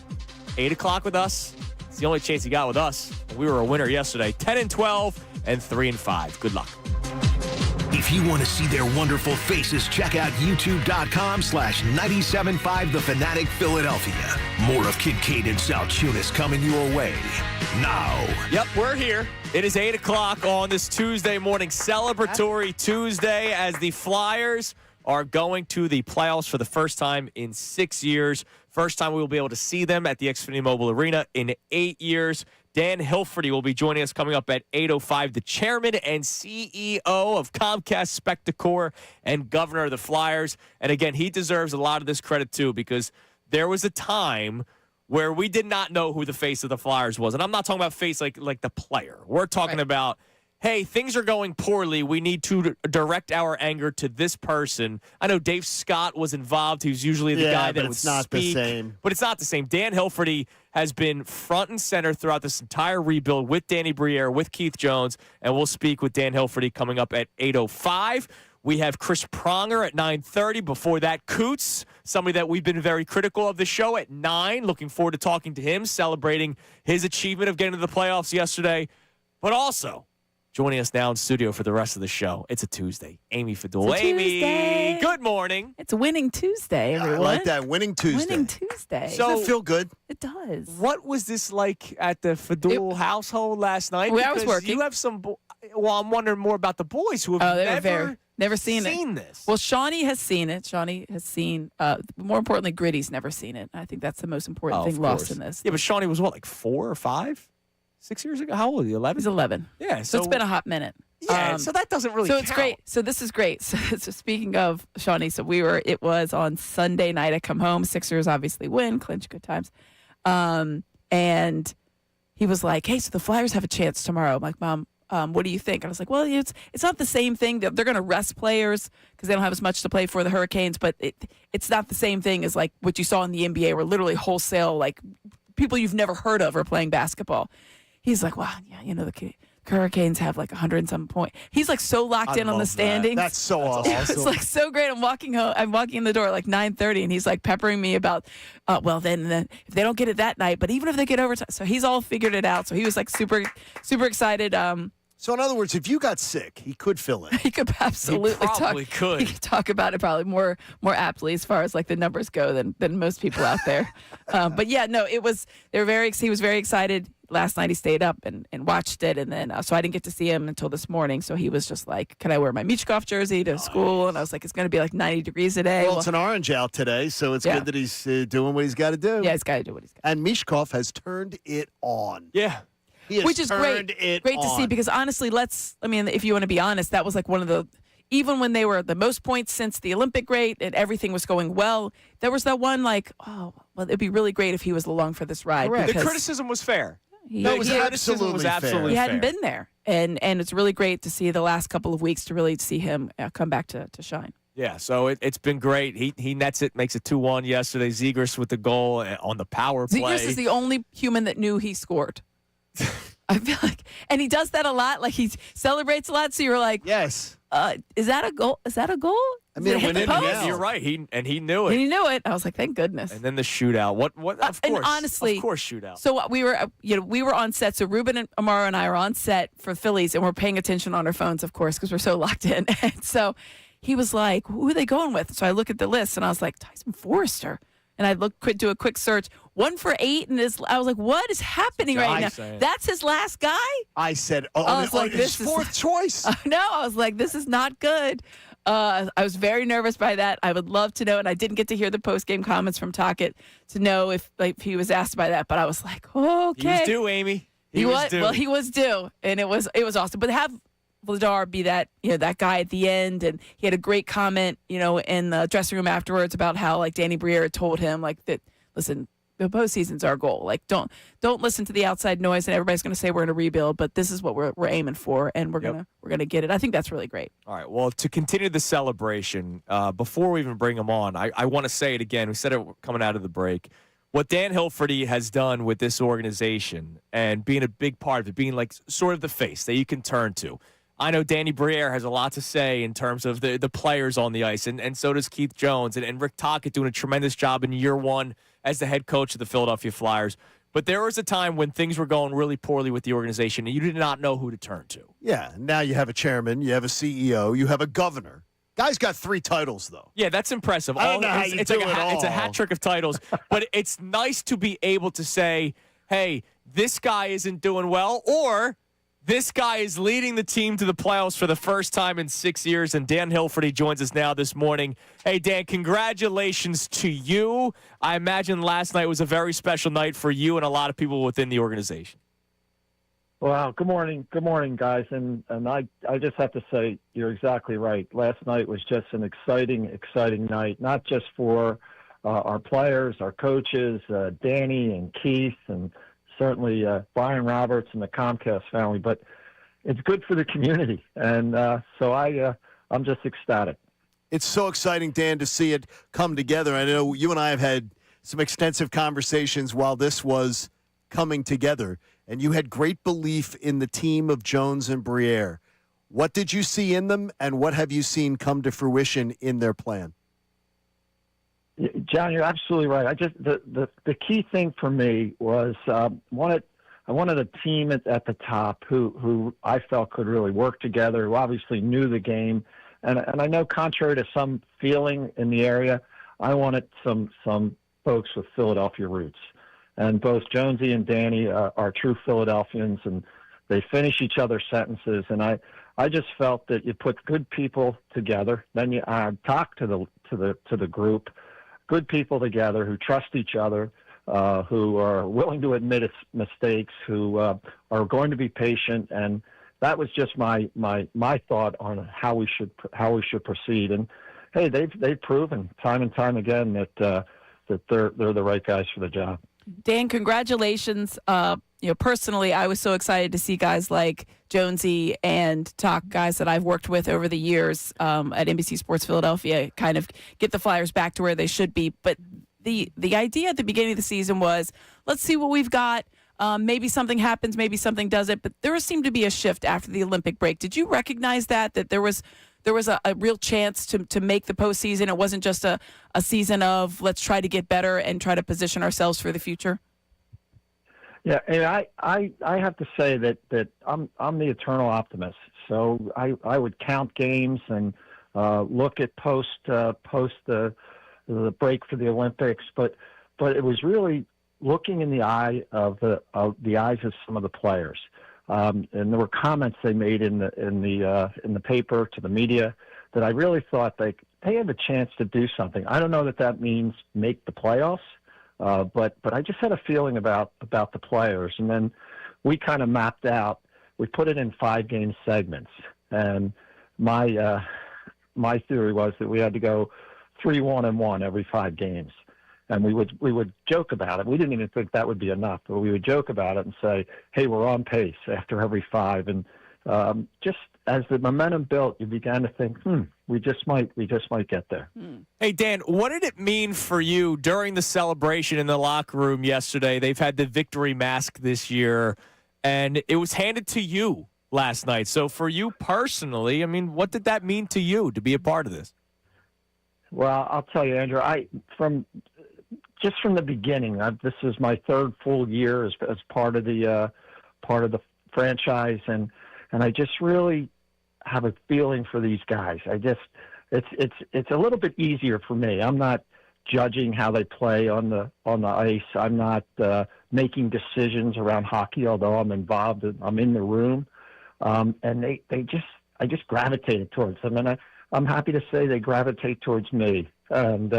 8 o'clock with us. It's the only chance you got with us. We were a winner yesterday. 10 and 12 and 3 and 5. Good luck. If you want to see their wonderful faces, check out youtube.com/975 The Fanatic Philadelphia. More of Kincade and Salciunas coming your way now. Yep, we're here. It is 8 o'clock on this Tuesday morning, celebratory Tuesday, as the Flyers are going to the playoffs for the first time in 6 years. First time we will be able to see them at the Xfinity Mobile Arena in 8 years. Dan Hilferty will be joining us coming up at 8:05, the chairman and CEO of Comcast Spectacor and governor of the Flyers. And again, he deserves a lot of this credit too, because there was a time where we did not know who the face of the Flyers was. And I'm not talking about face like the player. We're talking about, hey, things are going poorly. We need to direct our anger to this person. I know Dave Scott was involved. He was usually the guy that would speak. But it's not the same. But it's not the same. Dan Hilferty has been front and center throughout this entire rebuild with Danny Briere, with Keith Jones, and we'll speak with Dan Hilferty coming up at 8:05. We have Chris Pronger at 9:30. Before that, Coots, somebody that we've been very critical of the show, at 9. Looking forward to talking to him, celebrating his achievement of getting to the playoffs yesterday. But also, joining us now in studio for the rest of the show, it's a Tuesday. Amy Fadul. Amy, good morning. It's a winning Tuesday, everyone. I like that. Winning Tuesday. Winning Tuesday. So, does it feel good? It does. What was this like at the Fadul household last night? Well, I was working. You have some. Well, I'm wondering more about the boys who have never seen this. Well, Shawnee has seen it. Shawnee has seen. More importantly, Gritty's never seen it. I think that's the most important thing lost in this. Yeah, but Shawnee was what, like 4 or 5? 6 years ago? How old are you, 11? He's 11. Yeah. So it's been a hot minute. Yeah, so that doesn't really So count. it's great. So this is great. So speaking of Shawnee, it was on Sunday night. I come home. Sixers obviously win. Clinch, good times. And he was like, hey, so the Flyers have a chance tomorrow. I'm like, Mom, what do you think? And I was like, well, it's not the same thing. They're going to rest players because they don't have as much to play for, the Hurricanes, but it's not the same thing as like what you saw in the NBA, where literally wholesale, like people you've never heard of are playing basketball. He's like, wow, yeah, the Hurricanes have like 100 and some point. He's like so locked in on the standings. That's so awesome. It's like so great. I'm walking home. I'm walking in the door at like 9:30, and he's like peppering me about, then if they don't get it that night, but even if they get overtime, so he's all figured it out. So he was like super, super excited. So in other words, if you got sick, he could fill in. He could absolutely He probably could. He could talk about it probably more aptly as far as like the numbers go than most people out there. But yeah, no, he was very excited. Last night he stayed up and watched it, and then so I didn't get to see him until this morning. So he was just like, "Can I wear my Michkov jersey to school?" And I was like, "It's going to be like 90 degrees today." Well, it's an orange out today, so it's good that he's doing what he's got to do. Yeah, he's got to do what he's got. And Michkov has turned it on. Yeah. Which is great. Great to see, because honestly, if you want to be honest, that was like one of the, even when they were the most points since the Olympic rate and everything was going well, there was that one like, oh, well, it'd be really great if he was along for this ride. Correct. The criticism was fair. It was absolutely fair. He hadn't been there. And it's really great to see the last couple of weeks to really see him come back to shine. Yeah, so it's been great. He nets it, makes it 2-1 yesterday. Zegras with the goal on the power play. Zegras is the only human that knew he scored. I feel like, and he does that a lot. Like he celebrates a lot. So you're like, yes, is that a goal? Is that a goal? I mean, it went in and you're right. He knew it. He knew it. I was like, thank goodness. And then the shootout. What? Of course. And honestly, of course, shootout. So we were on set. So Ruben and Amaro and I are on set for Phillies, and we're paying attention on our phones, of course, because we're so locked in. And so he was like, "Who are they going with?" So I look at the list, and I was like, "Tyson Forrester." and I do a quick search. 1 for 8, and I was like, what is happening right now? Saying. That's his last guy? I said, I was like, his fourth choice. No, I was like, this is not good. I was very nervous by that. I would love to know, and I didn't get to hear the post-game comments from Tocchet to know if he was asked by that, but I was like, okay. He was due, Amy. He was due. Well, he was due, and it was awesome. But have Vladar be that that guy at the end, and he had a great comment in the dressing room afterwards about how like Danny Briere told him like that. Listen, the postseason's our goal. Like don't listen to the outside noise, and everybody's going to say we're going to rebuild, but this is what we're aiming for, and we're gonna get it. I think that's really great. All right. Well, to continue the celebration, before we even bring him on, I want to say it again. We said it coming out of the break. What Dan Hilferty has done with this organization and being a big part of it, being like sort of the face that you can turn to. I know Danny Briere has a lot to say in terms of the players on the ice, and so does Keith Jones and Rick Tocchet doing a tremendous job in year one as the head coach of the Philadelphia Flyers. But there was a time when things were going really poorly with the organization, and you did not know who to turn to. Yeah, now you have a chairman, you have a CEO, you have a governor. Guy's got 3 titles, though. Yeah, that's impressive. I don't know how you it's do like it all. It's a hat trick of titles, but it's nice to be able to say, hey, this guy isn't doing well, or this guy is leading the team to the playoffs for the first time in 6 years, and Dan Hilferty joins us now this morning. Hey, Dan, congratulations to you. I imagine last night was a very special night for you and a lot of people within the organization. Well, good morning, guys, and I just have to say you're exactly right. Last night was just an exciting night, not just for our players, our coaches, Danny and Keith, and certainly Brian Roberts and the Comcast family, but it's good for the community, and so I'm just ecstatic. It's so exciting, Dan, to see it come together. I know you and I have had some extensive conversations while this was coming together, and you had great belief in the team of Jones and Briere. What did you see in them, and what have you seen come to fruition in their plan? John, you're absolutely right. The key thing for me was I wanted a team at the top who I felt could really work together, who obviously knew the game, and I know contrary to some feeling in the area, I wanted some folks with Philadelphia roots. And both Jonesy and Danny are true Philadelphians, and they finish each other's sentences. And I just felt that you put good people together, then you talk to the group, good people together who trust each other, who are willing to admit mistakes, who are going to be patient. And that was just my thought on how we should proceed. And hey, they've proven time and time again that they're the right guys for the job. Dan, congratulations. Personally, I was so excited to see guys like Jonesy and guys that I've worked with over the years at NBC Sports Philadelphia, kind of get the Flyers back to where they should be. But the idea at the beginning of the season was, let's see what we've got. Maybe something happens, maybe something doesn't. But there seemed to be a shift after the Olympic break. Did you recognize that there was a real chance to make the postseason? It wasn't just a season of let's try to get better and try to position ourselves for the future? Yeah, and I have to say that I'm the eternal optimist. So I would count games and look at post the break for the Olympics, but it was really looking in the eye of the eyes of some of the players. And there were comments they made in the paper to the media that I really thought they had a chance to do something. I don't know that means make the playoffs, but I just had a feeling about the players. And then we kind of mapped out. We put it in 5-game segments, and my theory was that we had to go 3-1-1 every 5 games. And we would joke about it. We didn't even think that would be enough, but we would joke about it and say, "Hey, we're on pace after every 5." And just as the momentum built, you began to think, we just might get there. Hey, Dan, what did it mean for you during the celebration in the locker room yesterday? They've had the victory mask this year, and it was handed to you last night. So for you personally, I mean, what did that mean to you to be a part of this? Well, I'll tell you, Andrew, from the beginning, this is my 3rd full year as part of the franchise, and I just really have a feeling for these guys. It's a little bit easier for me. I'm not judging how they play on the ice. I'm not making decisions around hockey, although I'm involved. I'm in the room, and I just gravitated towards them, and I'm happy to say they gravitate towards me. And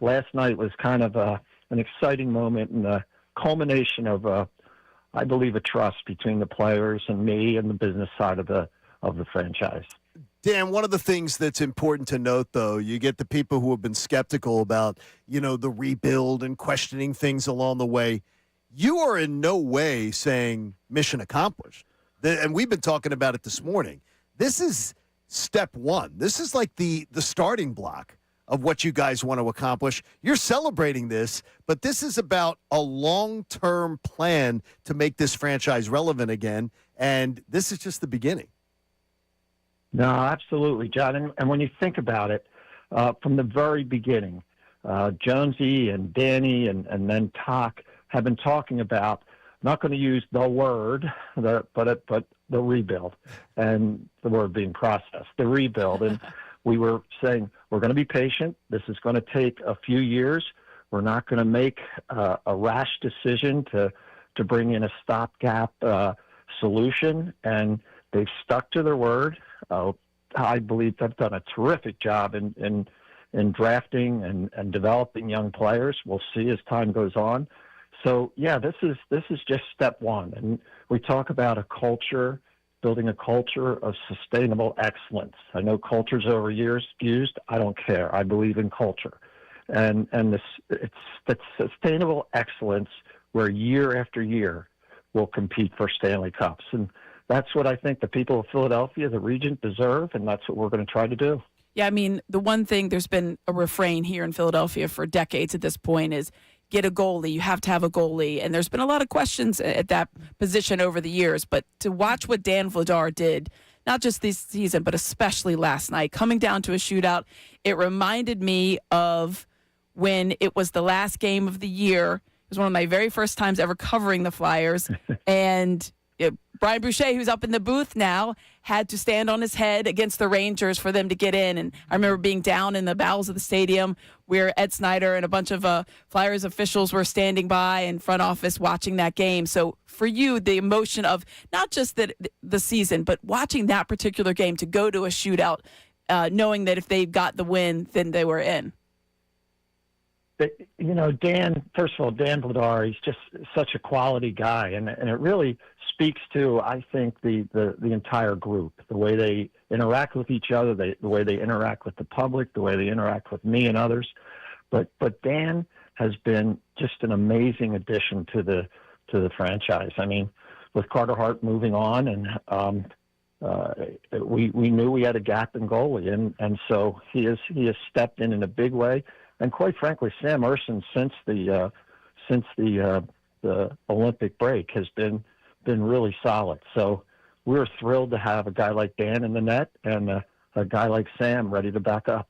last night was kind of an exciting moment and a culmination of I believe a trust between the players and me and the business side of the franchise. Dan, one of the things that's important to note, though, you get the people who have been skeptical about, the rebuild and questioning things along the way. You are in no way saying mission accomplished. And we've been talking about it this morning. This is step one. This is like the starting block of what you guys want to accomplish. You're celebrating this, but this is about a long-term plan to make this franchise relevant again, and this is just the beginning. No, absolutely, John. And when you think about it, from the very beginning, Jonesy and Danny and then Talk have been talking about, not going to use the word, but the rebuild, and the word being processed, the rebuild. And we were saying, we're going to be patient. This is going to take a few years. We're not going to make a rash decision to bring in a stopgap solution. And they've stuck to their word. I believe they've done a terrific job in drafting and developing young players. We'll see as time goes on. So yeah, this is just step one. And we talk about a culture, building a culture of sustainable excellence. I know culture's over years used. I don't care. I believe in culture, and it's sustainable excellence where year after year we'll compete for Stanley Cups. And that's what I think the people of Philadelphia, the region, deserve, and that's what we're going to try to do. Yeah, I mean, the one thing, there's been a refrain here in Philadelphia for decades at this point is get a goalie. You have to have a goalie. And there's been a lot of questions at that position over the years. But to watch what Dan Vladar did, not just this season, but especially last night, coming down to a shootout, it reminded me of when it was the last game of the year. It was one of my very first times ever covering the Flyers. And Brian Boucher, who's up in the booth now, had to stand on his head against the Rangers for them to get in. And I remember being down in the bowels of the stadium where Ed Snyder and a bunch of Flyers officials were standing by in front office watching that game. So for you, the emotion of not just the season, but watching that particular game to go to a shootout, knowing that if they got the win, then they were in. Dan, first of all, Dan Vladar, he's just such a quality guy. And it really speaks to, I think, the entire group, the way they interact with each other, the way they interact with the public, the way they interact with me and others. But Dan has been just an amazing addition to the franchise. I mean, with Carter Hart moving on, and we knew we had a gap in goalie, and so he has stepped in a big way. And quite frankly, Sam Ersson, since the Olympic break, has been really solid. So we're thrilled to have a guy like Dan in the net and a guy like Sam ready to back up.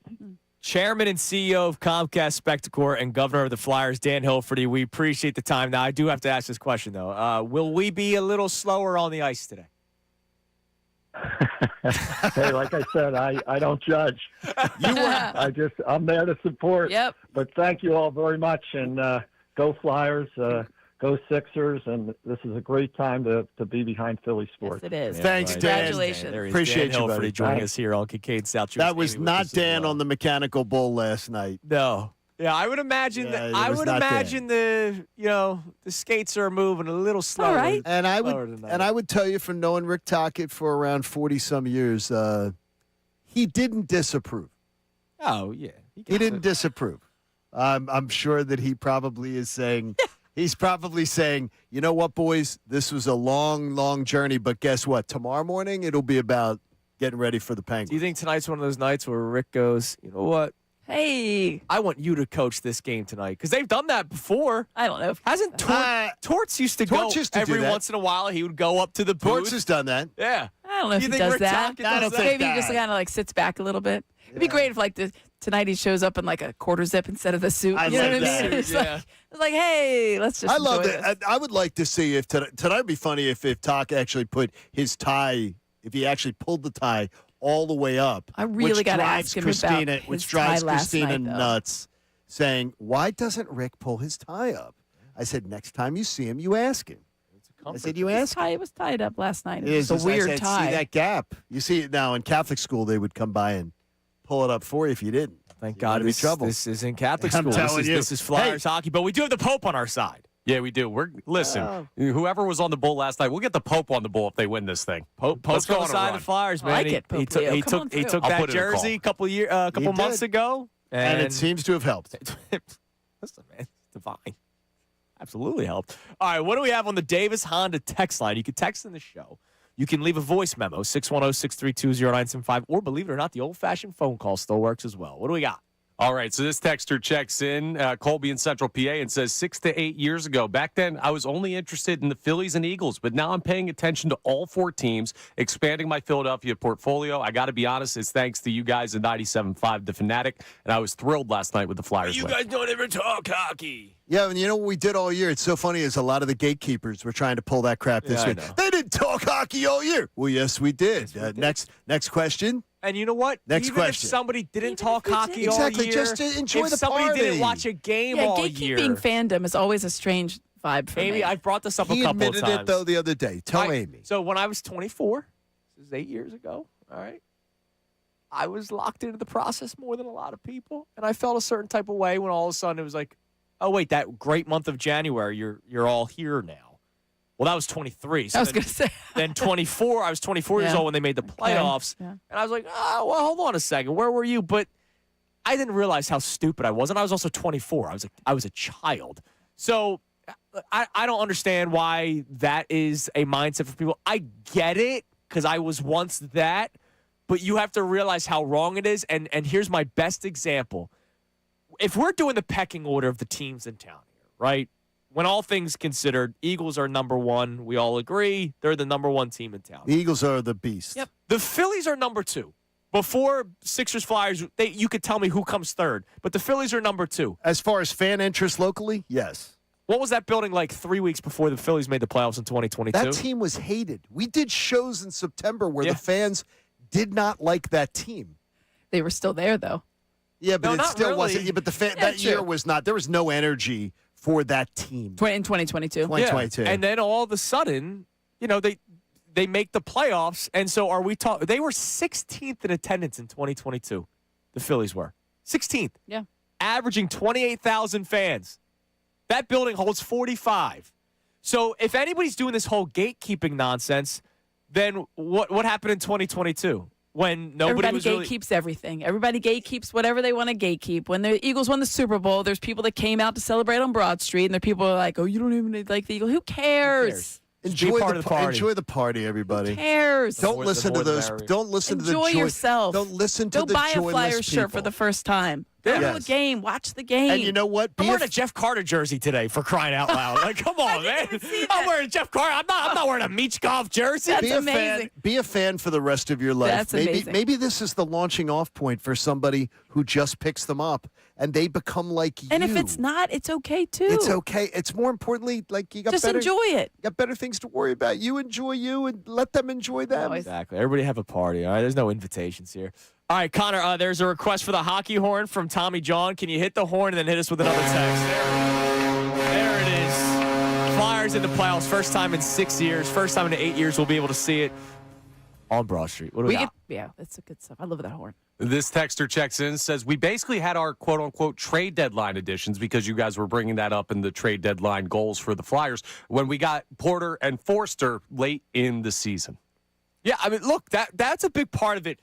Chairman and CEO of Comcast Spectacor and Governor of the Flyers, Dan Hilferty, we appreciate the time. Now, I do have to ask this question, though. Will we be a little slower on the ice today? Hey, like I said, I don't judge. I'm there to support. Yep. But thank you all very much, and go Flyers, go Sixers, and this is a great time to be behind Philly sports. Yes, it is. Yeah, Thanks, right. Dan. Congratulations. There he is, Appreciate Dan you, buddy. Hilferty joining us here on Kincade Salciunas. That was Amy with not us as Dan well. on the mechanical bull last night. No. Yeah, I would imagine Yeah, that. it I was would not imagine the skates are moving a little slower. All right. And I slower would tell you, from knowing Rick Tocchet for around 40-some years, he didn't disapprove. Oh yeah, He didn't disapprove. I'm sure that he probably is saying, he's probably saying, you know what, boys, this was a long, long journey, but guess what? Tomorrow morning, it'll be about getting ready for the Penguins. Do you think tonight's one of those nights where Rick goes, you know what? Hey, I want you to coach this game tonight, because they've done that before. I don't know. Hasn't Torts used to Torts go used to do every that. once in a while? He would go up to the booth. Torts has done that. Yeah. I don't know if You he think does Rick that. Tocchet does that? Maybe he just kind of like sits back a little bit. It'd be great if tonight he shows up in like a quarter zip instead of the suit. I You know love what I that. mean? It's Yeah. like, hey, let's just. I love enjoy it. this. I would like to see if tonight would be funny if Toc actually put his tie, if he actually pulled the tie all the way up. I really which gotta drives ask him Christina, about his which drives tie last Christina night, though. nuts. saying, why doesn't Rick pull his tie up? I said, next time you see him, you ask him. I said, you ask him. It was tied up last night. It is a weird I said, tie. See that gap? You see it now in Catholic school, they would come by and pull it up for you if you didn't. Thank God this isn't Catholic I'm school. telling you. This is Flyers hockey, but we do have the Pope on our side. Yeah, we do. Listen, whoever was on the Bull last night, we'll get the Pope on the Bull if they win this thing. Pope's on the side of the Flyers, man. I like it, Pope Leo. He Come on took through. that jersey a couple months ago, And it seems to have helped. Listen, man, it's divine. Absolutely helped. All right, what do we have on the Davis Honda text line? You can text in the show. You can leave a voice memo, 610-632-0975, or believe it or not, the old-fashioned phone call still works as well. What do we got? All right, so this texter checks in, Colby in Central PA, and says 6 to 8 years ago, back then I was only interested in the Phillies and Eagles, but now I'm paying attention to all 4 teams, expanding my Philadelphia portfolio. I got to be honest, it's thanks to you guys at 97.5, The Fanatic, and I was thrilled last night with the Flyers win. guys don't ever talk hockey. Yeah, and you know what we did all year? It's so funny is a lot of the gatekeepers were trying to pull that crap this Yeah, I week. know. They didn't talk hockey all year. Well, yes, we did. Next question. And you know what? Next Even question. if somebody didn't talk hockey Exactly, all year, just to enjoy if the somebody party. didn't watch a game all year. gatekeeping fandom is always a strange vibe for Amy, me. I've brought this up He a couple of admitted times. it, though, the other day. Tell Amy. So when I was 24, this is 8 years ago, all right, I was locked into the process more than a lot of people, and I felt a certain type of way when all of a sudden it was like, oh, wait, that great month of January, you're all here now. Well, that was 23. So I was going to say. Then 24, I was 24 years Yeah. old when they made the playoffs. Yeah. And I was like, oh, well, hold on a second. Where were you? But I didn't realize how stupid I was. And I was also 24. I was a child. So I don't understand why that is a mindset for people. I get it because I was once that. But you have to realize how wrong it is. And here's my best example. If we're doing the pecking order of the teams in town here, right? When all things considered, Eagles are number one. We all agree they're the number one team in town. The Eagles are the beast. Yep. The Phillies are number 2. Before Sixers, Flyers, you could tell me who comes third. But the Phillies are number 2. As far as fan interest locally, yes. What was that building like 3 weeks before the Phillies made the playoffs in 2022? That team was hated. We did shows in September where the fans did not like that team. They were still there, though. Yeah, but No, it not still really. wasn't. Yeah, but that true. year was not. There was no energy for that team. In 2022. 2022. And then all of a sudden, they make the playoffs. And so are we talking? They were 16th in attendance in 2022. The Phillies were 16th. Yeah. Averaging 28,000 fans. That building holds 45. So if anybody's doing this whole gatekeeping nonsense, then what happened in 2022 when nobody Everybody was really gatekeeps everything. Everybody gatekeeps whatever they want to gatekeep. When the Eagles won the Super Bowl, there's people that came out to celebrate on Broad Street, and there are people who are like, "Oh, you don't even like the Eagles. Who cares? Enjoy part of the party. Enjoy the party, everybody. Who cares? Don't listen to the those. merrier. Don't listen to the Enjoy yourself. Don't listen to Go the buy a joyless Flyers shirt for people. the first time. Go to a Yes. game. Watch the game. And you know what? I'm Be wearing a a Jeff Carter jersey today for crying out loud. Like, come on, man. I'm wearing Jeff Carter. I'm not wearing a Michkov jersey. That's be a amazing. fan. Be a fan for the rest of your life. That's amazing. Maybe this is the launching off point for somebody who just picks them up and they become like you. And if it's not, it's okay too. It's okay. It's more importantly like you got Just better, enjoy it. You got better things to worry about. You enjoy you and let them enjoy them. Exactly. Everybody have a party. All right. There's no invitations here. All right, Connor. There's a request for the hockey horn from Tommy John. Can you hit the horn and then hit us with another text? There it is. Flyers in the playoffs. First time in 6 years. First time in 8 years we'll be able to see it on Broad Street. What do we got? Yeah, that's a good stuff. I love that horn. This texter checks in, says, we basically had our quote-unquote trade deadline editions because you guys were bringing that up in the trade deadline goals for the Flyers when we got Porter and Forster late in the season. Yeah, I mean, look, that's a big part of it.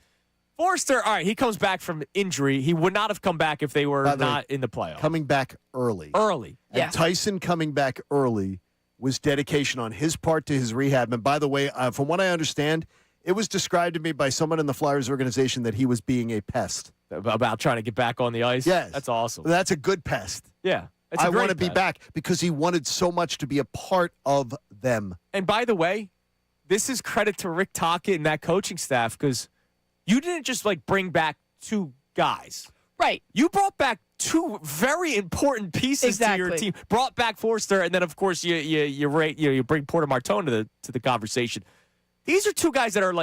Forster, all right, he comes back from injury. He would not have come back if they were By the way, not in the playoffs. Coming back early. Early. And Tyson coming back early was dedication on his part to his rehab. And by the way, from what I understand, it was described to me by someone in the Flyers organization that he was being a pest. About trying to get back on the ice? Yes. That's awesome. That's a good pest. Yeah. I want to be back because he wanted so much to be a part of them. And by the way, this is credit to Rick Tocchet and that coaching staff because you didn't just bring back 2 guys. Right. You brought back 2 very important pieces to your team. Brought back Forster, and then of course you bring Porter Martone to the conversation. These are 2 guys that are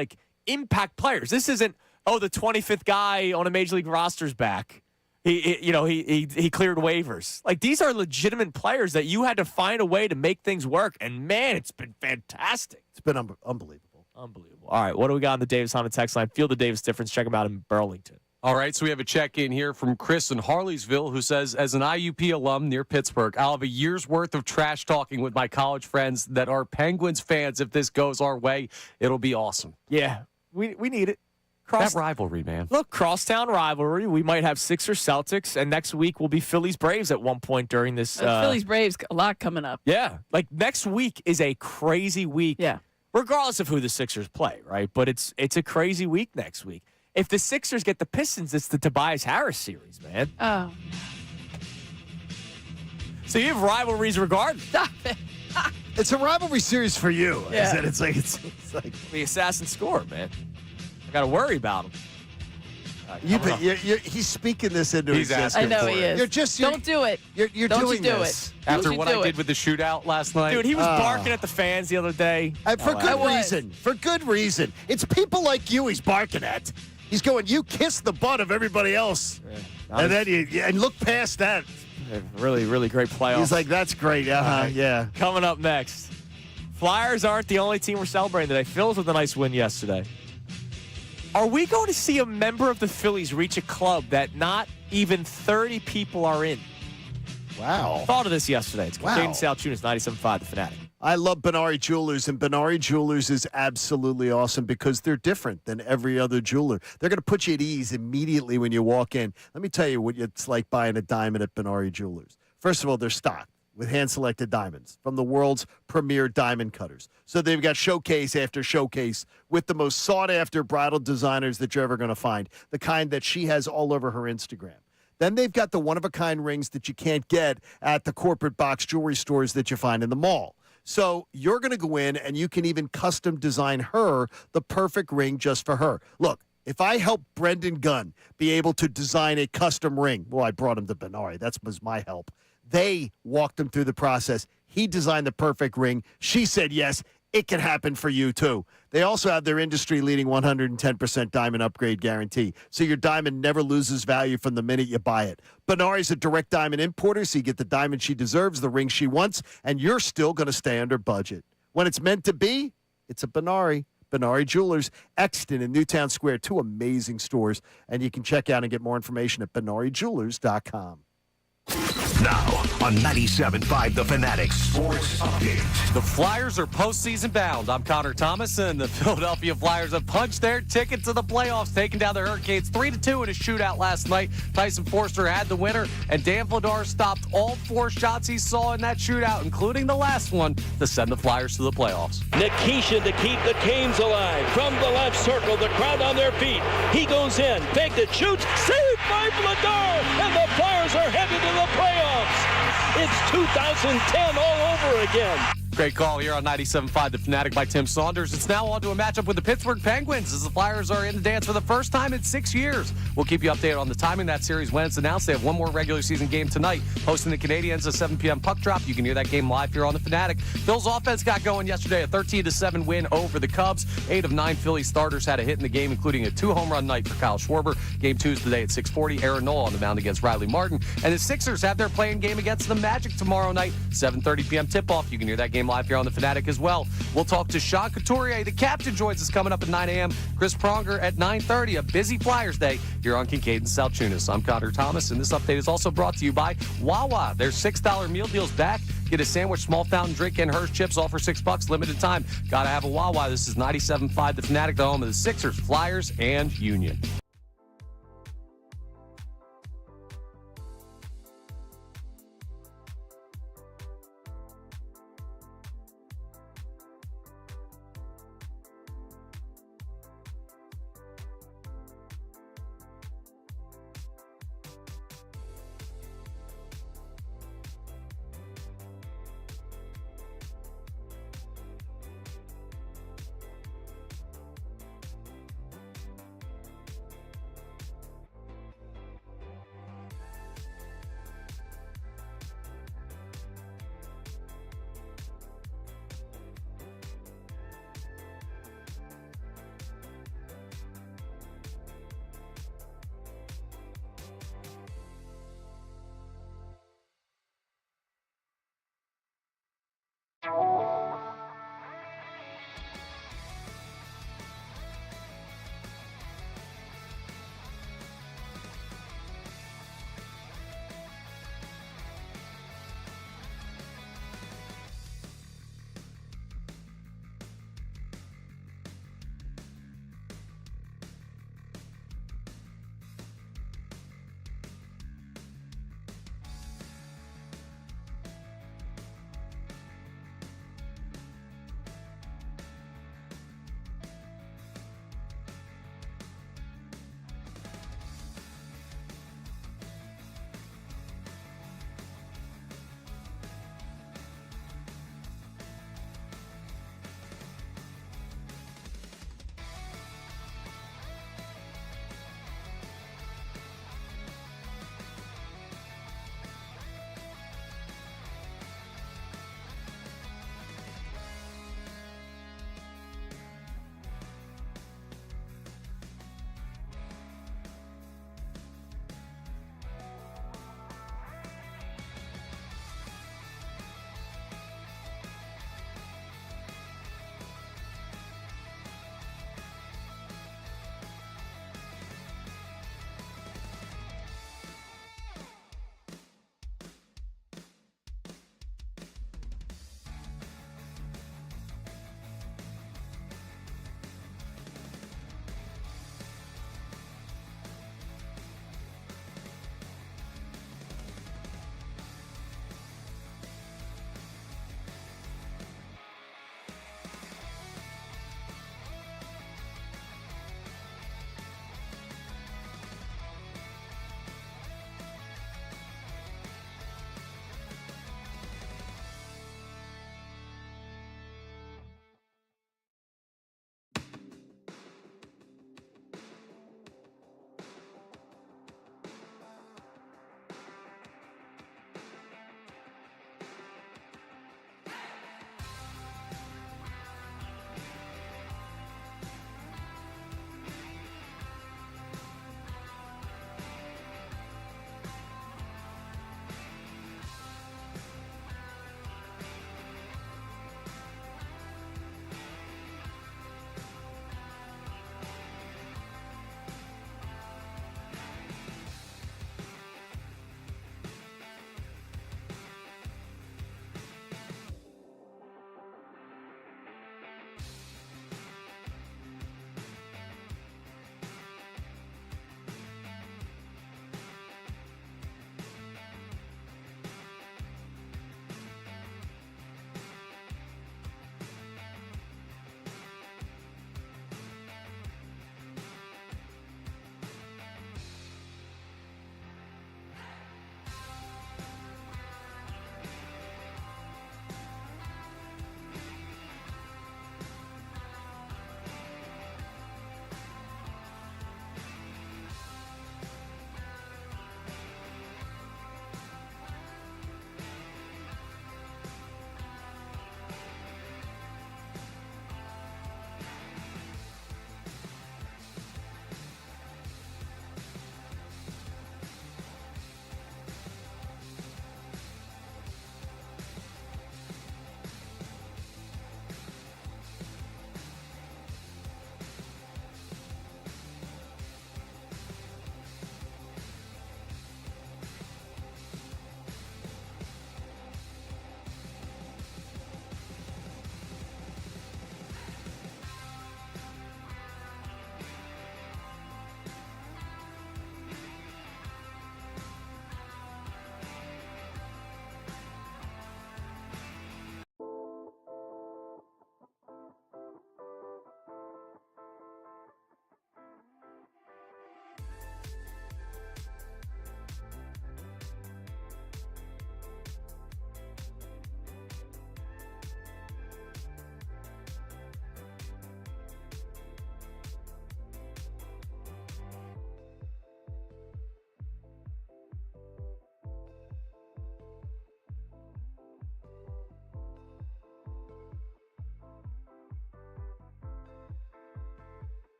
impact players. This isn't the 25th guy on a major league roster's back. he cleared waivers. Like, these are legitimate players that you had to find a way to make things work. And, man, it's been fantastic. It's been unbelievable. Unbelievable. All right, what do we got on the Davis Honda text line? Feel the Davis difference. Check them out in Burlington. All right, so we have a check-in here from Chris in Harleysville who says, as an IUP alum near Pittsburgh, I'll have a year's worth of trash talking with my college friends that are Penguins fans. If this goes our way, it'll be awesome. Yeah, we need it. That rivalry, man. Look, crosstown rivalry. We might have Sixers Celtics, and next week will be Phillies Braves at one point during this. Phillies Braves, a lot coming up. Yeah, like next week is a crazy week. Yeah, regardless of who the Sixers play, right? But it's a crazy week next week. If the Sixers get the Pistons, it's the Tobias Harris series, man. Oh. So you have rivalries regardless. Stop it. It's a rivalry series for you. Yeah. It's like the assassin score, man. I got to worry about him. He's speaking this into existence. I know he is. You're just don't do it. You're don't doing you do this. it. After Don't what you do I it. did with the shootout last night. Dude, he was barking at the fans the other day. For good reason. For good reason. It's people like you he's barking at. He's going, you kiss the butt of everybody else. Yeah. And then and look past that. Really, really great playoffs. He's like, that's great. Yeah. Coming up next. Flyers aren't the only team we're celebrating today. Phillies with a nice win yesterday. Are we going to see a member of the Phillies reach a club that not even 30 people are in? Wow. Thought of this yesterday. It's Wow. Kincade Salciunas, 97.5, The Fanatic. I love Benari Jewelers, and Benari Jewelers is absolutely awesome because they're different than every other jeweler. They're going to put you at ease immediately when you walk in. Let me tell you what it's like buying a diamond at Benari Jewelers. First of all, they're stocked with hand-selected diamonds from the world's premier diamond cutters. So they've got showcase after showcase with the most sought-after bridal designers that you're ever going to find, the kind that she has all over her Instagram. Then they've got the one-of-a-kind rings that you can't get at the corporate box jewelry stores that you find in the mall. So you're going to go in and you can even custom design her the perfect ring just for her. Look, if I helped Brendan Gunn be able to design a custom ring, well, I brought him to Benari. That was my help. They walked him through the process. He designed the perfect ring. She said yes. It can happen for you, too. They also have their industry-leading 110% diamond upgrade guarantee, so your diamond never loses value from the minute you buy it. Benari's a direct diamond importer, so you get the diamond she deserves, the ring she wants, and you're still going to stay under budget. When it's meant to be, it's a Benari. Benari Jewelers, Exton and Newtown Square, two amazing stores, and you can check out and get more information at benarijewelers.com. Now on 97.5 The Fanatic Sports Update. The Flyers are postseason bound. I'm Connor Thomas, and the Philadelphia Flyers have punched their ticket to the playoffs, taking down the Hurricanes 3-2 in a shootout last night. Tyson Forster had the winner, and Dan Vladar stopped all 4 shots he saw in that shootout, including the last one, to send the Flyers to the playoffs. Nikishin to keep the Canes alive. From the left circle, the crowd on their feet. He goes in, faked it, shoots, saved by Vladar, and the Flyers are headed to the playoffs. It's 2010 all over again. Great call here on 97.5 The Fanatic by Tim Saunders. It's now on to a matchup with the Pittsburgh Penguins as the Flyers are in the dance for the first time in 6 years. We'll keep you updated on the timing of that series when it's announced. They have one more regular season game tonight, hosting the Canadiens at 7 p.m. puck drop. You can hear that game live here on The Fanatic. Phil's offense got going yesterday, a 13-7 win over the Cubs. 8 of 9 Philly starters had a hit in the game, including a 2-home run night for Kyle Schwarber. Game 2 is today at 6:40. Aaron Nola on the mound against Riley Martin. And the Sixers have their playing game against the Magic tomorrow night, 7:30 p.m. tip-off. You can hear that game live here on The Fanatic as well. We'll talk to Sean Couturier. The captain joins us coming up at 9 a.m. Chris Pronger at 9:30. A busy Flyers day here on Kincade and Salciunas. I'm Connor Thomas, and this update is also brought to you by Wawa. Their $6 meal deals back. Get a sandwich, small fountain drink, and Hershey chips, all for $6. Limited time. Gotta have a Wawa. This is 97.5 The Fanatic, the home of the Sixers, Flyers, and Union.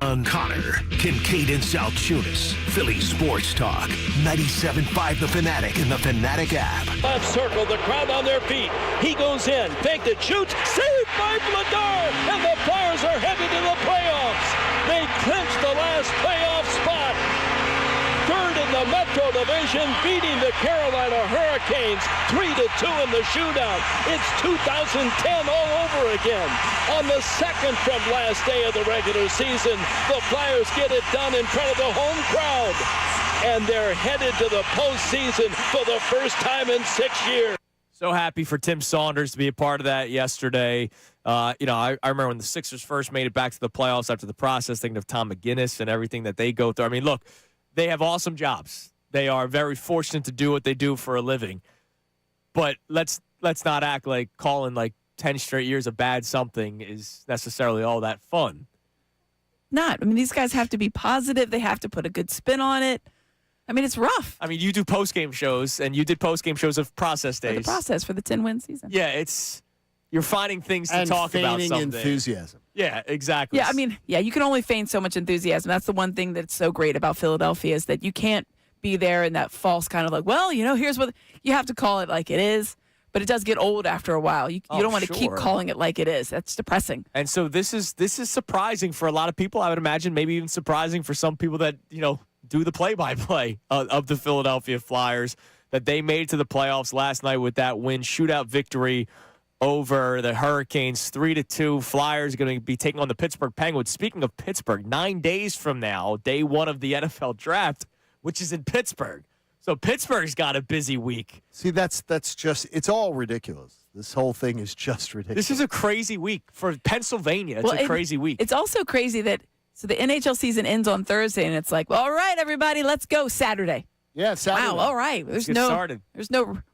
Connor, Kincade Salciunas, Philly Sports Talk, 97.5 The Fanatic and the Fanatic app. Left circle, the crowd on their feet. He goes in, faked it, shoots, saved by Vladar, and the Flyers are headed to the playoffs. They clinch the last playoff spot. Third in the Metro Division, beating the Carolina Hurricanes 3-2 in the shootout. It's 2010 all over again. On the second from last day of the regular season, the Flyers get it done in front of the home crowd. And they're headed to the postseason for the first time in 6 years. So happy for Tim Saunders to be a part of that yesterday. I remember when the Sixers first made it back to the playoffs after the process, thinking of Tom McGinnis and everything that they go through. I mean, look, they have awesome jobs. They are very fortunate to do what they do for a living. But let's not act like calling like 10 straight years of bad something is necessarily all that fun. Not. I mean, these guys have to be positive. They have to put a good spin on it. I mean, it's rough. I mean, you do post-game shows, and you did post-game shows of process days. For the process, for the 10-win season. Yeah, you're finding things to talk about feigning someday. enthusiasm. Yeah, exactly. Yeah, I mean, you can only feign so much enthusiasm. That's the one thing that's so great about Philadelphia is that you can't be there in that false kind of like, well, here's what you have to call it like it is. But it does get old after a while. You don't want to keep calling it like it is. That's depressing. And so this is surprising for a lot of people. I would imagine maybe even surprising for some people that do the play-by-play of the Philadelphia Flyers, that they made it to the playoffs last night with that win, shootout victory over the Hurricanes, 3-2. Flyers are going to be taking on the Pittsburgh Penguins. Speaking of Pittsburgh, 9 days from now, day one of the NFL draft, which is in Pittsburgh. So Pittsburgh's got a busy week. See, that's just, it's all ridiculous. This whole thing is just ridiculous. This is a crazy week. For Pennsylvania, it's a crazy week. It's also crazy that, so the NHL season ends on Thursday, and it's like, well, all right, everybody, let's go Saturday. Yeah, Saturday. Wow, all right. There's no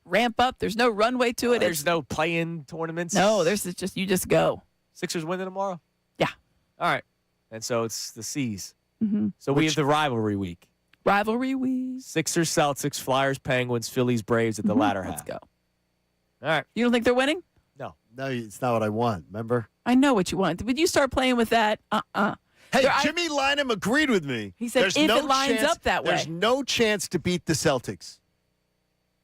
ramp up. There's no runway to it. There's no play-in tournaments. No, you just go. Sixers winning tomorrow? Yeah. All right. And so it's the C's. Mm-hmm. So we have the rivalry week. Rivalry week. Sixers, Celtics, Flyers, Penguins, Phillies, Braves at the latter half. Let's go. All right. You don't think they're winning? No. No, it's not what I want, remember? I know what you want. Would you start playing with that? Hey, Jimmy Lynam agreed with me. He said it lines up that way. There's no chance to beat the Celtics.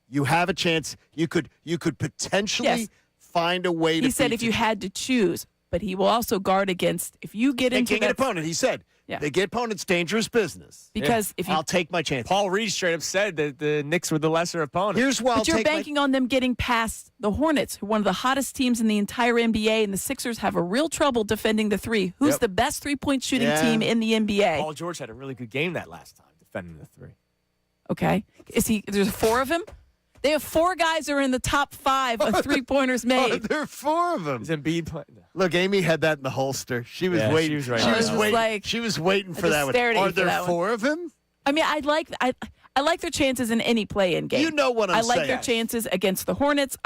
You have a chance. You could potentially find a way to He said if you had to choose, but he will also guard against if you get into an opponent. He said, they get opponents dangerous business. Because if I'll take my chance. Paul Reed straight up said that the Knicks were the lesser opponent. Here's why But you're banking on them getting past the Hornets, who are one of the hottest teams in the entire NBA, and the Sixers have a real trouble defending the three. Who's the best three-point shooting team in the NBA? Paul George had a really good game that last time defending the three. Okay. There's 4 of him? They have 4 guys who are in the top 5 of three-pointers made. There are 4 of them. Is Embiid playing? No. Look, Amy had that in the holster. She was waiting. She was right. She was waiting for that one. Are there 4 of him? I mean, I like their chances in any play-in game. You know what I'm saying. I like their chances against the Hornets.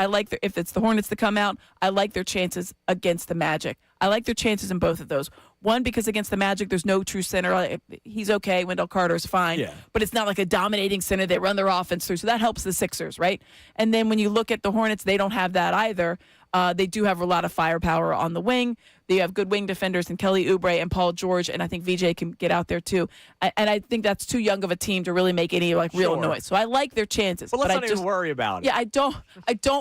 If it's the Hornets that come out, I like their chances against the Magic. I like their chances in both of those. One, because against the Magic, there's no true center. He's okay. Wendell Carter's fine. Yeah. But it's not like a dominating center. They run their offense through. So that helps the Sixers, right? And then when you look at the Hornets, they don't have that either. They do have a lot of firepower on the wing. They have good wing defenders in Kelly Oubre and Paul George, and I think VJ can get out there too. And I think that's too young of a team to really make any real noise. So I like their chances. But let's not even worry about it. Yeah, I don't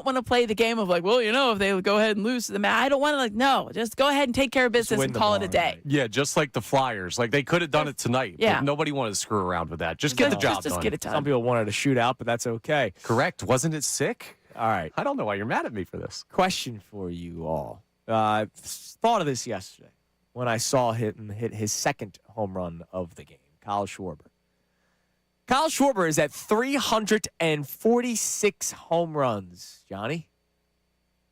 want to play the game of if they go ahead and lose to the match. I don't want to no, just go ahead and take care of business and call it a day. Right? Yeah, just like the Flyers. Like they could have done it tonight. Yeah. But nobody wanted to screw around with that. Just get the job done. Get it done. Some people wanted to shoot out, but that's okay. Correct. Wasn't it sick? All right. I don't know why you're mad at me for this. Question for you all. I thought of this yesterday when I saw him hit his second home run of the game, Kyle Schwarber. Kyle Schwarber is at 346 home runs, Johnny.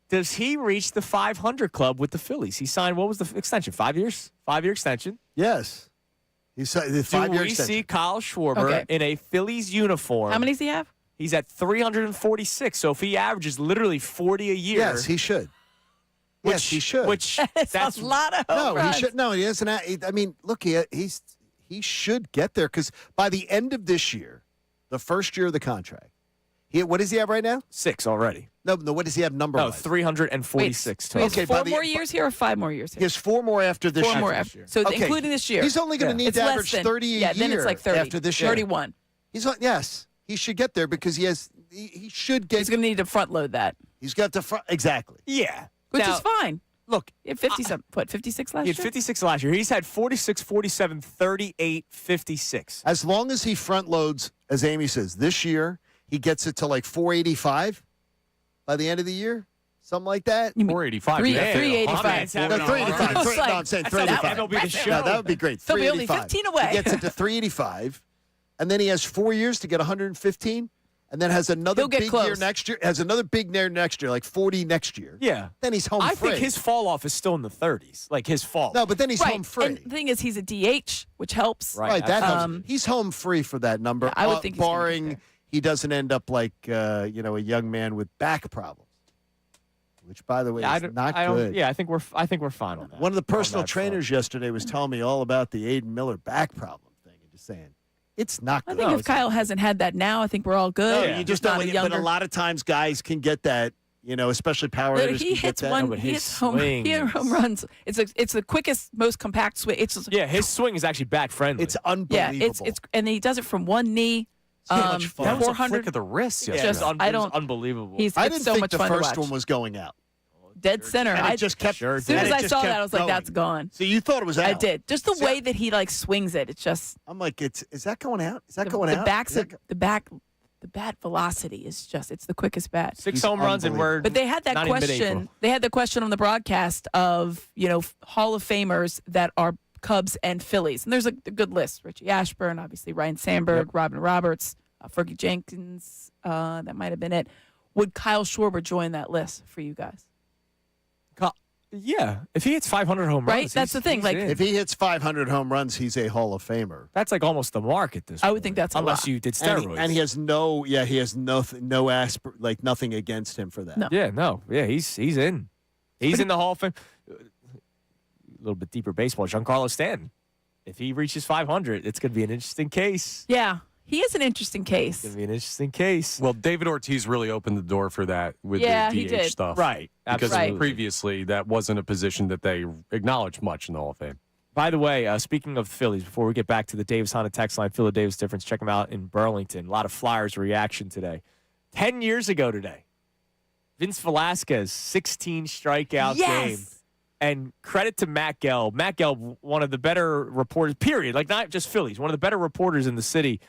Does he reach the 500 club with the Phillies? He signed, what was the extension, 5 years? 5-year extension? Yes. He signed the 5-year extension. Do we see Kyle Schwarber in a Phillies uniform? How many does he have? He's at 346. So if he averages literally 40 a year. Yes, he should. Yes, he should. Which that's a lot of home runs. He should. No, he doesn't. I mean, look, he should get there because by the end of this year, the first year of the contract, What does he have right now? 6 already. No. What does he have number? No, 346 So he total. has 4 more years here or 5 more years here? He has 4 more after this 4 year. more after. So including this year. He's only going to need It's to less average than- 30 a year. Yeah, then it's like 30. After this year. 31. Yes. He should get there because he should get. He's going to need to front load that. He's got to front. Exactly. Yeah. Which Now, is fine. Look, He had 56 last he year? had 56 last year. He's had 46, 47, 38, 56. As long as he front loads, as Amy says, this year, he gets it to like 485 by the end of the year. Something like that. 485. 385. No, 385. I was like, No, I'm saying that's not 385. MLB The Show. No, that would be great. They'll be only 385. 15 away. He gets it to 385, and then he has 4 years to get 115, and then has another He'll get big close. year next year. Has another big year next year, like 40 next year. Yeah. Then he's home I free. think his fall off is still in the 30s. Like his fall. No, but then he's right. home free. And the thing is, he's a DH, which helps. Right, that helps. Um, He's home free for that number. I would think he's gonna get barring there. he doesn't end up like a young man with back problems, which by the way is not good. Yeah, I think we're fine on that. One of the personal that trainers yesterday was telling me all about the Aiden Miller back problem thing and just saying it's not I good. think if Kyle hasn't had that now, I think we're all good. No, you just not don't. a But a younger. lot of times guys can get that. Especially power But hitters he can hits get that. one. but He his hits home. He hit home runs. It's the quickest, most compact swing. It's just, Yeah, his swing is actually back friendly. It's yeah. unbelievable. It's and he does it from one knee. So much fun. That was a 400. flick of the wrist yeah, yesterday. just- it's I don't- unbelievable. He's I it's didn't so think much the fun to first watch. one was going out. Dead center. And it just kept. Sure As soon as and it I just saw that, kept I was like, going. "That's gone." So you thought it was out. I did. Just the See, way that he like swings it. It's just I'm like, is that going out? Is that the, going the out? backs Is that of the back. The bat velocity is just. It's the quickest bat. 6 He's home runs and we're But they had that not in mid-April. question. They had the question on the broadcast of Hall of Famers that are Cubs and Phillies, and there's a good list: Richie Ashburn, obviously Ryan Sandberg, Robin Roberts, Fergie Jenkins. That might have been it. Would Kyle Schwarber join that list for you guys? Yeah, if he hits 500 home runs, Right? That's the thing, he's like- in. If he hits 500 home runs, he's a Hall of Famer. That's like almost the mark at this I point. would think that's a unless lot. you did And steroids. he has nothing against him for that. No. Yeah, he's in. He's in the Hall of Fame. A little bit deeper baseball. Giancarlo Stanton. If he reaches 500, it's going to be an interesting case. Yeah, he is an interesting It's case. going to be an interesting case. Well, David Ortiz really opened the door for that with Yeah, the he DH did. stuff. Right. Because Absolutely. previously that wasn't a position that they acknowledged much in the Hall of Fame. By the way, speaking of Phillies, before we get back to the Davis Honda text line, Philly Davis difference, check them out in Burlington. A lot of Flyers reaction today. 10 years ago today, Vince Velasquez, 16 strikeout game. And credit to Matt Gell. Matt Gell, one of the better reporters, period. Like, not just Phillies, one of the better reporters in the city,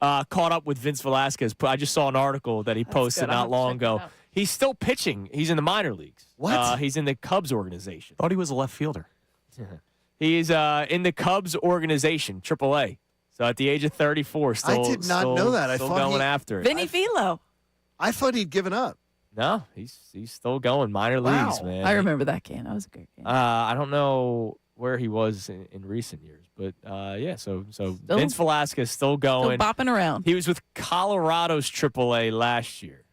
caught up with Vince Velasquez. I just saw an article that he posted good. I'll not have to long check that ago. out. He's still pitching. He's in the minor leagues. What? He's in the Cubs organization. Thought he was a left fielder. He's in the Cubs organization, AAA. So at the age of 34, still I did not know that. I still thought going after it. Vinny Velo. I thought he'd given up. No, he's still going minor Wow. leagues, man. I remember that game. That was a great game. I don't know where he was in recent years, but yeah. So Vince Velasquez still Still going. bopping around. He was with Colorado's AAA last year,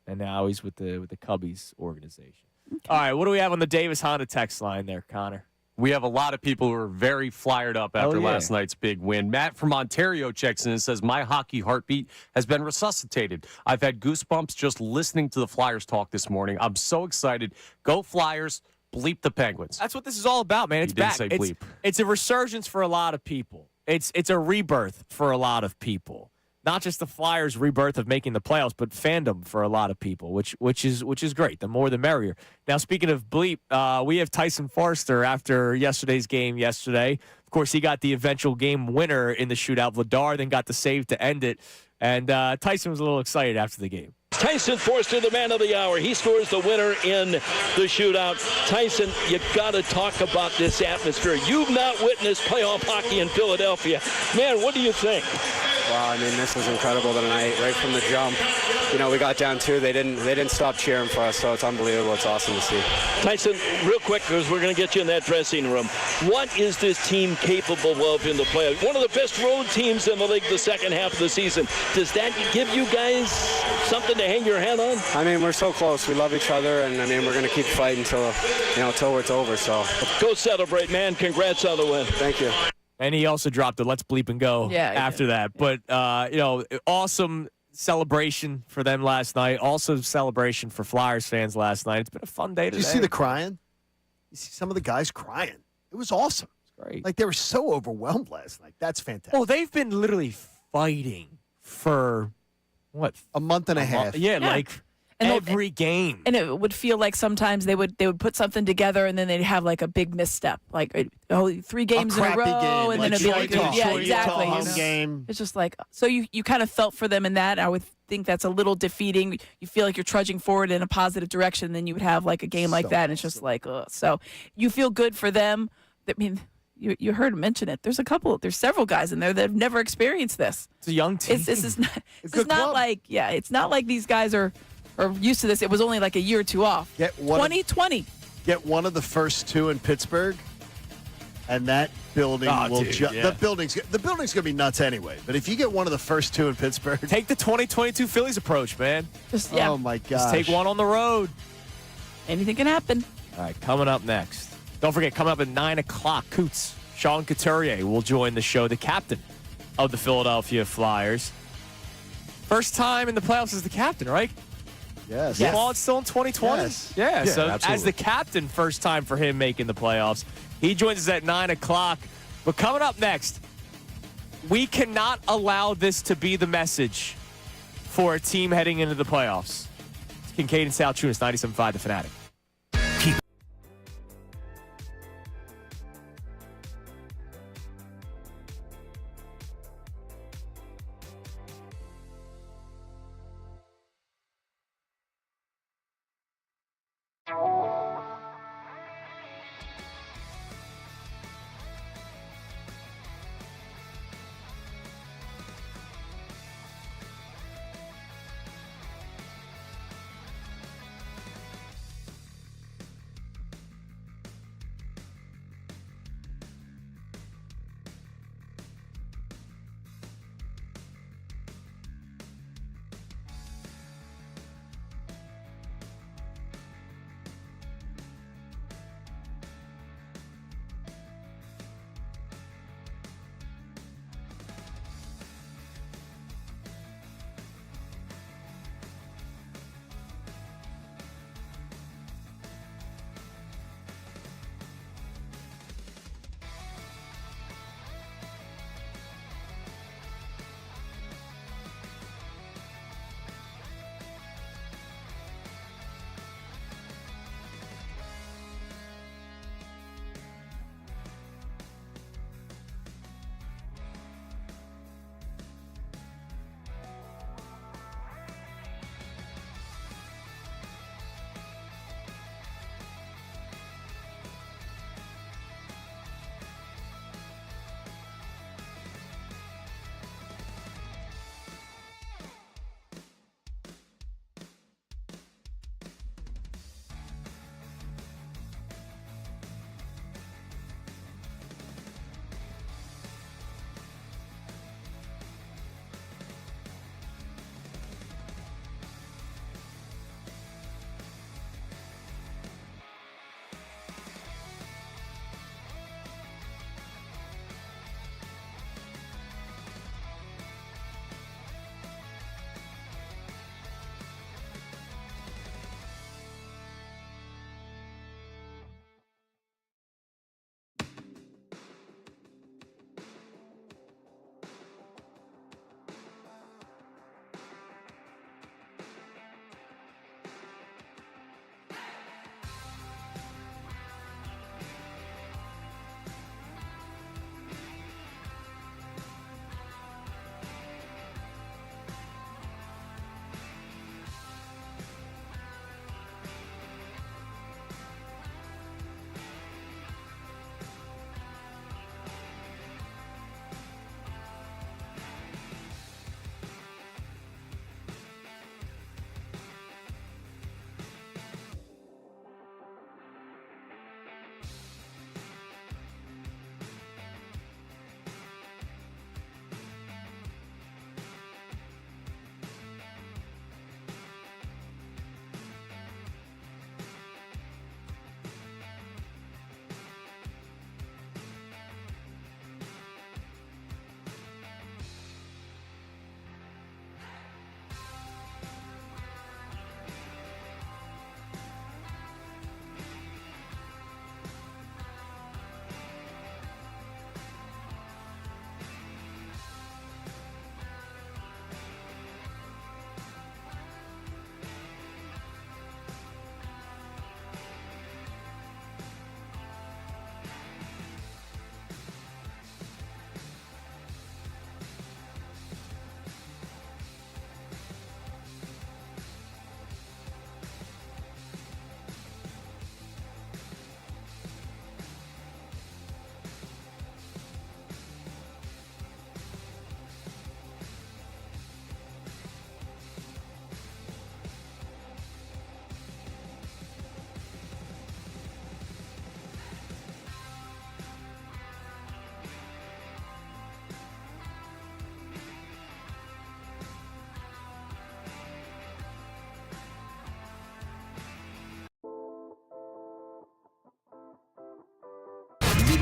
and now he's with the Cubbies organization. All right, what do we have on the Davis Honda text line there, Connor? We have a lot of people who are very fired up after yeah. last night's big win. Matt from Ontario checks in and says, my hockey heartbeat has been resuscitated. I've had goosebumps just listening to the Flyers talk this morning. I'm so excited. Go Flyers. Bleep the Penguins. That's what this is all about, man. It's You didn't back. say It's, bleep. it's a resurgence for a lot of people. It's a rebirth for a lot of people. Not just the Flyers' rebirth of making the playoffs, but fandom for a lot of people, which is great. The more, the merrier. Now, speaking of bleep, we have Tyson Forster after yesterday's game yesterday. Of course, he got the eventual game winner in the shootout. Vladar then got the save to end it, and Tyson was a little excited after the game. Tyson Forster, the man of the hour. He scores the winner in the shootout. Tyson, you got to talk about this atmosphere. You've not witnessed playoff hockey in Philadelphia. Man, what do you think? Wow, I mean, this was incredible tonight, right from the jump. We got down 2. They didn't stop cheering for us, so it's unbelievable. It's awesome to see. Tyson, real quick, because we're going to get you in that dressing room. What is this team capable of in the playoffs? One of the best road teams in the league the second half of the season. Does that give you guys something to hang your hat on? I mean, we're so close. We love each other, and I mean, we're going to keep fighting till it's over. So Go celebrate, man. Congrats on the win. thank you. And he also dropped the let's bleep and go Yeah, he after that. But, awesome celebration for them last night. Also celebration for Flyers fans last night. It's been a fun day today. Did you see the crying? You see some of the guys crying. It was awesome. Great. Like, they were so overwhelmed last night. That's fantastic. Oh, they've been literally fighting for, what? A month and a half. Yeah, like And every game. And it would feel like sometimes they would put something together and then they'd have like a big misstep, like 3 games in a row, game, and like then it'd be like, Utah. yeah, Utah exactly. home you know? game. It's just like, so you kind of felt for them in that. I would think that's a little defeating. You feel like you're trudging forward in a positive direction, then you would have like a game like that, and it's just like, ugh. So you feel good for them. I mean, you heard him mention it. There's several guys in there that have never experienced this. It's a young team. It's not like, it's not like these guys are used to this. It was only like a year or two off. 2020. Get one of the first 2 in Pittsburgh, and that building will the building's going to be nuts anyway. But if you get one of the first 2 in Pittsburgh, take the 2022 Phillies approach, man. Oh my gosh. Just take one on the road. Anything can happen. All right, coming up next. Don't forget, coming up at 9 o'clock, Coots, Sean Couturier will join the show, the captain of the Philadelphia Flyers. First time in the playoffs as the captain, right? Yes. Well, it's still in 2020. Yes. Yeah, so absolutely. as the captain, first time for him making the playoffs. He joins us at 9 o'clock. But coming up next, we cannot allow this to be the message for a team heading into the playoffs. It's Kincade and Salciunas, 97.5 The Fanatic.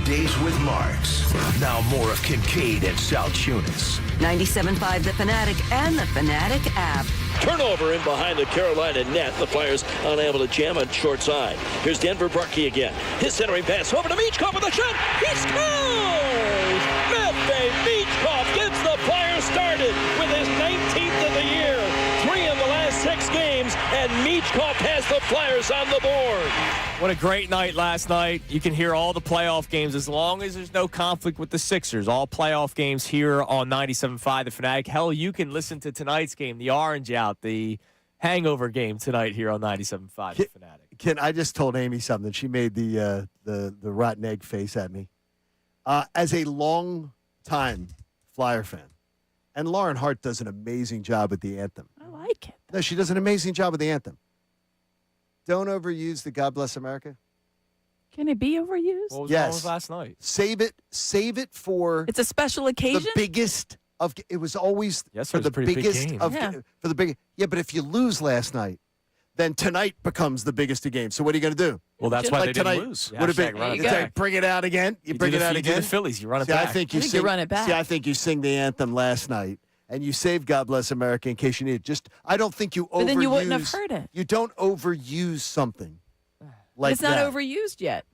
Weekdays with Marks. Now more of Kincade and Salciunas. 97.5 The Fanatic and the Fanatic app. Turnover in behind the Carolina net. The Flyers unable to jam on short side. Here's Denver Barkey again. His centering pass over to Michkov with a shot. He scores! Matvei Michkov gets the Flyers started with his 19th of the year. 3 in the last 6 games, and Michkov has the Flyers on the board. What a great night last night. You can hear all the playoff games as long as there's no conflict with the Sixers. All playoff games here on 97.5 The Fanatic. Hell, you can listen to tonight's game, the Orange Out, the hangover game tonight here on 97.5 The Fanatic. I just told Amy something. She made the rotten egg face at me. As a long-time Flyer fan, and Lauren Hart does an amazing job with the anthem. I like it. No, she does an amazing job with the anthem. Don't overuse the God Bless America. Can it be overused? What was Yes. wrong with last night? Save it for It's a special occasion. the biggest of. It was always Yes, for it was the a pretty big biggest game. of Yeah. for the big. Yeah, but if you lose last night, then tonight becomes the biggest of games. So what are you going to do? Well, that's why Like they tonight, didn't lose. Would it be? Hashtag run it It's back. like, bring it out again. You bring do it out you do again. the Phillies. You run it See, back. I think you you run it back. See, I think you sing the anthem last night, and you save God Bless America in case you need it. Just, I don't think you overuse. But then you wouldn't have heard it. You don't overuse something like It's not that. overused yet.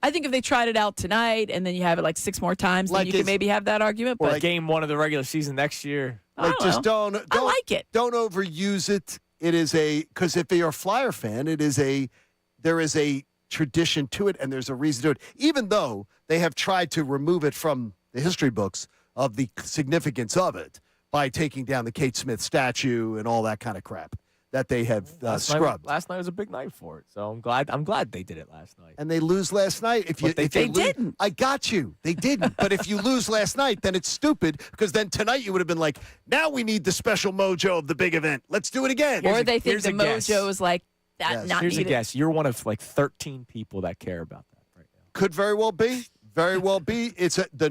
I think if they tried it out tonight and then you have it like 6 more times, then Like you could it's- maybe have that argument. Or But game 1 of the regular season next year. Like, just don't. I like it. Don't overuse it. It is because if you're a Flyer fan, there is a tradition to it, and there's a reason to it. Even though they have tried to remove it from the history books of the significance of it by taking down the Kate Smith statue and all that kind of crap that they have scrubbed. Last night was a big night for it, so I'm glad they did it last night. And they lose last night. But they didn't. I got you. They didn't. But if you lose last night, then it's stupid because then tonight you would have been like, now we need the special mojo of the big event. Let's do it again. or they think here's the a guess. mojo is like that. Yes. Not Here's a needed. guess. You're one of like 13 people that care about that right now. Could very well be. Very well be. It's the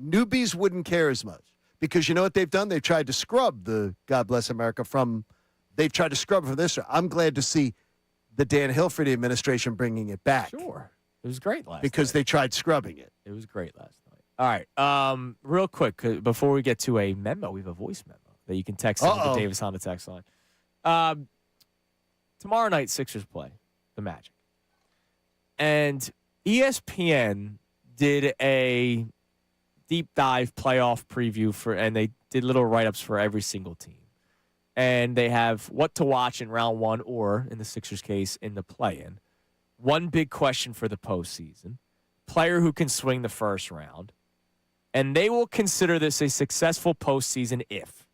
newbies wouldn't care as much because you know what they've done? They've tried to scrub the God Bless America from. They've tried to scrub it from this. I'm glad to see the Dan Hilford administration bringing it back. Sure. It was great last Because night. they tried scrubbing it. It was great last night. All right. Real quick, before we get to a memo, we have a voice memo that you can text into the Davis Honda text line. Tomorrow night, Sixers play the Magic. And ESPN did a deep dive playoff preview and they did little write-ups for every single team. And they have what to watch in round 1 or, in the Sixers' case, in the play-in. One big question for the postseason. Player who can swing the first round. And they will consider this a successful postseason if, ...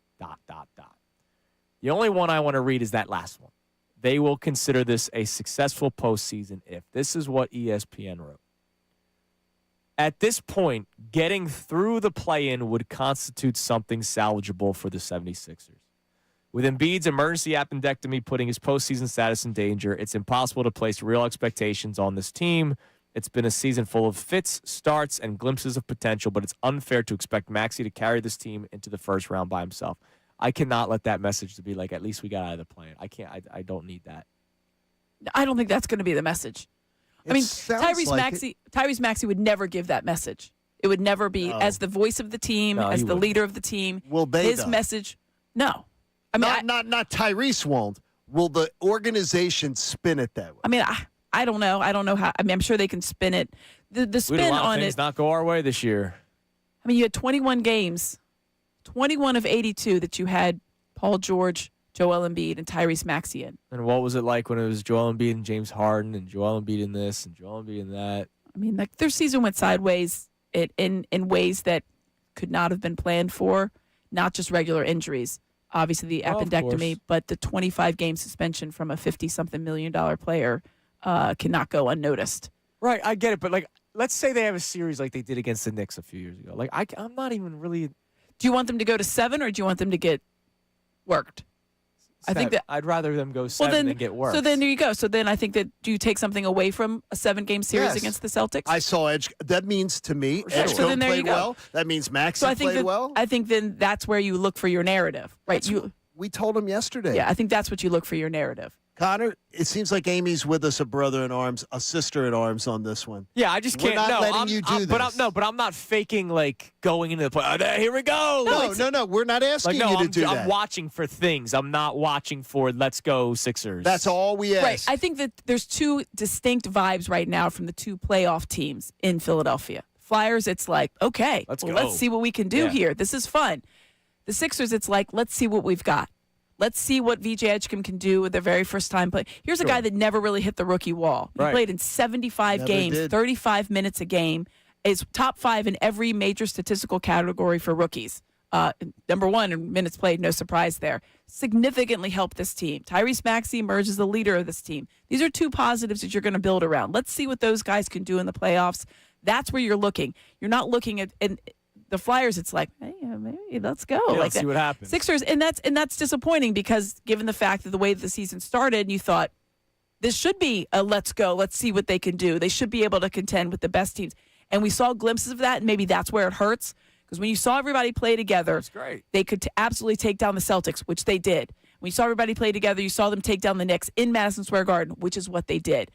The only one I want to read is that last one. They will consider this a successful postseason if. This is what ESPN wrote. At this point, getting through the play-in would constitute something salvageable for the 76ers. With Embiid's emergency appendectomy putting his postseason status in danger, it's impossible to place real expectations on this team. It's been a season full of fits, starts, and glimpses of potential, but it's unfair to expect Maxey to carry this team into the first round by himself. I cannot let that message to be like, at least we got out of the play-in. I can't. I don't need that. I don't think that's going to be the message. I mean, Tyrese Maxey would never give that message. It would never be as the voice of the team, No, as he the wouldn't. leader of the team. Will they, his though? message, no. I mean, not Tyrese won't. Will the organization spin it that way? I mean, I don't know. I don't know how. I mean, I'm sure they can spin it. The We had spin a lot of on things it. not go our way this year. I mean, you had 21 games, 21 of 82 that you had Paul George, Joel Embiid, and Tyrese Maxey in. And what was it like when it was Joel Embiid and James Harden and Joel Embiid in this and Joel Embiid in that? I mean, like their season went sideways in ways that could not have been planned for, not just regular injuries. Obviously, the Well, of appendectomy, course. but the 25-game suspension from a $50-something million player cannot go unnoticed. Right, I get it, but like, let's say they have a series like they did against the Knicks a few years ago. Like, I'm not even really. Do you want them to go to 7 or do you want them to get worked? I think that I'd rather them go 7 than get worse. So then there you go. So then I think that do you take something away from a 7-game series Yes. against the Celtics? I saw Edge. That means to me, Sure. Edge So then there you played go. well. That means Maxey so I think played that, well. I think then that's where you look for your narrative, right? We told him yesterday. Yeah, I think that's what you look for your narrative. Connor, it seems like Amy's with us, a brother in arms, a sister in arms on this one. Yeah, I just can't. We're not no, letting I'm, you do I'm, this. But I'm not faking like going into the play. Here we go. No. We're not asking Like, no, you to do that. I'm watching for things. I'm not watching for let's go Sixers. That's all we ask. Right. I think that there's two distinct vibes right now from the two playoff teams in Philadelphia. Flyers, it's like, okay, let's see what we can do here. This is fun. The Sixers, it's like, let's see what we've got. Let's see what VJ Edgecombe can do with their very first time play. Here's a guy that never really hit the rookie wall. He played in 75 games, 35 minutes a game. Is top 5 in every major statistical category for rookies. Number 1 in minutes played, no surprise there. Significantly helped this team. Tyrese Maxey emerged as the leader of this team. These are two positives that you're going to build around. Let's see what those guys can do in the playoffs. That's where you're looking. You're not looking at the Flyers. It's like, hey, maybe let's go. Yeah, like let's see what happens. Sixers, and that's disappointing because given the fact that the way the season started, you thought this should be a let's go. Let's see what they can do. They should be able to contend with the best teams. And we saw glimpses of that, and maybe that's where it hurts. Because when you saw everybody play together, they could absolutely take down the Celtics, which they did. When you saw everybody play together, you saw them take down the Knicks in Madison Square Garden, which is what they did.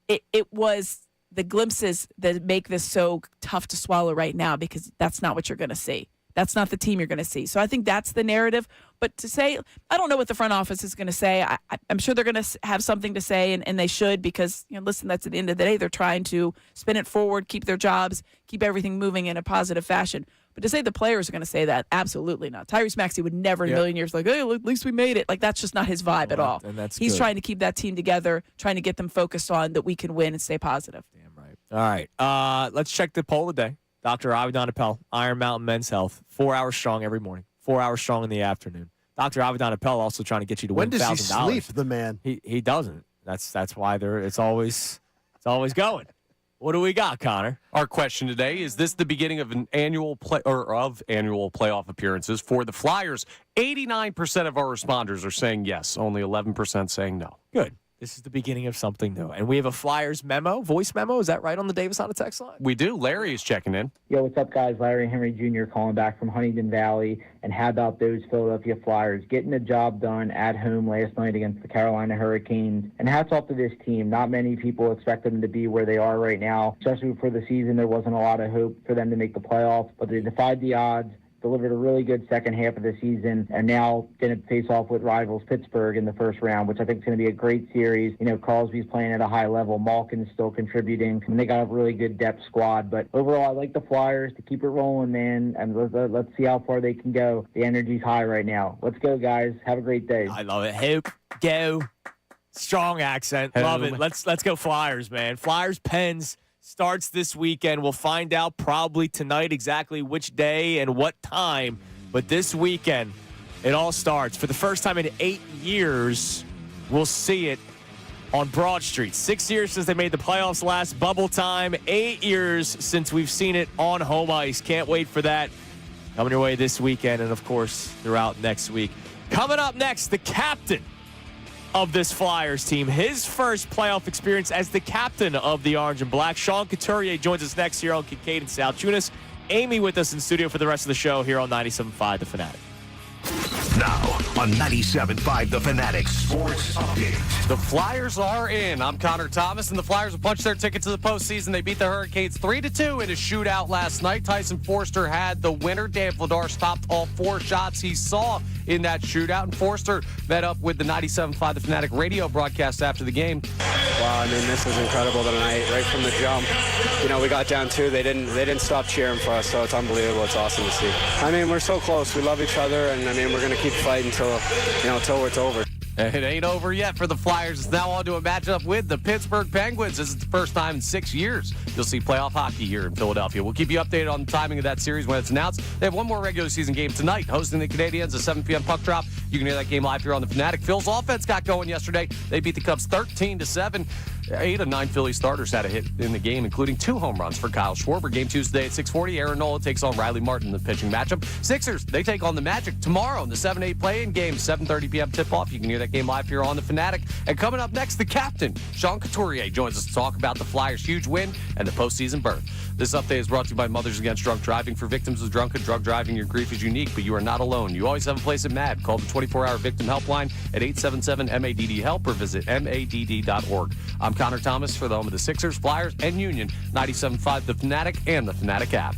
It was the glimpses that make this so tough to swallow right now because that's not what you're going to see. That's not the team you're going to see. So I think that's the narrative. But to say, I don't know what the front office is going to say. I'm sure they're going to have something to say, and they should because, listen, that's at the end of the day. They're trying to spin it forward, keep their jobs, keep everything moving in a positive fashion. But to say the players are going to say that, absolutely not. Tyrese Maxey would never in a million years like, hey, at least we made it. Like, that's just not his vibe at all. And that's He's good. trying to keep that team together, trying to get them focused on that we can win and stay positive. Damn right. All right. Let's check the poll today. Dr. Avidan Appel, Iron Mountain Men's Health, 4 hours strong every morning, 4 hours strong in the afternoon. Dr. Avidan Appel also trying to get you to win $1,000. When does he sleep, the man? He doesn't. That's why it's always going. What do we got, Connor? Our question today, is this the beginning of an annual playoff appearances for the Flyers? 89% of our responders are saying yes, only 11% saying no. Good. This is the beginning of something new. And we have a Flyers voice memo. Is that right on the Davis on a text line? We do. Larry is checking in. Yo, what's up, guys? Larry Henry Jr. calling back from Huntington Valley. And how about those Philadelphia Flyers getting the job done at home last night against the Carolina Hurricanes? And hats off to this team. Not many people expect them to be where they are right now. Especially before the season, there wasn't a lot of hope for them to make the playoffs. But they defied the odds, delivered a really good second half of the season, and now going to face off with rivals Pittsburgh in the first round, which I think is going to be a great series. Crosby's playing at a high level. Malkin's still contributing, and they got a really good depth squad. But overall, I like the Flyers to keep it rolling, man, and let's see how far they can go. The energy's high right now. Let's go, guys. Have a great day. I love it. Hope, go. Strong accent. Home. Love it. Let's go Flyers, man. Flyers Pens starts this weekend. We'll find out probably tonight exactly which day and what time. But this weekend, it all starts. For the first time in 8 years, we'll see it on Broad Street. 6 years since they made the playoffs last, bubble time. 8 years since we've seen it on home ice. Can't wait for that. Coming your way this weekend and, of course, throughout next week. Coming up next, the captain of this Flyers team. His first playoff experience as the captain of the Orange and Black. Sean Couturier joins us next here on Kincade and Salciunas. Amy with us in studio for the rest of the show here on 97.5 The Fanatic. Now on 97.5 The Fanatic Sports Update. The Flyers are in. I'm Connor Thomas, and the Flyers will punch their ticket to the postseason. They beat the Hurricanes 3-2 in a shootout last night. Tyson Forster had the winner. Dan Vladar stopped all 4 shots he saw in that shootout, and Forster met up with the 97.5 The Fanatic radio broadcast after the game. Wow, this was incredible tonight, right from the jump. We got down 2. They didn't stop cheering for us, so it's unbelievable. It's awesome to see. We're so close. We love each other, and we're going to keep fighting until it's over. It ain't over yet for the Flyers. It's now on to a matchup with the Pittsburgh Penguins. This is the first time in 6 years you'll see playoff hockey here in Philadelphia. We'll keep you updated on the timing of that series when it's announced. They have one more regular season game tonight, hosting the Canadiens, a 7 p.m. puck drop. You can hear that game live here on the Fanatic. Phil's offense got going yesterday. They beat the Cubs 13-7. 8 of 9 Philly starters had a hit in the game, including 2 home runs for Kyle Schwarber. Game Tuesday at 6:40. Aaron Nola takes on Riley Martin in the pitching matchup. Sixers, they take on the Magic tomorrow in the 7-8 play-in game, 7:30 p.m. tip-off. You can hear that game live here on the Fanatic. And coming up next, the captain, Sean Couturier, joins us to talk about the Flyers' huge win and the postseason berth. This update is brought to you by Mothers Against Drunk Driving. For victims of drunk and drug driving, your grief is unique, but you are not alone. You always have a place at MADD. Call the 24-hour victim helpline at 877-MADD-HELP or visit MADD.org. I'm Connor Thomas for the home of the Sixers, Flyers, and Union, 97.5 The Fanatic and the Fanatic app.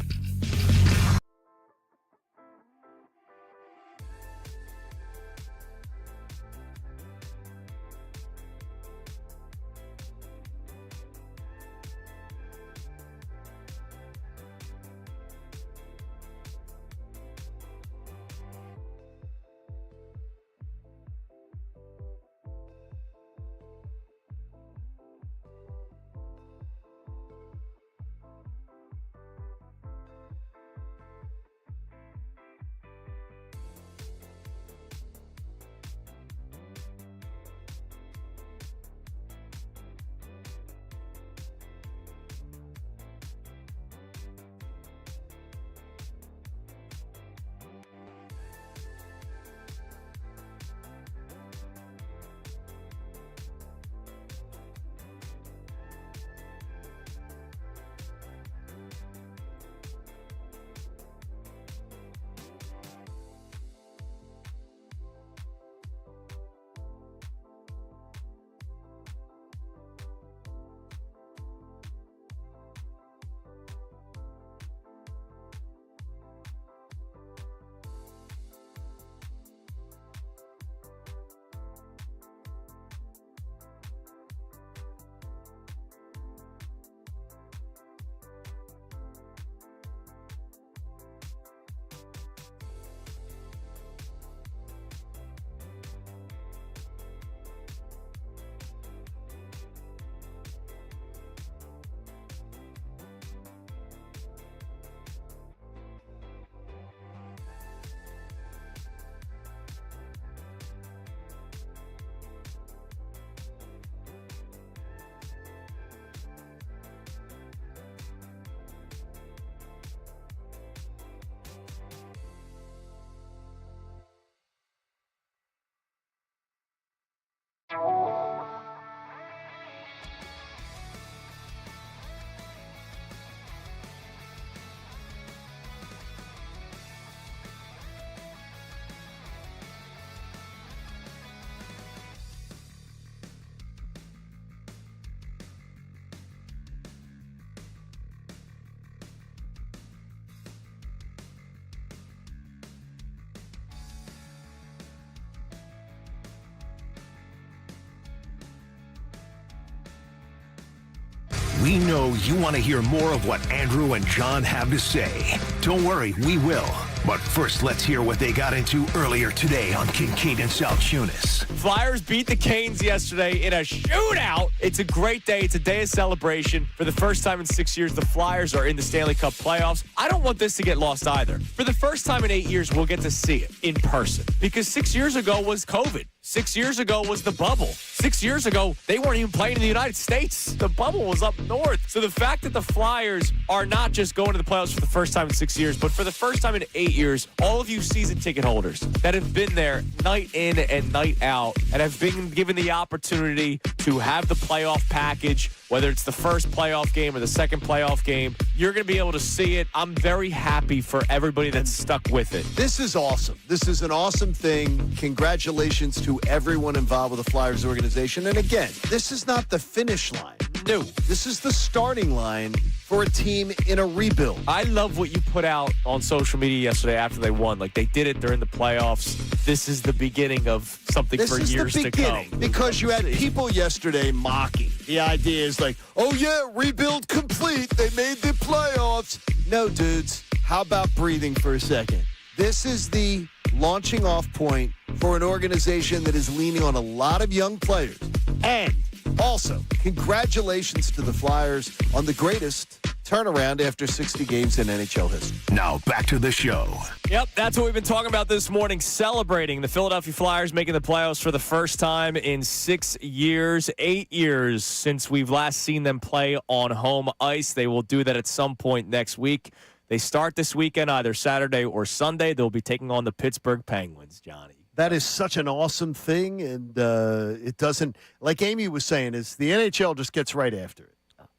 We know you want to hear more of what Andrew and John have to say. Don't worry, we will. But first, let's hear what they got into earlier today on Kincade and Salciunas. Flyers beat the Canes yesterday in a shootout. It's a great day. It's a day of celebration. For the first time in 6 years, the Flyers are in the Stanley Cup playoffs. I don't want this to get lost either. For the first time in 8 years, we'll get to see it in person. Because 6 years ago was COVID. 6 years ago was the bubble. 6 years ago, they weren't even playing in the United States. The bubble was up north. So the fact that the Flyers are not just going to the playoffs for the first time in 6 years, but for the first time in 8 years, all of you season ticket holders that have been there night in and night out and have been given the opportunity to have the playoff package, whether it's the first playoff game or the second playoff game, you're going to be able to see it. I'm very happy for everybody that's stuck with it. This is awesome. This is an awesome thing. Congratulations to everyone involved with the Flyers organization. And again, this is not the finish line. No, this is the starting line for a team in a rebuild. I love what you put out on social media yesterday after they won. Like, they did it during the playoffs. This is the beginning of something for years to come. Because you had people yesterday mocking. The idea is like, oh yeah, rebuild complete. They made the playoffs. No, dudes, how about breathing for a second? This is the launching off point for an organization that is leaning on a lot of young players. And also, congratulations to the Flyers on the greatest turnaround after 60 games in NHL history. Now back to the show. Yep, that's what we've been talking about this morning, celebrating the Philadelphia Flyers making the playoffs for the first time in 6 years, 8 years since we've last seen them play on home ice. They will do that at some point next week. They start this weekend, either Saturday or Sunday. They'll be taking on the Pittsburgh Penguins, Johnny. That is such an awesome thing, and it doesn't, like Amy was saying, is the NHL just gets right after it.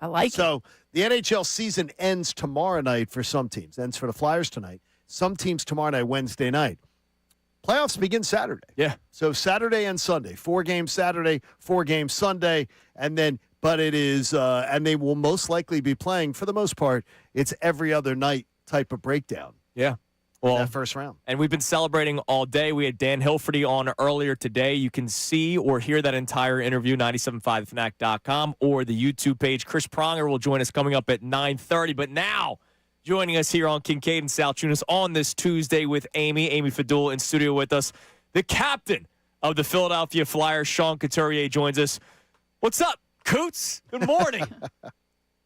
I like it. So The NHL season ends tomorrow night for some teams. Ends for the Flyers tonight. Some teams tomorrow night, Wednesday night. Playoffs begin Saturday. Yeah. So Saturday and Sunday. 4 games Saturday, 4 games Sunday. And then, but it is, and they will most likely be playing, for the most part, it's every other night type of breakdown. Yeah. Well, that first round. And we've been celebrating all day. We had Dan Hilferty on earlier today. You can see or hear that entire interview, 975thefanatic.com or the YouTube page. Chris Pronger will join us coming up at 9:30. But now, joining us here on Kincade and Salciunas on this Tuesday with Amy Fadul in studio with us. The captain of the Philadelphia Flyers, Sean Couturier, joins us. What's up, Coots? Good morning.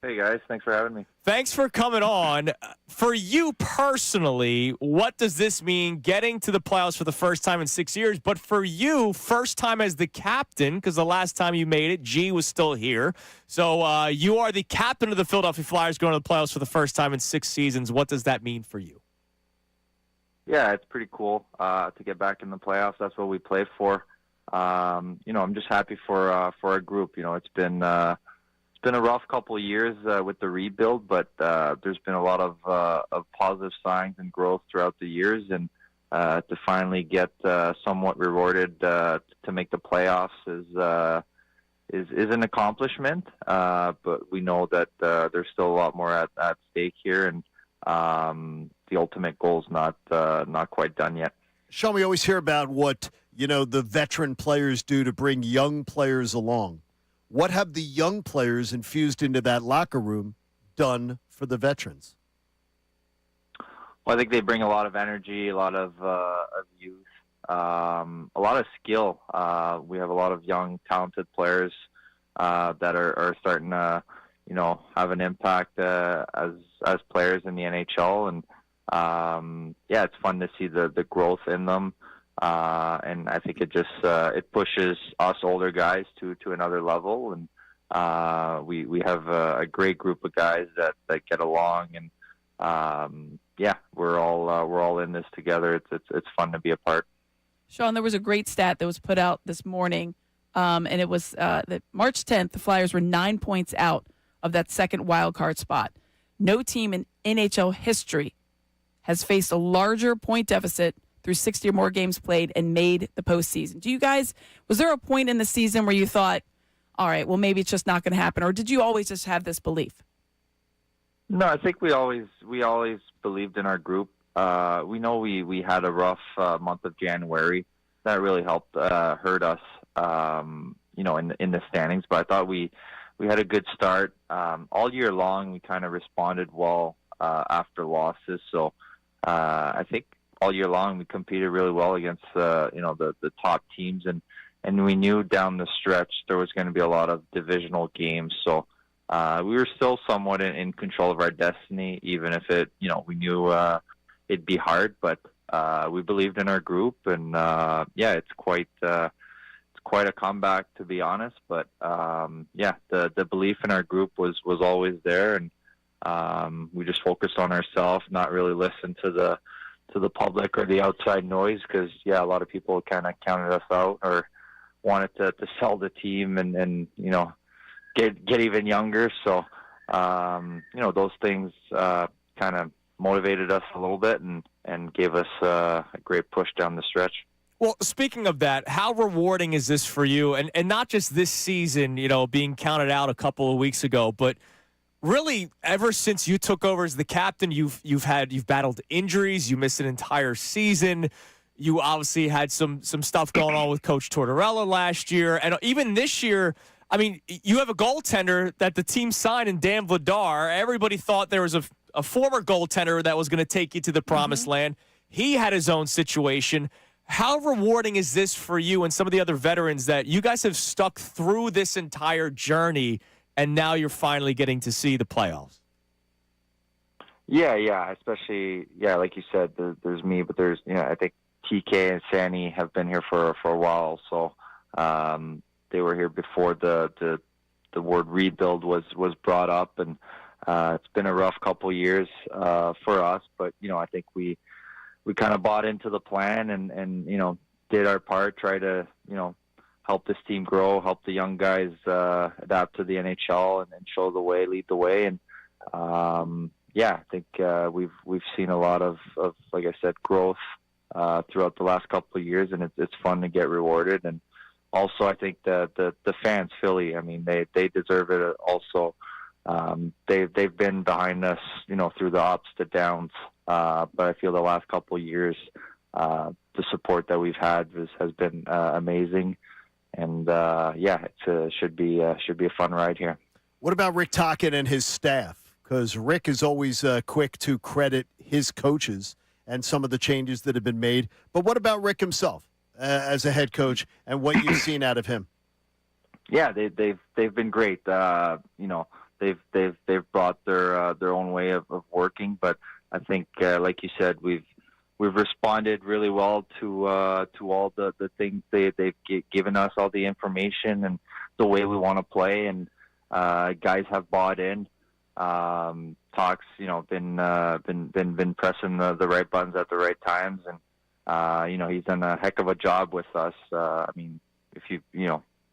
Hey, guys. Thanks for having me. Thanks for coming on. For you personally, what does this mean, getting to the playoffs for the first time in 6 years? But for you, first time as the captain, because the last time you made it, G was still here. So you are the captain of the Philadelphia Flyers going to the playoffs for the first time in 6 seasons. What does that mean for you? Yeah, it's pretty cool to get back in the playoffs. That's what we play for. I'm just happy for our group. It's been a rough couple of years with the rebuild, but there's been a lot of positive signs and growth throughout the years, and to finally get somewhat rewarded to make the playoffs is an accomplishment. But we know that there's still a lot more at stake here, and the ultimate goal is not quite done yet. Sean, we always hear about what the veteran players do to bring young players along. What have the young players infused into that locker room done for the veterans? Well, I think they bring a lot of energy, a lot of youth, a lot of skill. We have a lot of young, talented players that are starting to, have an impact as players in the NHL, and it's fun to see the growth in them. And I think it just it pushes us older guys to another level, and we have a great group of guys that get along, and we're all in this together. It's fun to be a part. Sean, there was a great stat that was put out this morning, and it was that March 10th, the Flyers were 9 points out of that second wild card spot. No team in NHL history has faced a larger point deficit through 60 or more games played and made the postseason. Was there a point in the season where you thought, all right, well, maybe it's just not going to happen, or did you always just have this belief? No, I think we always believed in our group. We know we had a rough month of January that really helped hurt us, in the standings. But I thought we had a good start all year long. We kind of responded well after losses. So I think all year long we competed really well against the top teams, and we knew down the stretch there was going to be a lot of divisional games. So we were still somewhat in control of our destiny, even if we knew it'd be hard. But we believed in our group, and it's quite a comeback, to be honest. But the belief in our group was always there, and we just focused on ourselves, not really listen to the public or the outside noise, because a lot of people kind of counted us out or wanted to sell the team and get even younger. So those things kind of motivated us a little bit and gave us a great push down the stretch. Well, speaking of that, how rewarding is this for you? And not just this season, being counted out a couple of weeks ago, but really, ever since you took over as the captain, you've battled injuries. You missed an entire season. You obviously had some stuff going on with Coach Tortorella last year, and even this year. I mean, you have a goaltender that the team signed in Dan Vladar. Everybody thought there was a former goaltender that was going to take you to the promised land. He had his own situation. How rewarding is this for you and some of the other veterans that you guys have stuck through this entire journey, and now you're finally getting to see the playoffs? Yeah, especially, like you said, there's me, but there's, I think TK and Sanny have been here for a while, so they were here before the word rebuild was brought up, and it's been a rough couple years for us, but, I think we kind of bought into the plan and did our part, try to, help this team grow, help the young guys adapt to the NHL and show the way, lead the way. And yeah, I think we've seen a lot of like I said, growth throughout the last couple of years, and it's fun to get rewarded. And also, I think the fans, Philly, I mean, they deserve it also. They've been behind us, through the ups, the downs. But I feel the last couple of years, the support that we've had has been amazing. And yeah, it should be a fun ride here. What about Rick Tocchet and his staff? Because Rick is always quick to credit his coaches and some of the changes that have been made. But what about Rick himself as a head coach and what you've seen out of him? Yeah, they've been great. They've brought their own way of working, but I think, like you said, we've responded really well to all the things they've given us, all the information and the way we want to play, and guys have bought in. Talks, been pressing the right buttons at the right times, and he's done a heck of a job with us. I mean, if you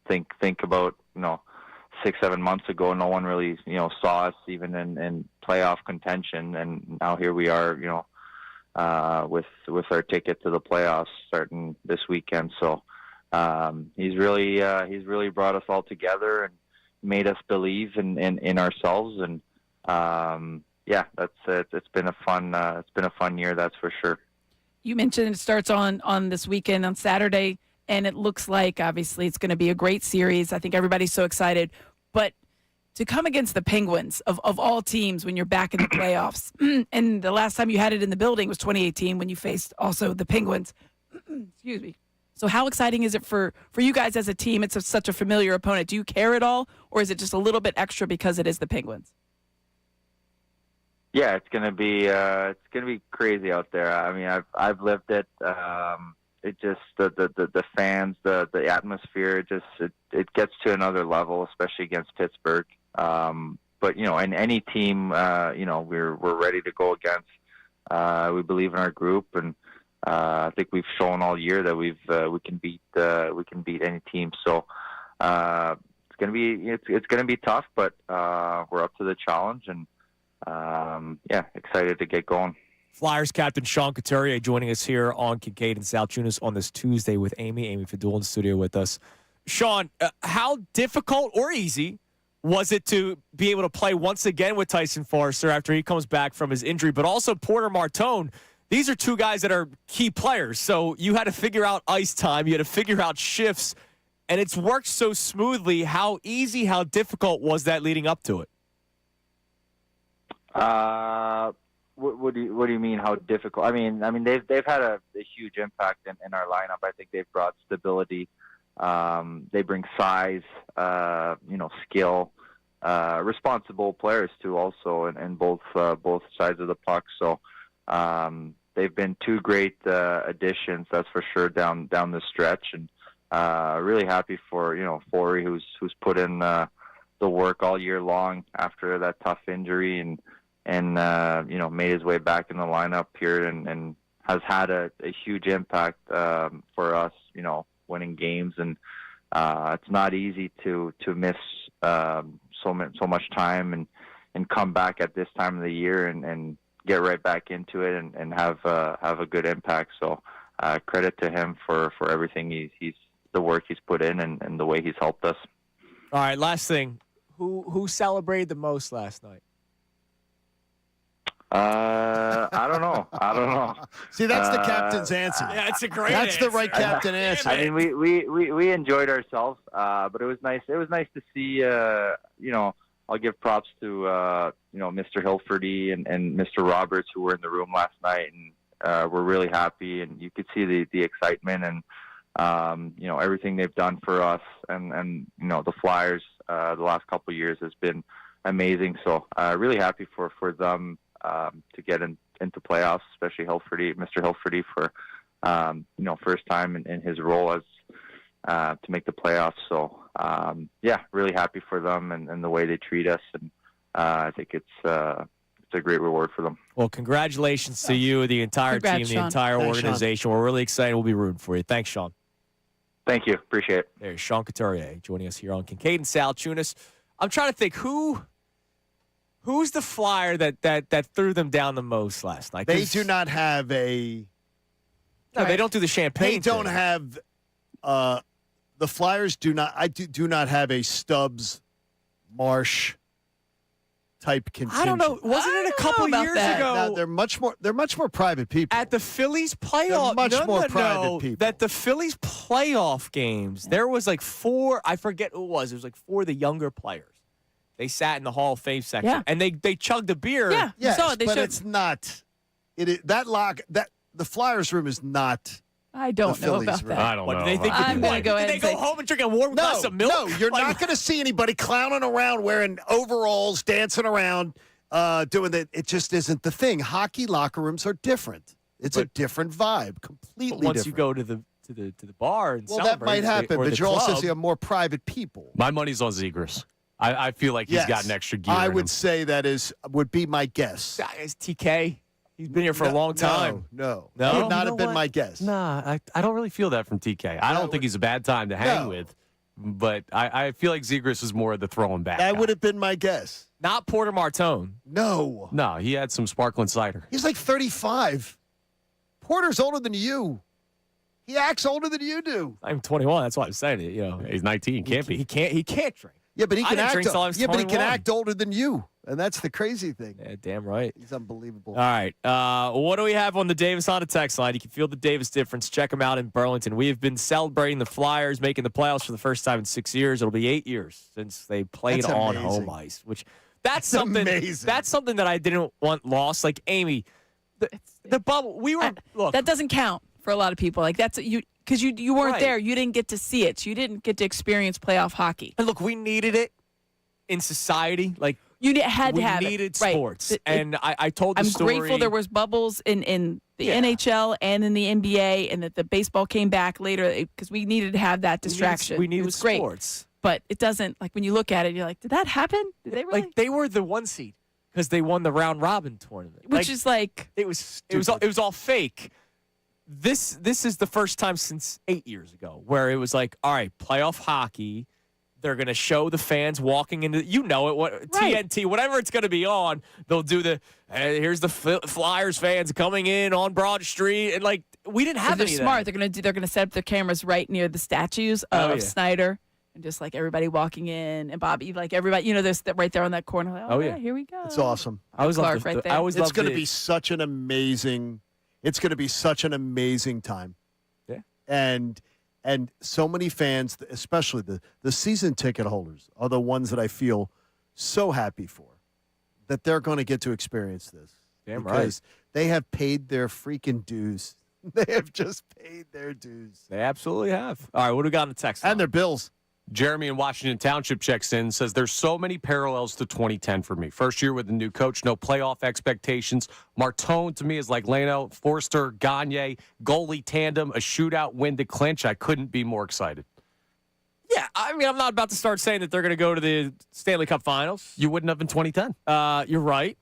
think about 6-7 months ago, no one really saw us even in playoff contention, and now here we are, with our ticket to the playoffs starting this weekend. So he's really brought us all together and made us believe in ourselves, and yeah, it's been a fun year, that's for sure. You mentioned it starts on this weekend on Saturday, and it looks like obviously it's going to be a great series. I think everybody's so excited, but to come against the Penguins of all teams when you're back in the playoffs, and the last time you had it in the building was 2018 when you faced also the Penguins. Excuse me. So how exciting is it for you guys as a team? It's such a familiar opponent. Do you care at all, or is it just a little bit extra because it is the Penguins? Yeah, it's gonna be crazy out there. I mean, I've lived it. It just the fans, the atmosphere, it gets to another level, especially against Pittsburgh. But in any team, we're ready to go against. We believe in our group, and I think we've shown all year that we can beat any team. So it's gonna be tough, but we're up to the challenge, and yeah, excited to get going. Flyers captain Sean Couturier joining us here on Kincade and Salciunas on this Tuesday with Amy Fadul in the studio with us. Sean, how difficult or easy was it to be able to play once again with Tyson Forster after he comes back from his injury, but also Porter Martone? These are two guys that are key players, so you had to figure out ice time, you had to figure out shifts, and it's worked so smoothly. How easy, how difficult was that leading up to it? What do you mean? How difficult? I mean, they've had a huge impact in our lineup. I think they've brought stability. They bring size, skill, responsible players too, also, in both sides of the puck. So they've been two great additions, that's for sure, down the stretch, and really happy for Forey, who's put in the work all year long after that tough injury, and made his way back in the lineup here, and has had a huge impact for us, winning games. And it's not easy to miss so much time and come back at this time of the year and get right back into it and have a good impact. So credit to him for everything the work he's put in and the way he's helped us. All right, last thing. Who celebrated the most last night? I don't know. See, that's the captain's answer. Yeah, it's a great That's answer. the right captain answer. I mean, we enjoyed ourselves, but it was nice. It was nice to see. I'll give props to Mr. Hilferty and Mr. Roberts, who were in the room last night, and we're really happy. And you could see the excitement and everything they've done for us, and the Flyers the last couple of years has been amazing. So really happy for them. To get into playoffs, especially Mr. Hilferty, for first time in his role as to make the playoffs. So yeah, really happy for them and the way they treat us, and I think it's a great reward for them. Well, congratulations to you, the entire team, the entire organization. We're really excited. We'll be rooting for you. Thanks, Sean. Thank you. Appreciate it. There's Sean Couturier joining us here on Kincade and Salciunas. I'm trying to think who Who's the Flyer that threw them down the most last night? They do not have a. No, they don't do the champagne. They don't thing. have. The Flyers do not. I do not have a Stubbs, Marsh type contingent. I don't know. Wasn't it a couple years ago? No, they're much more private people. At the Phillies playoff, They're much more private people. That the Phillies playoff games, there was like 4. I forget who it was. It was like 4 of the younger players. They sat in the Hall of Fame section, and they chugged a beer. Yeah, yes, so they but showed. it's not. It is that the Flyers room is not. I don't the know Phillies about room. that. I don't know. They think I'm going to go ahead Did and they say go home and drink a warm glass of milk? No, you're not going to see anybody clowning around wearing overalls, dancing around, doing that. It just isn't the thing. Hockey locker rooms are different. It's a different vibe, completely Once different. you go to the bar and well, that celebrate, might happen, or but the you're also club, seeing more private people. My money's on Zegras. I feel like he's got an extra gear. I in would him. say would be my guess. It's TK. He's been here for a long time. No, No? That would not You have know been my guess. Nah, I don't really feel that from TK. I don't think he's a bad time to hang with, but I feel like Zegras is more of the throwing back. That guy. would have been my guess. Not Porter Martone. No. No, he had some sparkling cider. He's like 35. Porter's older than you. He acts older than you do. I'm 21. That's why I'm saying it. You know, He's 19. Can't be. He can't drink. Yeah, but he I can didn't act. drink till I was But he can 21. act older than you, and that's the crazy thing. Yeah, damn right. He's unbelievable. All right. What do we have on the Davis on a text line? You can feel the Davis difference. Check them out in Burlington. We have been celebrating the Flyers making the playoffs for the first time in 6 years. It'll be 8 years since they played That's on amazing. home ice, which that's something. amazing. That's something that I didn't want lost. Like Amy, the bubble. We were look. that doesn't count for a lot of people. Like that's you because you weren't Right. there. You didn't get to see it. You didn't get to experience playoff hockey. And look, we needed it in society. Like Had to we have needed it. Right. sports, It- and I told the I'm story. grateful there was bubbles in the Yeah. NHL and in the NBA, and that the baseball came back later because we needed to have that distraction. We needed it was great, sports. but it doesn't. Like when you look at it, you're like, did that happen? Did they really? Like they were the 1 seed because they won the round robin tournament, Which is like it was all fake. This is the first time since 8 years ago where it was like, all right, playoff hockey. They're going to show the fans walking into, TNT, whatever it's going to be on. They'll do here's the Flyers fans coming in on Broad Street. And like, we didn't have they're any smart. of that. They're gonna set up their cameras right near the statues of Snyder, and just like everybody walking in, and Bobby, like everybody, there's right there on that corner. Like, Oh, yeah. here we go. It's awesome. I always Clark loved right there. I always It's loved going to it. be such an amazing. It's going to be such an amazing time. Yeah. And so many fans, especially the season ticket holders, are the ones that I feel so happy for that they're going to get to experience this. Damn because they have paid their freaking dues. They have just paid their dues. They absolutely have. All right, what do we got on the text line? And their bills. Jeremy in Washington Township checks in, says there's so many parallels to 2010 for me. First year with the new coach, no playoff expectations. Martone to me is like Leno, Forster, Gagne, goalie tandem, a shootout win to Clinch. I couldn't be more excited. Yeah, I mean, I'm not about to start saying that they're going to go to the Stanley Cup Finals. You wouldn't have in 2010. You're right.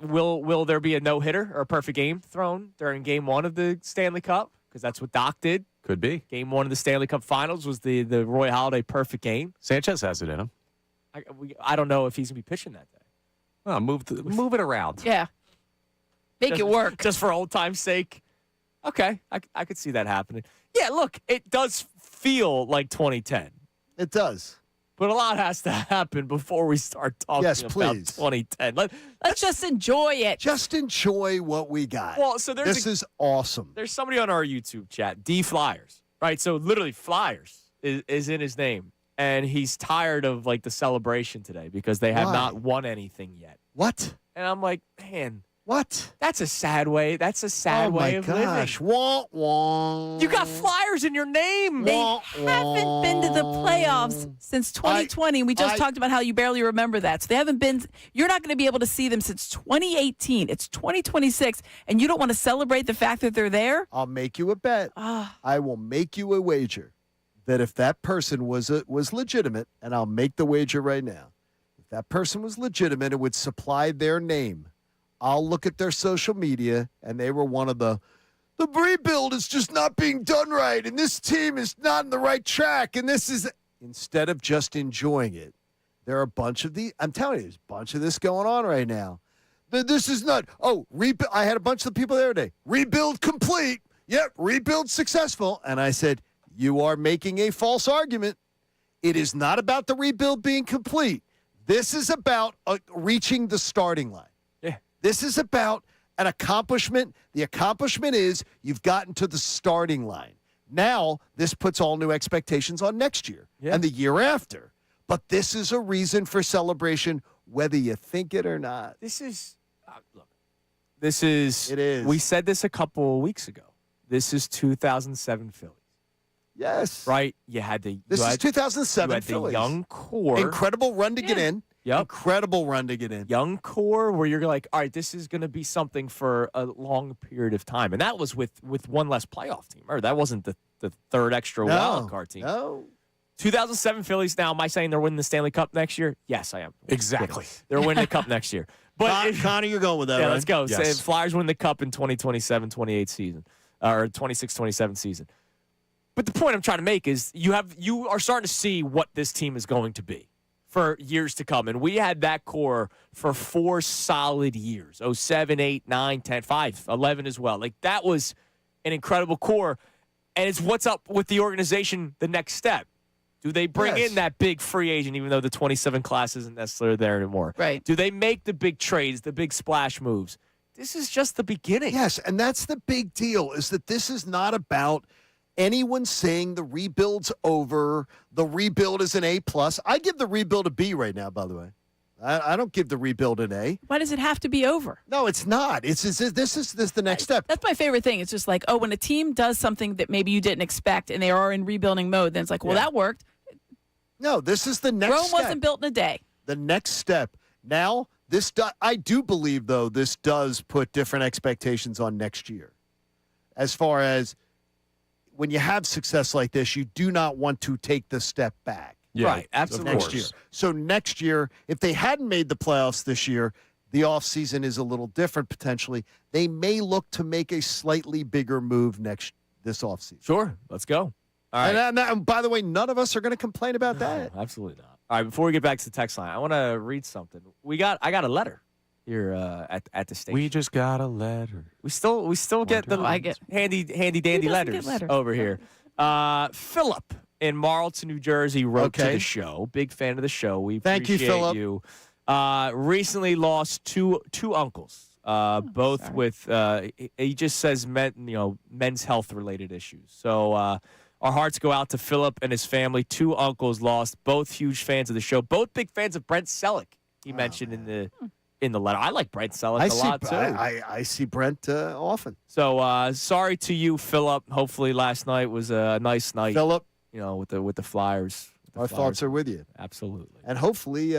Will there be a no-hitter or a perfect game thrown during Game 1 of the Stanley Cup? Because that's what Doc did. Could be. Game 1 of the Stanley Cup Finals was the Roy Halladay perfect game. Sanchez has it in him. I don't know if he's going to be pitching that day. Well, move it around. Yeah, make it work. Just for old time's sake. Okay, I could see that happening. Yeah, look, it does feel like 2010. It does. But a lot has to happen before we start talking about please. 2010. Let's just enjoy it. Just enjoy what we got. Well, so this is awesome. There's somebody on our YouTube chat, D Flyers, right? So literally Flyers is in his name. And he's tired of like the celebration today because they have Why? not won anything yet. What? And I'm like, man, what? That's a sad way. That's a sad way of gosh. living. Wah, wah. You got Flyers in your name. They haven't been to the playoffs since 2020. We just talked about how you barely remember that. So they haven't been. You're not going to be able to see them since 2018. It's 2026, and you don't want to celebrate the fact that they're there? I'll make you a bet. I will make you a wager that if that person was legitimate, and I'll make the wager right now, if that person was legitimate and would supply their name, I'll look at their social media, and they were one of the rebuild is just not being done right, and this team is not in the right track, and this is, instead of just enjoying it, There are a bunch of I'm telling you, there's a bunch of this going on right now. This is not, I had a bunch of people there today. Rebuild complete. Yep, rebuild successful. And I said, you are making a false argument. It is not about the rebuild being complete. This is about reaching the starting line. Yeah. This is about an accomplishment. The accomplishment is you've gotten to the starting line. Now, this puts all new expectations on next year and the year after. But this is a reason for celebration, whether you think it or not. It is. We said this a couple weeks ago. This is 2007 Phillies. Yes. Right? You had the. This is 2007 you had Phillies. The young core. Incredible run to get in. Yep. Incredible run to get in. Young core where you're like, all right, this is going to be something for a long period of time. And that was with one less playoff team. Or that wasn't the third extra wild card team. No. 2007 Phillies. Now, am I saying they're winning the Stanley Cup next year? Yes, I am. Exactly. They're winning the Cup next year. But Connor, you're going with that, yeah, right? let's go. Yes. Say Flyers win the Cup in 2027-28 season. Or 26-27 season. But the point I'm trying to make is you are starting to see what this team is going to be for years to come. And we had that core for 4 solid years. 07, 8, 9, 10, 5, 11 as well. Like, that was an incredible core. And it's what's up with the organization the next step. Do they bring in that big free agent, even though the 27 class isn't necessarily there anymore? Right. Do they make the big trades, the big splash moves? This is just the beginning. Yes, and that's the big deal, is that this is not about anyone saying the rebuild's over, the rebuild is an A+. I give the rebuild a B right now, by the way. I don't give the rebuild an A. Why does it have to be over? No, it's not. This is the next step. That's my favorite thing. It's just like, when a team does something that maybe you didn't expect and they are in rebuilding mode, then it's like, well, that worked. No, this is the next Rome step. wasn't built in a day. The next step. Now, I do believe, though, this does put different expectations on next year. As far as when you have success like this, you do not want to take the step back. Yeah, right, absolutely. Next year. So next year, if they hadn't made the playoffs this year, the offseason is a little different potentially. They may look to make a slightly bigger move this offseason. Sure, let's go. All right. And by the way, none of us are going to complain about that. No, absolutely not. All right, before we get back to the text line, I want to read something. I got a letter here at the station. We just got a letter. We still get the handy dandy letters over here. Philip in Marlton, New Jersey wrote to the show. Big fan of the show. We appreciate you. Recently lost two uncles. Both with he just says men's health related issues. So our hearts go out to Philip and his family. 2 uncles lost. Both huge fans of the show. Both big fans of Brent Selleck. He mentioned in the letter. I like Brent Selleck a lot too. I see Brent often. So sorry to you, Philip. Hopefully last night was a nice night. Philip, with the Flyers. Our thoughts are with you. Absolutely. And hopefully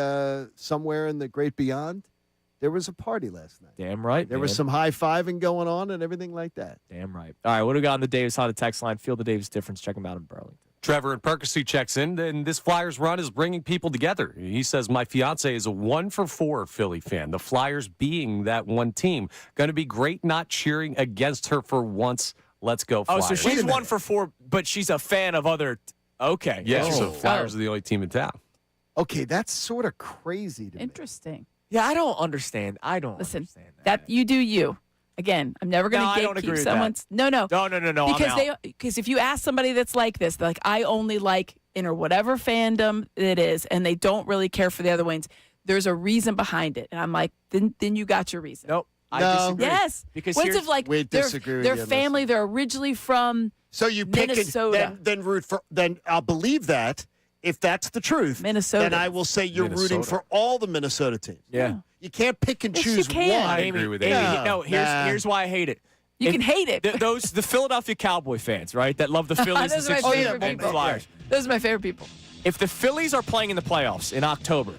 somewhere in the great beyond, there was a party last night. Damn right. There was some high-fiving going on and everything like that. Damn right. All right, what do we got on the Davis Honda text line? Feel the Davis difference. Check them out in Burlington. Trevor in Percy checks in, and this Flyers run is bringing people together. He says, my fiance is a 1-for-4 Philly fan, the Flyers being that one team. Going to be great not cheering against her for once. Let's go Flyers. Oh, so she's 1-for-4, but she's a fan of other okay. Yeah, so Flyers are the only team in town. Okay, that's sort of crazy to me. Interesting. Yeah, I don't understand. Listen, that you do you. Again, I'm never going to gatekeep someone's. No. No. Because if you ask somebody that's like this, they're like, I only like in or whatever fandom it is, and they don't really care for the other ones. There's a reason behind it, and I'm like, then you got your reason. Nope. I disagree. Yes. Because what's if like we disagree their with you, family, they're originally from so you pick Minnesota. Then root for. Then I'll believe that. If that's the truth, Minnesota. then I will say you're rooting for all the Minnesota teams. Yeah. You can't pick and Yes, choose you can. one. I agree with Amy, Amy. no, here's why I hate it. You can hate it. The Philadelphia Cowboy fans, right, that love the Phillies and Those are my Sixers favorite and people. Flyers. Those are my favorite people. If the Phillies are playing in the playoffs in October,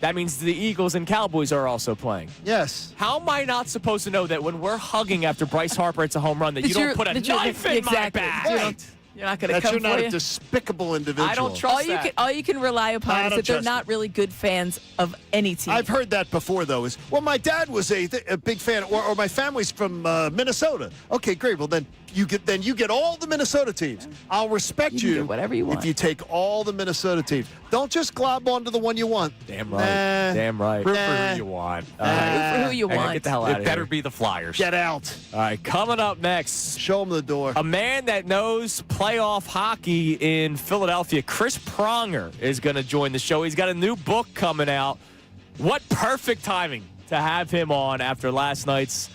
that means the Eagles and Cowboys are also playing. Yes. How am I not supposed to know that when we're hugging after Bryce Harper hits a home run that you don't put a knife in my back? Right. You're not going to come You're not for a you. despicable individual. I don't trust that. All you can rely upon is that they're not really good fans of any team. I've heard that before, though. Is my dad was a big fan, or my family's from Minnesota. Okay, great. Well, then you get all the Minnesota teams. I'll respect You can you get whatever you want. if you take all the Minnesota teams. Don't just glob onto the one you want. Damn right. Nah. Damn right. Root for who you want. Root for who you Hey, want. Get the hell out It of better here. be the Flyers. Get out. All right, coming up next, Show them the door. a man that knows playoff hockey in Philadelphia, Chris Pronger, is going to join the show. He's got a new book coming out. What perfect timing to have him on after last night's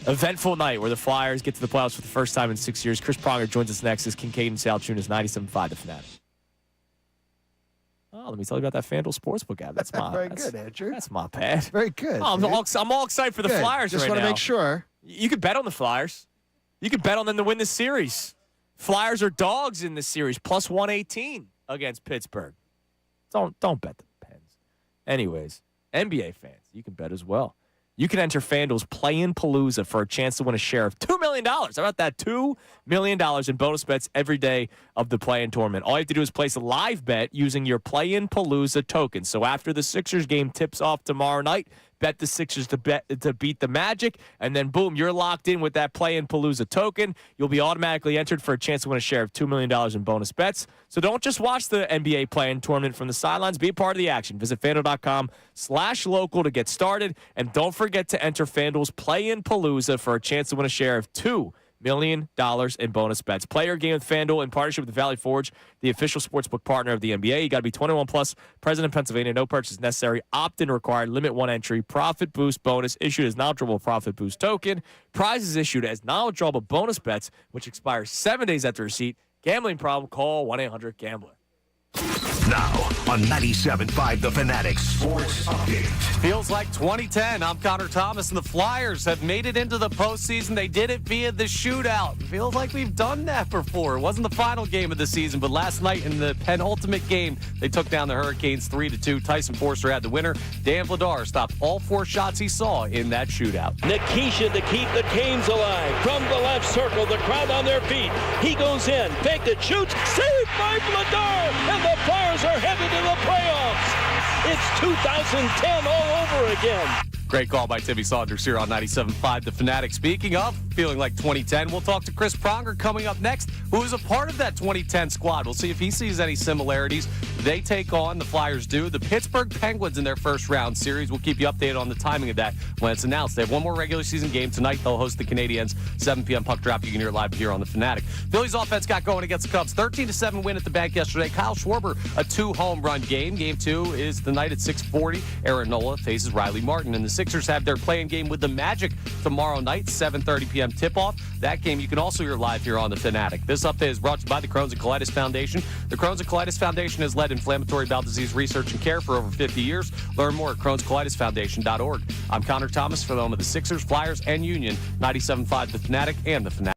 eventful night where the Flyers get to the playoffs for the first time in 6 years. Chris Pronger joins us next as Kincade Salciunas, 97.5 The Fanatic. Oh, let me tell you about that FanDuel Sportsbook app. That's my Very good, Andrew. That's my pad. Very good. Oh, I'm all excited for the Good. Flyers Just right want now. to make sure. You could bet on the Flyers. You could bet on them to win the series. Flyers are dogs in this series, plus 118 against Pittsburgh. Don't bet the Pens. Anyways, NBA fans, you can bet as well. You can enter FanDuel's Play-In Palooza for a chance to win a share of $2 million. How about that? $2 million in bonus bets every day of the Play-In tournament. All you have to do is place a live bet using your Play-In Palooza token. So after the Sixers game tips off tomorrow night, bet the Sixers to beat the Magic, and then boom, you're locked in with that Play-In Palooza token. You'll be automatically entered for a chance to win a share of $2 million in bonus bets. So don't just watch the NBA Play-In tournament from the sidelines. Be a part of the action. Visit FanDuel.com/local to get started, and don't forget to enter FanDuel's Play-In Palooza for a chance to win a share of $2 million in bonus bets. Play your game with FanDuel in partnership with Valley Forge, the official sportsbook partner of the NBA. You got to be 21 plus, present in Pennsylvania. No purchase necessary. Opt-in required. Limit one entry. Profit boost bonus issued as non-withdrawable profit boost token. Prizes issued as non-withdrawable bonus bets, which expire 7 days after receipt. Gambling problem? Call 1-800-GAMBLER. Now on 97.5 The Fanatic Sports Update. Feels like 2010. I'm Connor Thomas, and the Flyers have made it into the postseason. They did it via the shootout. Feels like we've done that before. It wasn't the final game of the season, but last night in the penultimate game, they took down the Hurricanes 3-2. Tyson Forster had the winner. Dan Vladar stopped all 4 shots he saw in that shootout. Nikisha to keep the Canes alive. From the left circle, the crowd on their feet. He goes in, faked it, shoots, saved by Vladar, and the Flyers are headed to the playoffs. It's 2010 all over again. Great call by Timmy Saunders here on 97.5 The Fanatic. Speaking of feeling like 2010, we'll talk to Chris Pronger coming up next, who is a part of that 2010 squad. We'll see if he sees any similarities. They take on, the Flyers do, the Pittsburgh Penguins in their first round series. We'll keep you updated on the timing of that when it's announced. They have one more regular season game tonight. They'll host the Canadiens, 7 p.m. puck drop. You can hear it live here on The Fanatic. Phillies offense got going against the Cubs. 13-7 win at the bank yesterday. Kyle Schwarber, a 2-home run game. Game 2 is tonight at 6:40. Aaron Nola faces Riley Martin. And the Sixers have their play-in game with the Magic tomorrow night, 7:30 p.m. tip-off. That game you can also hear live here on The Fanatic. This update is brought to you by the Crohn's and Colitis Foundation. The Crohn's and Colitis Foundation has led inflammatory bowel disease research and care for over 50 years. Learn more at crohnscolitisfoundation.org. I'm Connor Thomas for the home of the Sixers, Flyers, and Union, 97.5 The Fanatic and The Fanatic.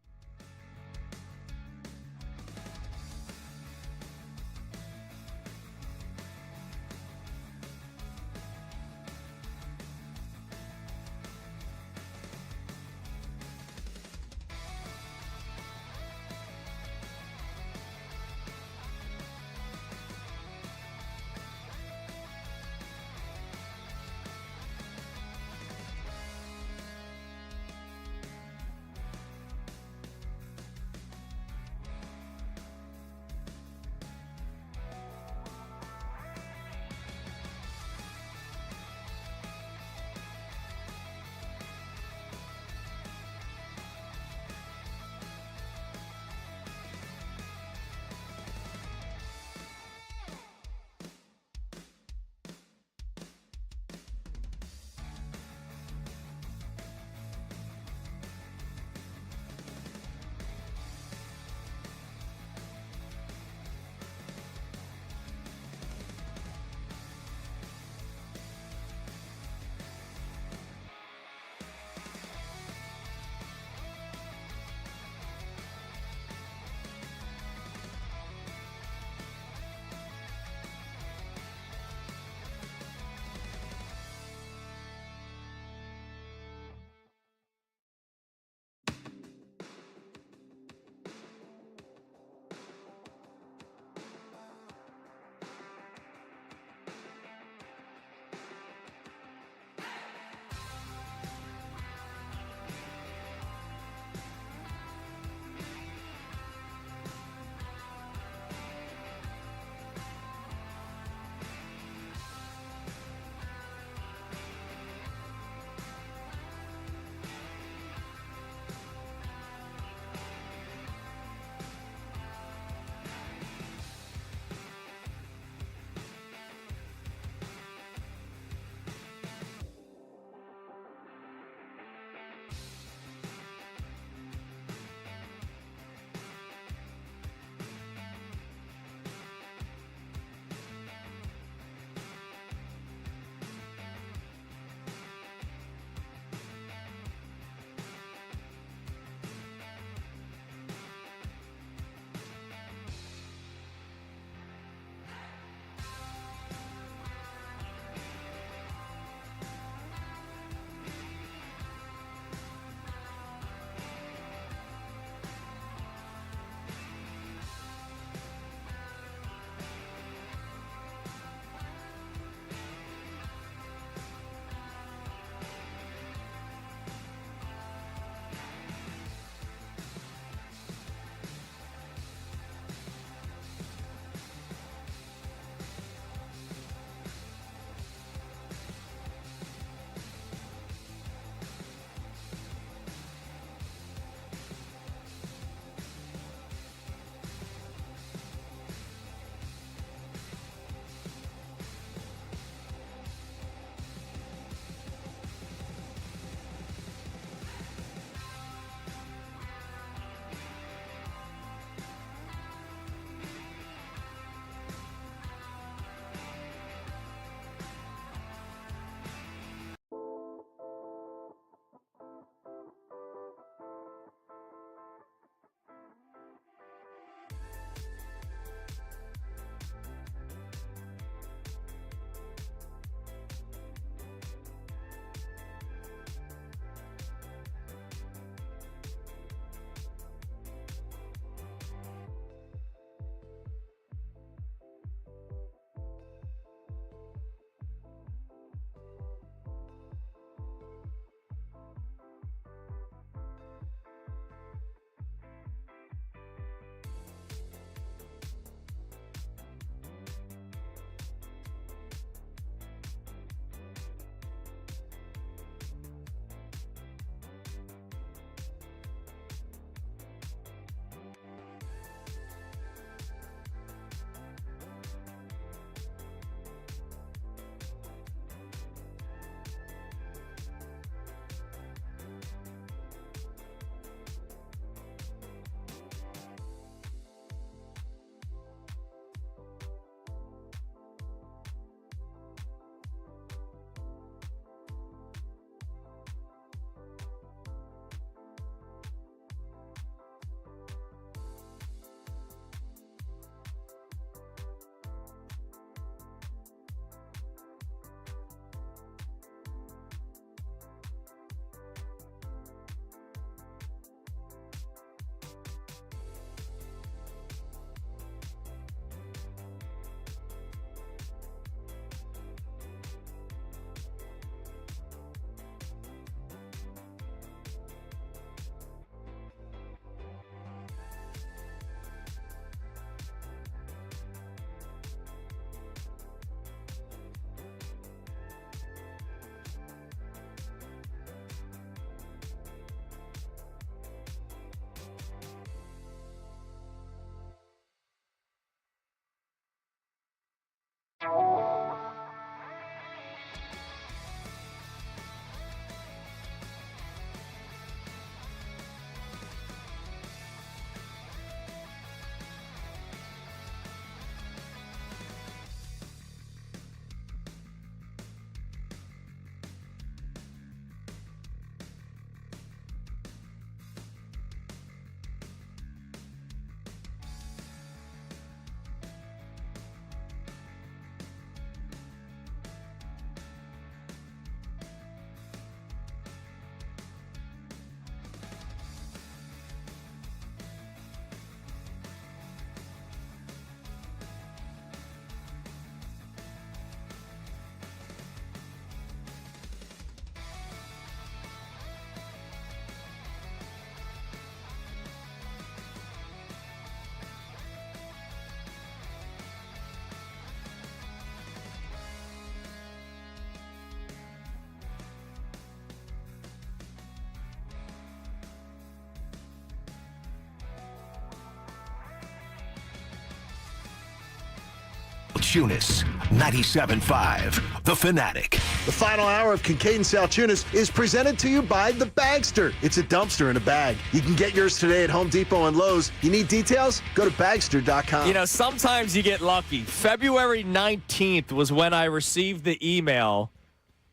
Salciunas, 97.5, The Fanatic. The final hour of Kincade Salciunas is presented to you by The Bagster. It's a dumpster in a bag. You can get yours today at Home Depot and Lowe's. You need details? Go to bagster.com. You know, sometimes you get lucky. February 19th was when I received the email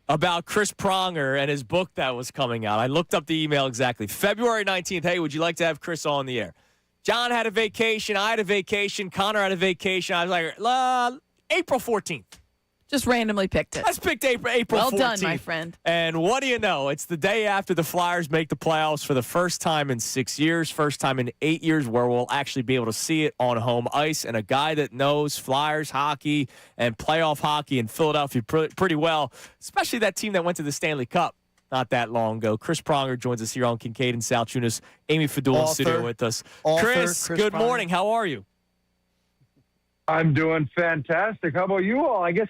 about Chris Pronger and his book that was coming out. I looked up the email exactly. February 19th, hey, would you like to have Chris on the air? John had a vacation. I had a vacation. Connor had a vacation. I was like, April 14th. Just randomly picked it. Let's pick April 14th. Well done, my friend. And what do you know? It's the day after the Flyers make the playoffs for the first time in 6 years, first time in 8 years where we'll actually be able to see it on home ice. And a guy that knows Flyers hockey and playoff hockey in Philadelphia pretty well, especially that team that went to the Stanley Cup not that long ago. Chris Pronger joins us here on Kincade and Salciunas. Amy Fadul in studio with us. Chris, good morning. How are you? I'm doing fantastic. How about you all? I guess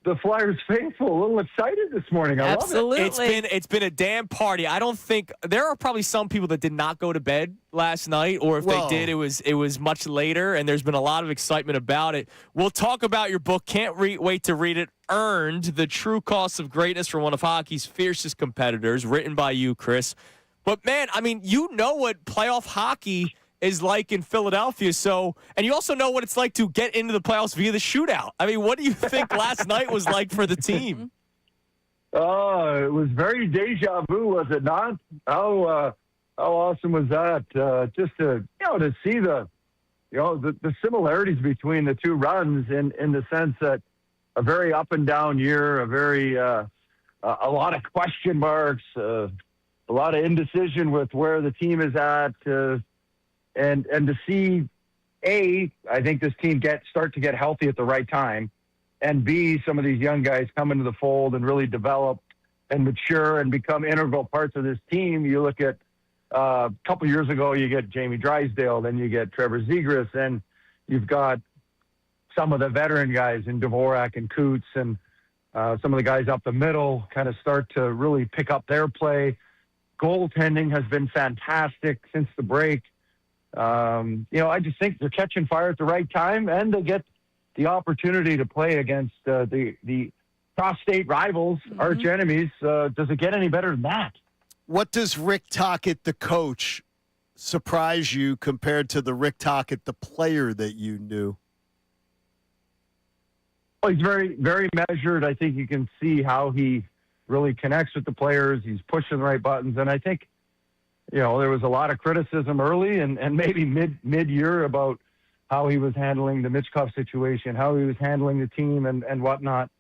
the Flyers faithful, a little excited this morning. I love it. It's been a damn party. I don't think there are probably some people that did not go to bed last night, or if they did, it was much later, and there's been a lot of excitement about it. We'll talk about your book. Can't wait to read it. Earned: The True Cost of Greatness for one of hockey's fiercest competitors, written by you, Chris. But man, I mean, you know what playoff hockey is like in Philadelphia. So, and you also know what it's like to get into the playoffs via the shootout. I mean, what do you think last night was like for the team? Oh, it was very deja vu, was it not? How awesome was that? Just to see the similarities between the two runs in the sense that a very up and down year, a lot of question marks, a lot of indecision with where the team is at. And to see, I think this team start to get healthy at the right time, and B, some of these young guys come into the fold and really develop and mature and become integral parts of this team. You look at a couple years ago, you get Jamie Drysdale, then you get Trevor Zegras, and you've got some of the veteran guys in Dvorak and Coots, and some of the guys up the middle kind of start to really pick up their play. Goaltending has been fantastic since the break. I just think they're catching fire at the right time, and they get the opportunity to play against the cross-state rivals, arch enemies. Does it get any better than that? What does Rick Tocchet, the coach, surprise you compared to the Rick Tocchet, the player that you knew? Well, he's very, very measured. I think you can see how he really connects with the players. He's pushing the right buttons, and I think there was a lot of criticism early and maybe mid-year about how he was handling the Mitchkov situation, how he was handling the team and whatnot.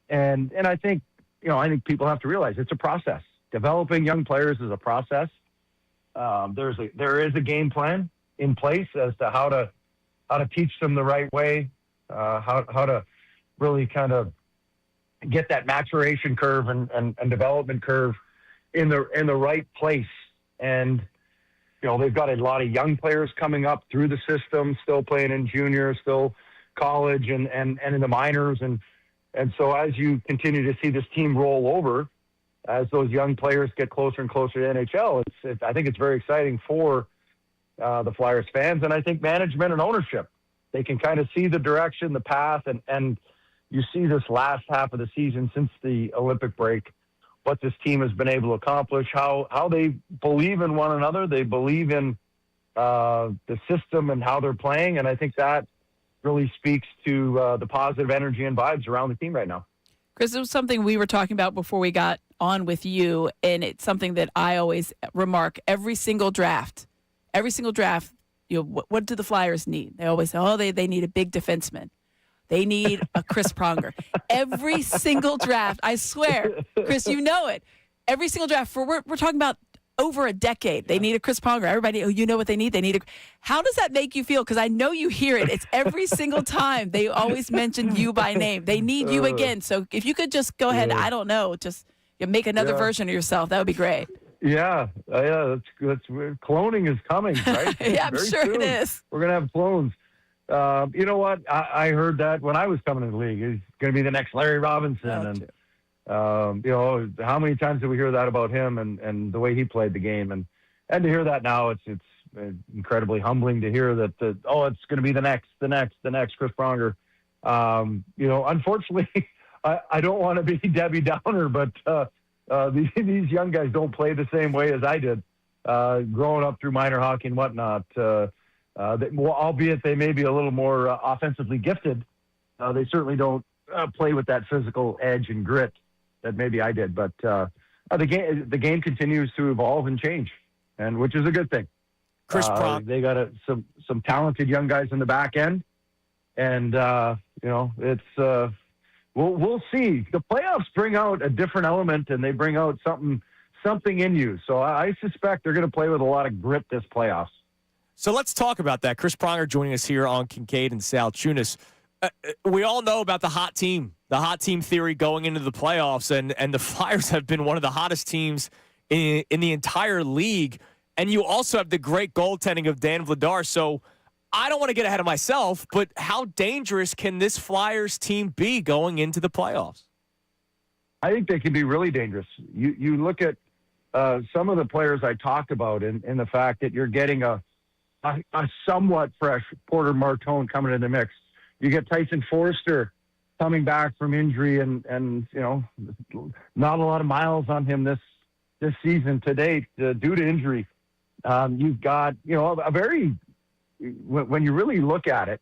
And I think people have to realize it's a process. Developing young players is a process. There is a game plan in place as to how to teach them the right way, how to really kind of get that maturation curve and development curve in the right place. And, they've got a lot of young players coming up through the system, still playing in junior, still college and in the minors. And so as you continue to see this team roll over, as those young players get closer and closer to NHL, I think it's very exciting for the Flyers fans. And I think management and ownership, they can kind of see the direction, the path, and you see this last half of the season since the Olympic break, what this team has been able to accomplish, how they believe in one another. They believe in the system and how they're playing. And I think that really speaks to the positive energy and vibes around the team right now. Chris, it was something we were talking about before we got on with you, and it's something that I always remark every single draft, what do the Flyers need? They always say, they need a big defenseman. They need a Chris Pronger. Every single draft, I swear, Chris, you know it. Every single draft, we're talking about over a decade. They need a Chris Pronger. Everybody, you know what they need? They need a. How does that make you feel? Because I know you hear it. It's every single time. They always mention you by name. They need you again. So if you could just go ahead, I don't know, just make another version of yourself, that would be great. Yeah, that's cloning is coming, right? Yeah, I'm Very sure soon. it is. We're gonna have clones. You know what? I heard that when I was coming to the league. He's going to be the next Larry Robinson. How many times did we hear that about him and the way he played the game? And to hear that now, it's incredibly humbling to hear that, it's going to be the next Chris Pronger. Unfortunately, I don't want to be Debbie Downer, but these young guys don't play the same way as I did growing up through minor hockey and whatnot. Albeit they may be a little more offensively gifted, they certainly don't play with that physical edge and grit that maybe I did. But the game continues to evolve and change, and which is a good thing. Chris Pronger. They got some talented young guys in the back end, and it's we'll see. The playoffs bring out a different element, and they bring out something in you. So I suspect they're going to play with a lot of grit this playoffs. So let's talk about that. Chris Pronger joining us here on Kincade and Salciunas. We all know about the hot team theory going into the playoffs, and the Flyers have been one of the hottest teams in the entire league. And you also have the great goaltending of Dan Vladar. So I don't want to get ahead of myself, but how dangerous can this Flyers team be going into the playoffs? I think they can be really dangerous. You look at some of the players I talked about in the fact that you're getting a somewhat fresh Porter Martone coming in the mix. You get Tyson Forster coming back from injury and not a lot of miles on him this season to date due to injury. You've got, a very, when you really look at it,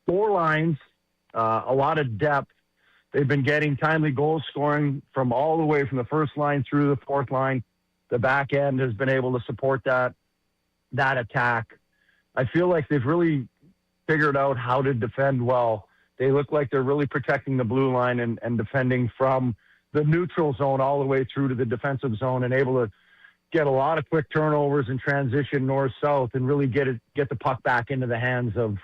4 lines, a lot of depth. They've been getting timely goal scoring from all the way from the first line through the 4th line. The back end has been able to support that attack. I feel like they've really figured out how to defend well. They look like they're really protecting the blue line and defending from the neutral zone all the way through to the defensive zone, and able to get a lot of quick turnovers and transition north-south and really get the puck back into the hands of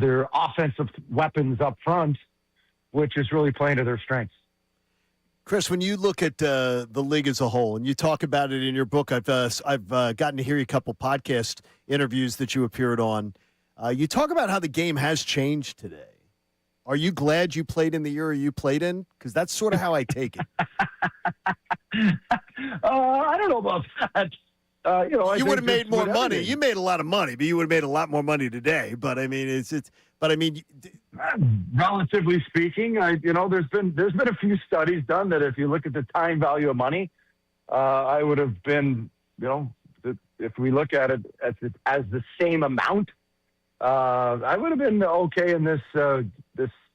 their offensive weapons up front, which is really playing to their strengths. Chris, when you look at the league as a whole, and you talk about it in your book, I've gotten to hear a couple podcast interviews that you appeared on. You talk about how the game has changed today. Are you glad you played in the era you played in? Because that's sort of how I take it. I don't know about that. You would have made more money. You made a lot of money, but you would have made a lot more money today. But I mean, relatively speaking, there's been a few studies done that if you look at the time value of money, I would have been, if we look at it as the same amount, I would have been okay in this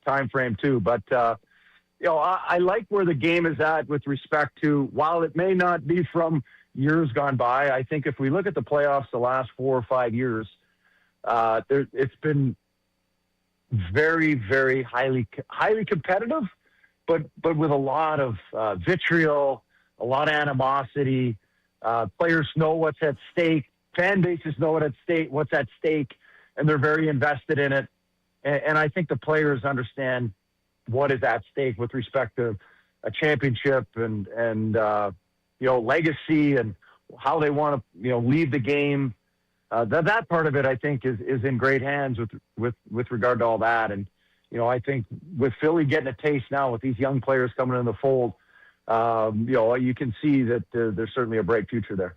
time frame too. But I like where the game is at with respect to, while it may not be from years gone by, I think if we look at the playoffs the last 4 or 5 years, it's been very, very highly competitive, but with a lot of vitriol, a lot of animosity. Players know what's at stake. Fan bases know what's at stake, and they're very invested in it. And I think the players understand what is at stake with respect to a championship and legacy and how they want to leave the game. That part of it, I think, is in great hands with regard to all that. And I think with Philly getting a taste now with these young players coming in the fold, you can see that there's certainly a bright future there.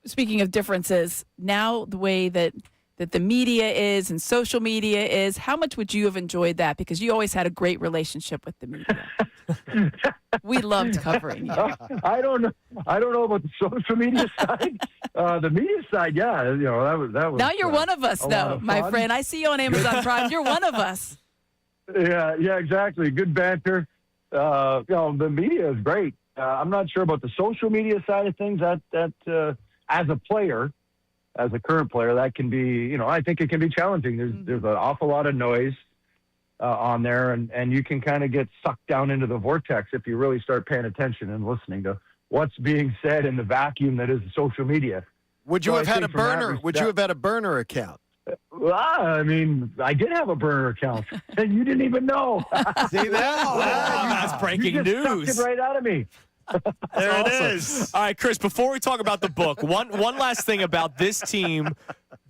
Speaking of differences, now the way that the media is and social media is, how much would you have enjoyed that? Because you always had a great relationship with the media. We loved covering you. I don't know about the social media side. The media side, yeah, that was. Now you're one of us, though, my friend. I see you on Amazon Prime. You're one of us. Yeah, exactly. Good banter. The media is great. I'm not sure about the social media side of things. That as a player, as a current player, that can be, I think it can be challenging. There's an awful lot of noise on there, and you can kind of get sucked down into the vortex if you really start paying attention and listening to what's being said in the vacuum that is social media. Would you have had a burner? Would you have had a burner account? I mean, I did have a burner account, and you didn't even know. See that? That's breaking news. Sucked it right out of me. There awesome. it is. All right, Chris, before we talk about the book, one last thing about this team,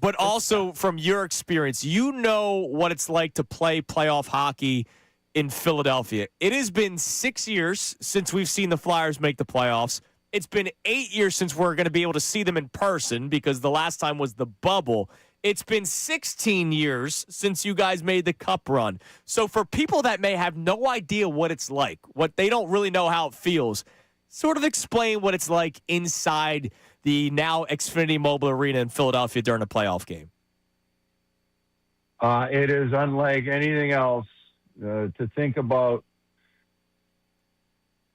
but also from your experience. You know what it's like to play playoff hockey in Philadelphia. It has been 6 years since we've seen the Flyers make the playoffs. It's been 8 years since we're going to be able to see them in person because the last time was the bubble. It's been 16 years since you guys made the Cup run. So for people that may have no idea what it's like, what they don't really know how it feels, sort of explain what it's like inside the now Xfinity Mobile Arena in Philadelphia during a playoff game. It is unlike anything else to think about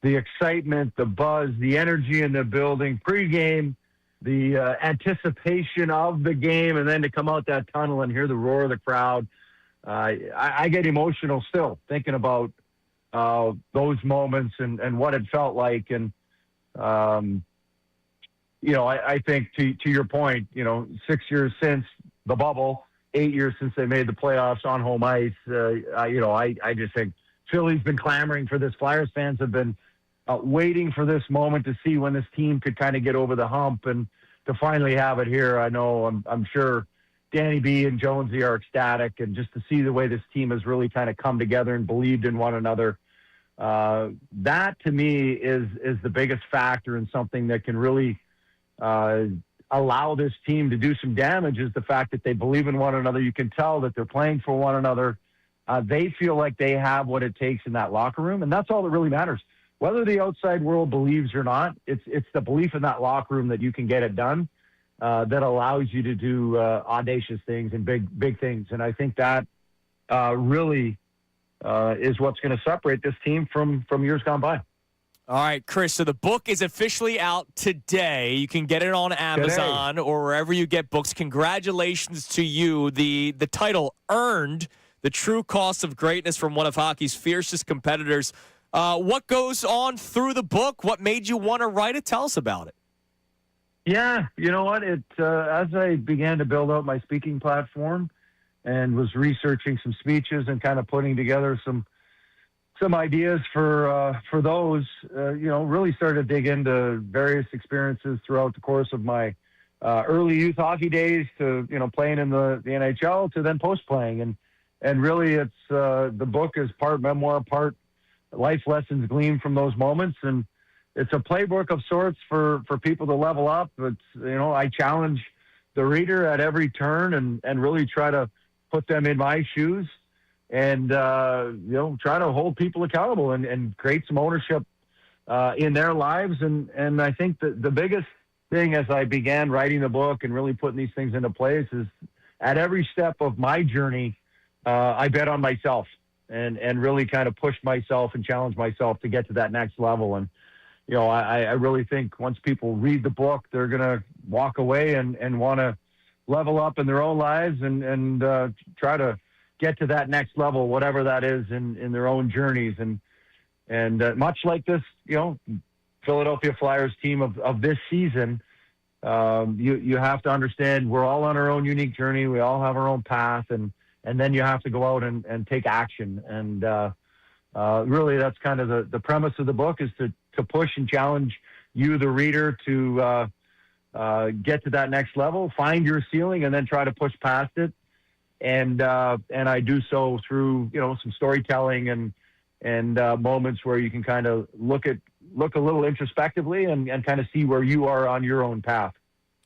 the excitement, the buzz, the energy in the building, pregame, the anticipation of the game, and then to come out that tunnel and hear the roar of the crowd. I get emotional still thinking about those moments and what it felt like. And, I think to your point, 6 years since the bubble, 8 years since they made the playoffs on home ice, I just think Philly's been clamoring for this. Flyers fans have been waiting for this moment to see when this team could kind of get over the hump, and to finally have it here. I know I'm sure Danny B and Jonesy are ecstatic, and just to see the way this team has really kind of come together and believed in one another. That to me is the biggest factor, and something that can really allow this team to do some damage, is the fact that they believe in one another. You can tell that they're playing for one another. They feel like they have what it takes in that locker room, and that's all that really matters. Whether the outside world believes or not, it's the belief in that locker room that you can get it done that allows you to do audacious things and big things. And I think that really is what's going to separate this team from years gone by. All right, Chris, so the book is officially out today. You can get it on Amazon or wherever you get books. Congratulations to you. The title, Earned, The True Cost of Greatness from One of Hockey's Fiercest Competitors. What goes on through the book? What made you want to write it? Tell us about it. Yeah, you know what? As I began to build out my speaking platform and was researching some speeches and kind of putting together some ideas for those, really started to dig into various experiences throughout the course of my early youth hockey days to, playing in the NHL to then post-playing. And really it's the book is part memoir, part life lessons gleaned from those moments. And it's a playbook of sorts for people to level up. It's, I challenge the reader at every turn and really try to put them in my shoes and, try to hold people accountable and create some ownership in their lives. And I think that the biggest thing as I began writing the book and really putting these things into place is at every step of my journey, I bet on myself. And really kind of pushed myself and challenged myself to get to that next level. And, I really think once people read the book, they're going to walk away and want to level up in their own lives and try to get to that next level, whatever that is in their own journeys. And much like this, Philadelphia Flyers team of this season, you have to understand we're all on our own unique journey. We all have our own path, and then you have to go out and take action. And really that's kind of the premise of the book, is to push and challenge you, the reader, to get to that next level, find your ceiling, and then try to push past it. And I do so through, some storytelling and moments where you can kind of look a little introspectively and kind of see where you are on your own path.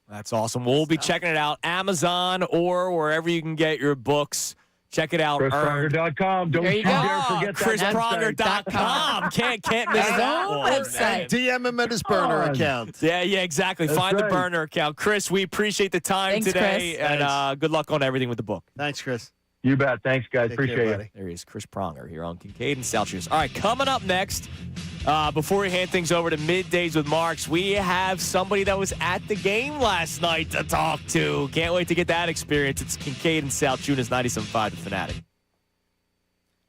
That's awesome. We'll be checking it out, Amazon or wherever you can get your books. Check it out. ChrisPronger.com. Don't you dare forget that. ChrisPronger.com. Can't miss that one. Website. DM him at his burner account. Yeah, exactly. That's Find the right. burner account. Chris, we appreciate the time Thanks, today, Chris. and good luck on everything with the book. Thanks, Chris. You bet. Thanks, guys. Take Appreciate care, it. buddy. There he is, Chris Pronger here on Kincade and Salciunas. All right, coming up next, before we hand things over to Middays with Marks, we have somebody that was at the game last night to talk to. Can't wait to get that experience. It's Kincade and Salciunas, 97.5 The Fanatic.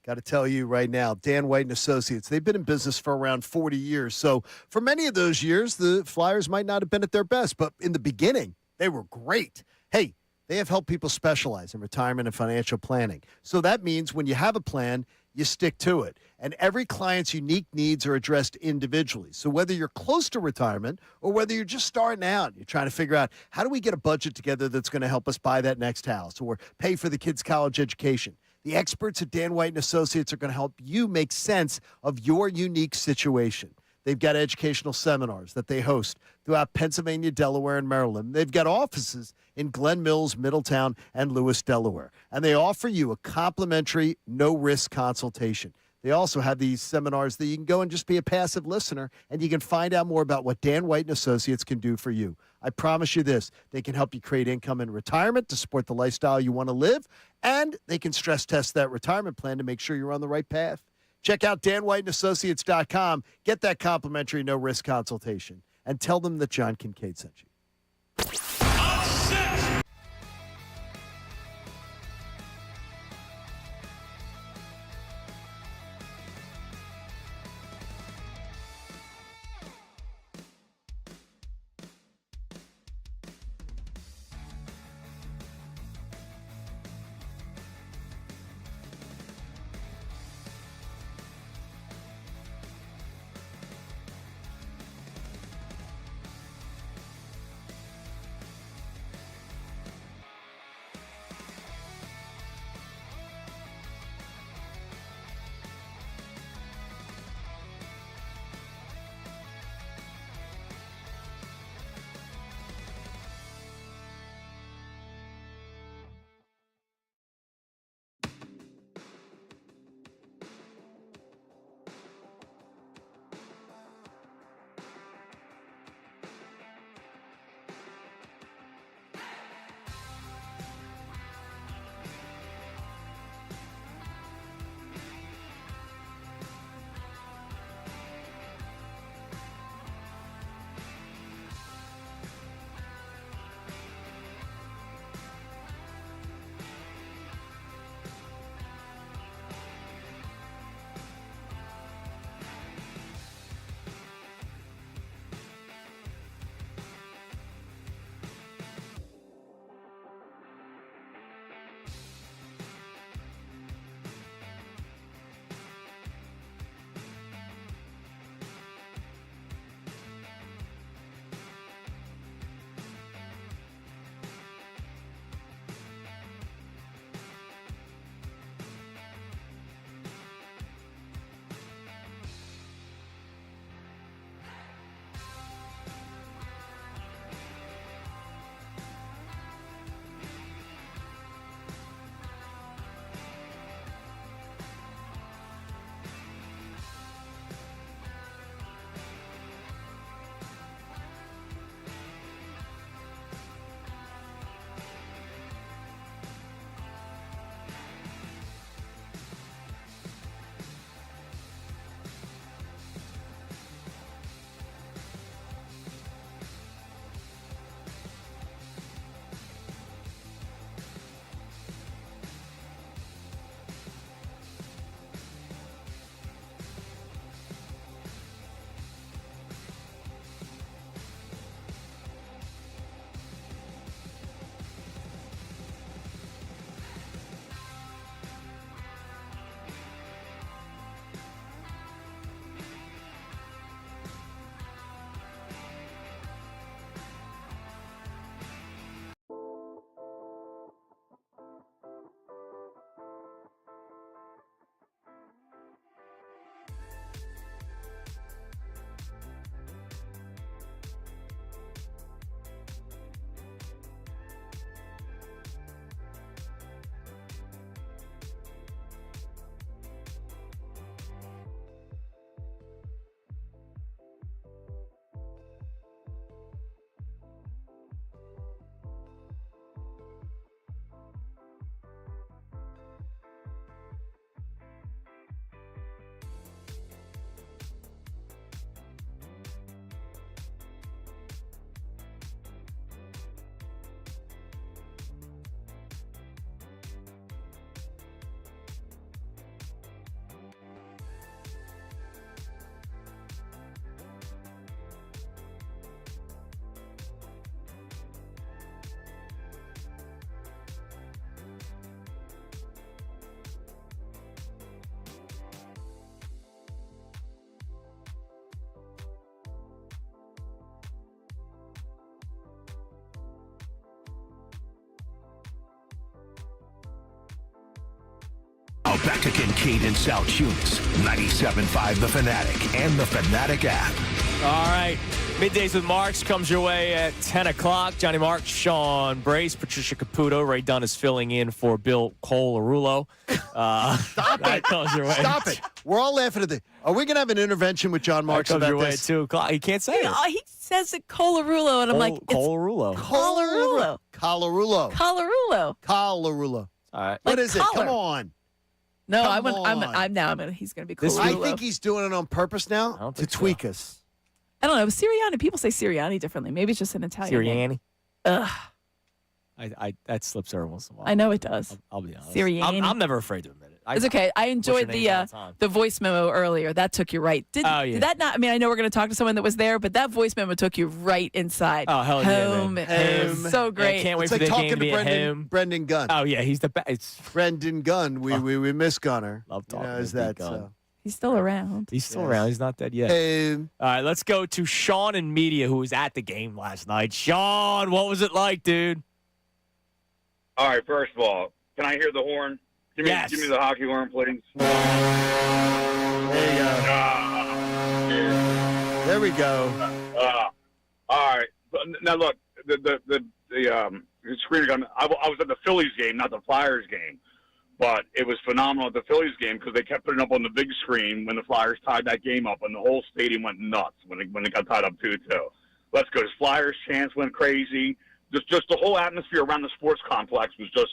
Got to tell you right now, Dan White and Associates, they've been in business for around 40 years. So for many of those years, the Flyers might not have been at their best, but in the beginning, they were great. Hey, they have helped people specialize in retirement and financial planning. So that means when you have a plan, you stick to it. And every client's unique needs are addressed individually. So whether you're close to retirement or whether you're just starting out, you're trying to figure out, how do we get a budget together that's going to help us buy that next house or pay for the kids' college education? The experts at Dan White and Associates are going to help you make sense of your unique situation. They've got educational seminars that they host throughout Pennsylvania, Delaware, and Maryland. They've got offices in Glen Mills, Middletown, and Lewis, Delaware. And they offer you a complimentary, no-risk consultation. They also have these seminars that you can go and just be a passive listener, and you can find out more about what Dan White and Associates can do for you. I promise you this, they can help you create income in retirement to support the lifestyle you want to live, and they can stress test that retirement plan to make sure you're on the right path. Check out danwhiteandassociates.com. Get that complimentary no-risk consultation, and tell them that John Kincade sent you. Now back to Kincade and Salciunas, 97.5 The Fanatic and the Fanatic app. All right. Middays with Marks comes your way at 10 o'clock. Johnny Marks, Sean Brace, Patricia Caputo. Ray Dunn is filling in for Bill Colarulo. Stop it. Comes your way. Stop it. We're all laughing at the. Are we going to have an intervention with John Marks Comes your about way this? at 2 o'clock. He can't say it. He says it Colarulo, and I'm like, it's Colarulo. Colarulo. Colarulo. Colarulo. Colarulo. All right. What is it? collar. Come on. No, Come on. he's going to be I Colarulo. think he's doing it on purpose now to tweak us. I don't know. Sirianni, people say Sirianni differently. Maybe it's just an Italian name. Sirianni. Ugh. That slips every once in a while. I know it does. I'll be honest. Sirianni. I'm never afraid to admit it. It's okay. I enjoyed the voice memo earlier. That took you right. Did that not? I mean, I know we're going to talk to someone that was there, but that voice memo took you right inside. Oh, hell home. yeah, It was so great. I can't wait It's for like the game talking to be to at home. Brendan Gunn. Oh, yeah. He's the best. Brendan Gunn. We miss Gunner. Love talking is to that Gunn. so? He's still around. He's still around. He's not dead yet. All right, let's go to Sean in media, who was at the game last night. Sean, what was it like, dude? All right, first of all, can I hear the horn? Give me the hockey horn, please. There you go. There we go. All right. Now look, the screen gun. I was at the Phillies game, not the Flyers game, but it was phenomenal at the Phillies game because they kept putting it up on the big screen when the Flyers tied that game up, and the whole stadium went nuts when it got tied up 2-2. Let's go. Flyers chants went crazy. Just the whole atmosphere around the sports complex was just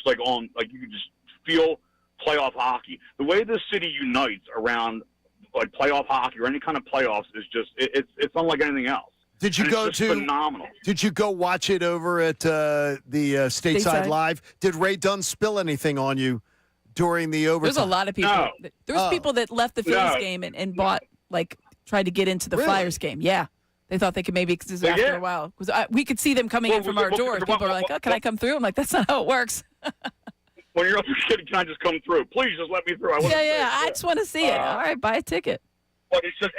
like you could just feel playoff hockey. The way this city unites around like playoff hockey or any kind of playoffs is just it's unlike anything else. Did you go to phenomenal? Did you go watch it over at the Stateside Live? Did Ray Dunn spill anything on you during the overtime? There's a lot of people. No. There was people that left the Phillies game and bought tried to get into the Flyers game. Yeah. They thought they could maybe after a while. Because we could see them coming in from our doors. People are like, "Oh, can I come through?" I'm like, "That's not how it works." When you're up your kid, can I just come through? Please just let me through. I just want to see it. All right, buy a ticket. But it's just,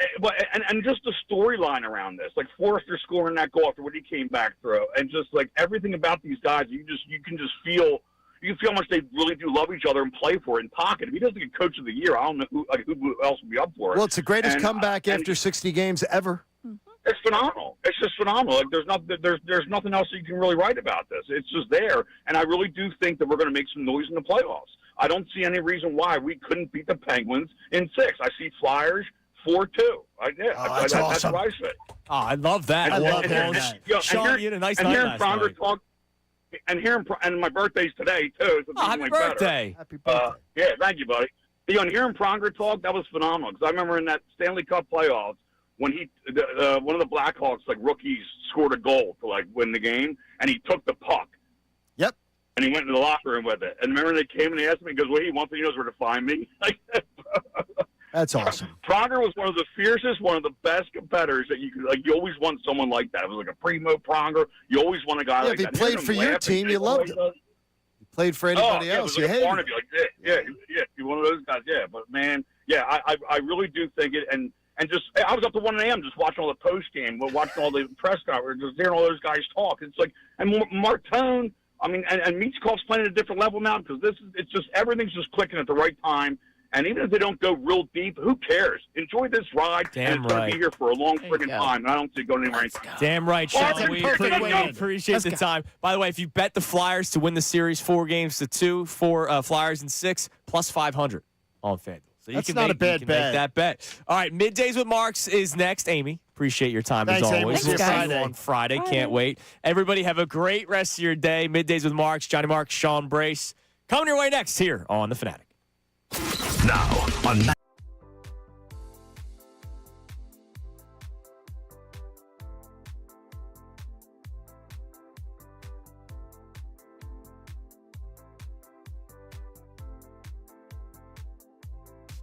and just the storyline around this, like Forrester scoring that goal after what he came back through, and just like everything about these guys, you can just feel. You can feel how much they really do love each other and play for it in pocket. If he doesn't get Coach of the Year, I don't know who else would be up for it. Well, it's the greatest comeback after 60 games ever. It's phenomenal. It's just phenomenal. Like there's nothing else that you can really write about this. It's just there, and I really do think that we're going to make some noise in the playoffs. I don't see any reason why we couldn't beat the Penguins in 6. I see Flyers 4-2. That's awesome. That's what I say. Oh, I love that. I love that. Sean, you had a nice night last night. And my birthday's today too. So happy birthday! Happy birthday! Yeah, thank you, buddy. And hearing Pronger talk, that was phenomenal because I remember in that Stanley Cup playoffs when one of the Blackhawks rookies scored a goal to win the game, and he took the puck. Yep. And he went into the locker room with it. And remember they came and they asked me, he goes, "Well, one thing he knows where to find me." That's awesome. Pronger was one of the fiercest, one of the best competitors that you could you always want someone like that. It was like a primo Pronger. You always want a guy like that. If he played for your team, you loved him. He played for anybody else, you hated him. Yeah, you're one of those guys. Yeah, but man, I really do think it. And just I was up to 1 a.m. just watching all the post game, watching all the press conferences, just hearing all those guys talk. It's like, and Martone. I mean, and Michkov's playing at a different level now because it's just everything's just clicking at the right time. And even if they don't go real deep, who cares? Enjoy this ride. And it's going to be here for a long friggin' time. And I don't see it going anywhere anytime. Damn right, Sean. We appreciate the time. By the way, if you bet the Flyers to win the series 4-2 for Flyers in 6, plus 500 on FanDuel. So That's not a bad bet. Make that bet. All right, Middays with Marks is next. Amy, appreciate your time as always. We'll see you on Friday. Can't wait. Everybody have a great rest of your day. Middays with Marks, Johnny Marks, Sean Brace. Coming your way next here on The Fanatic. Now on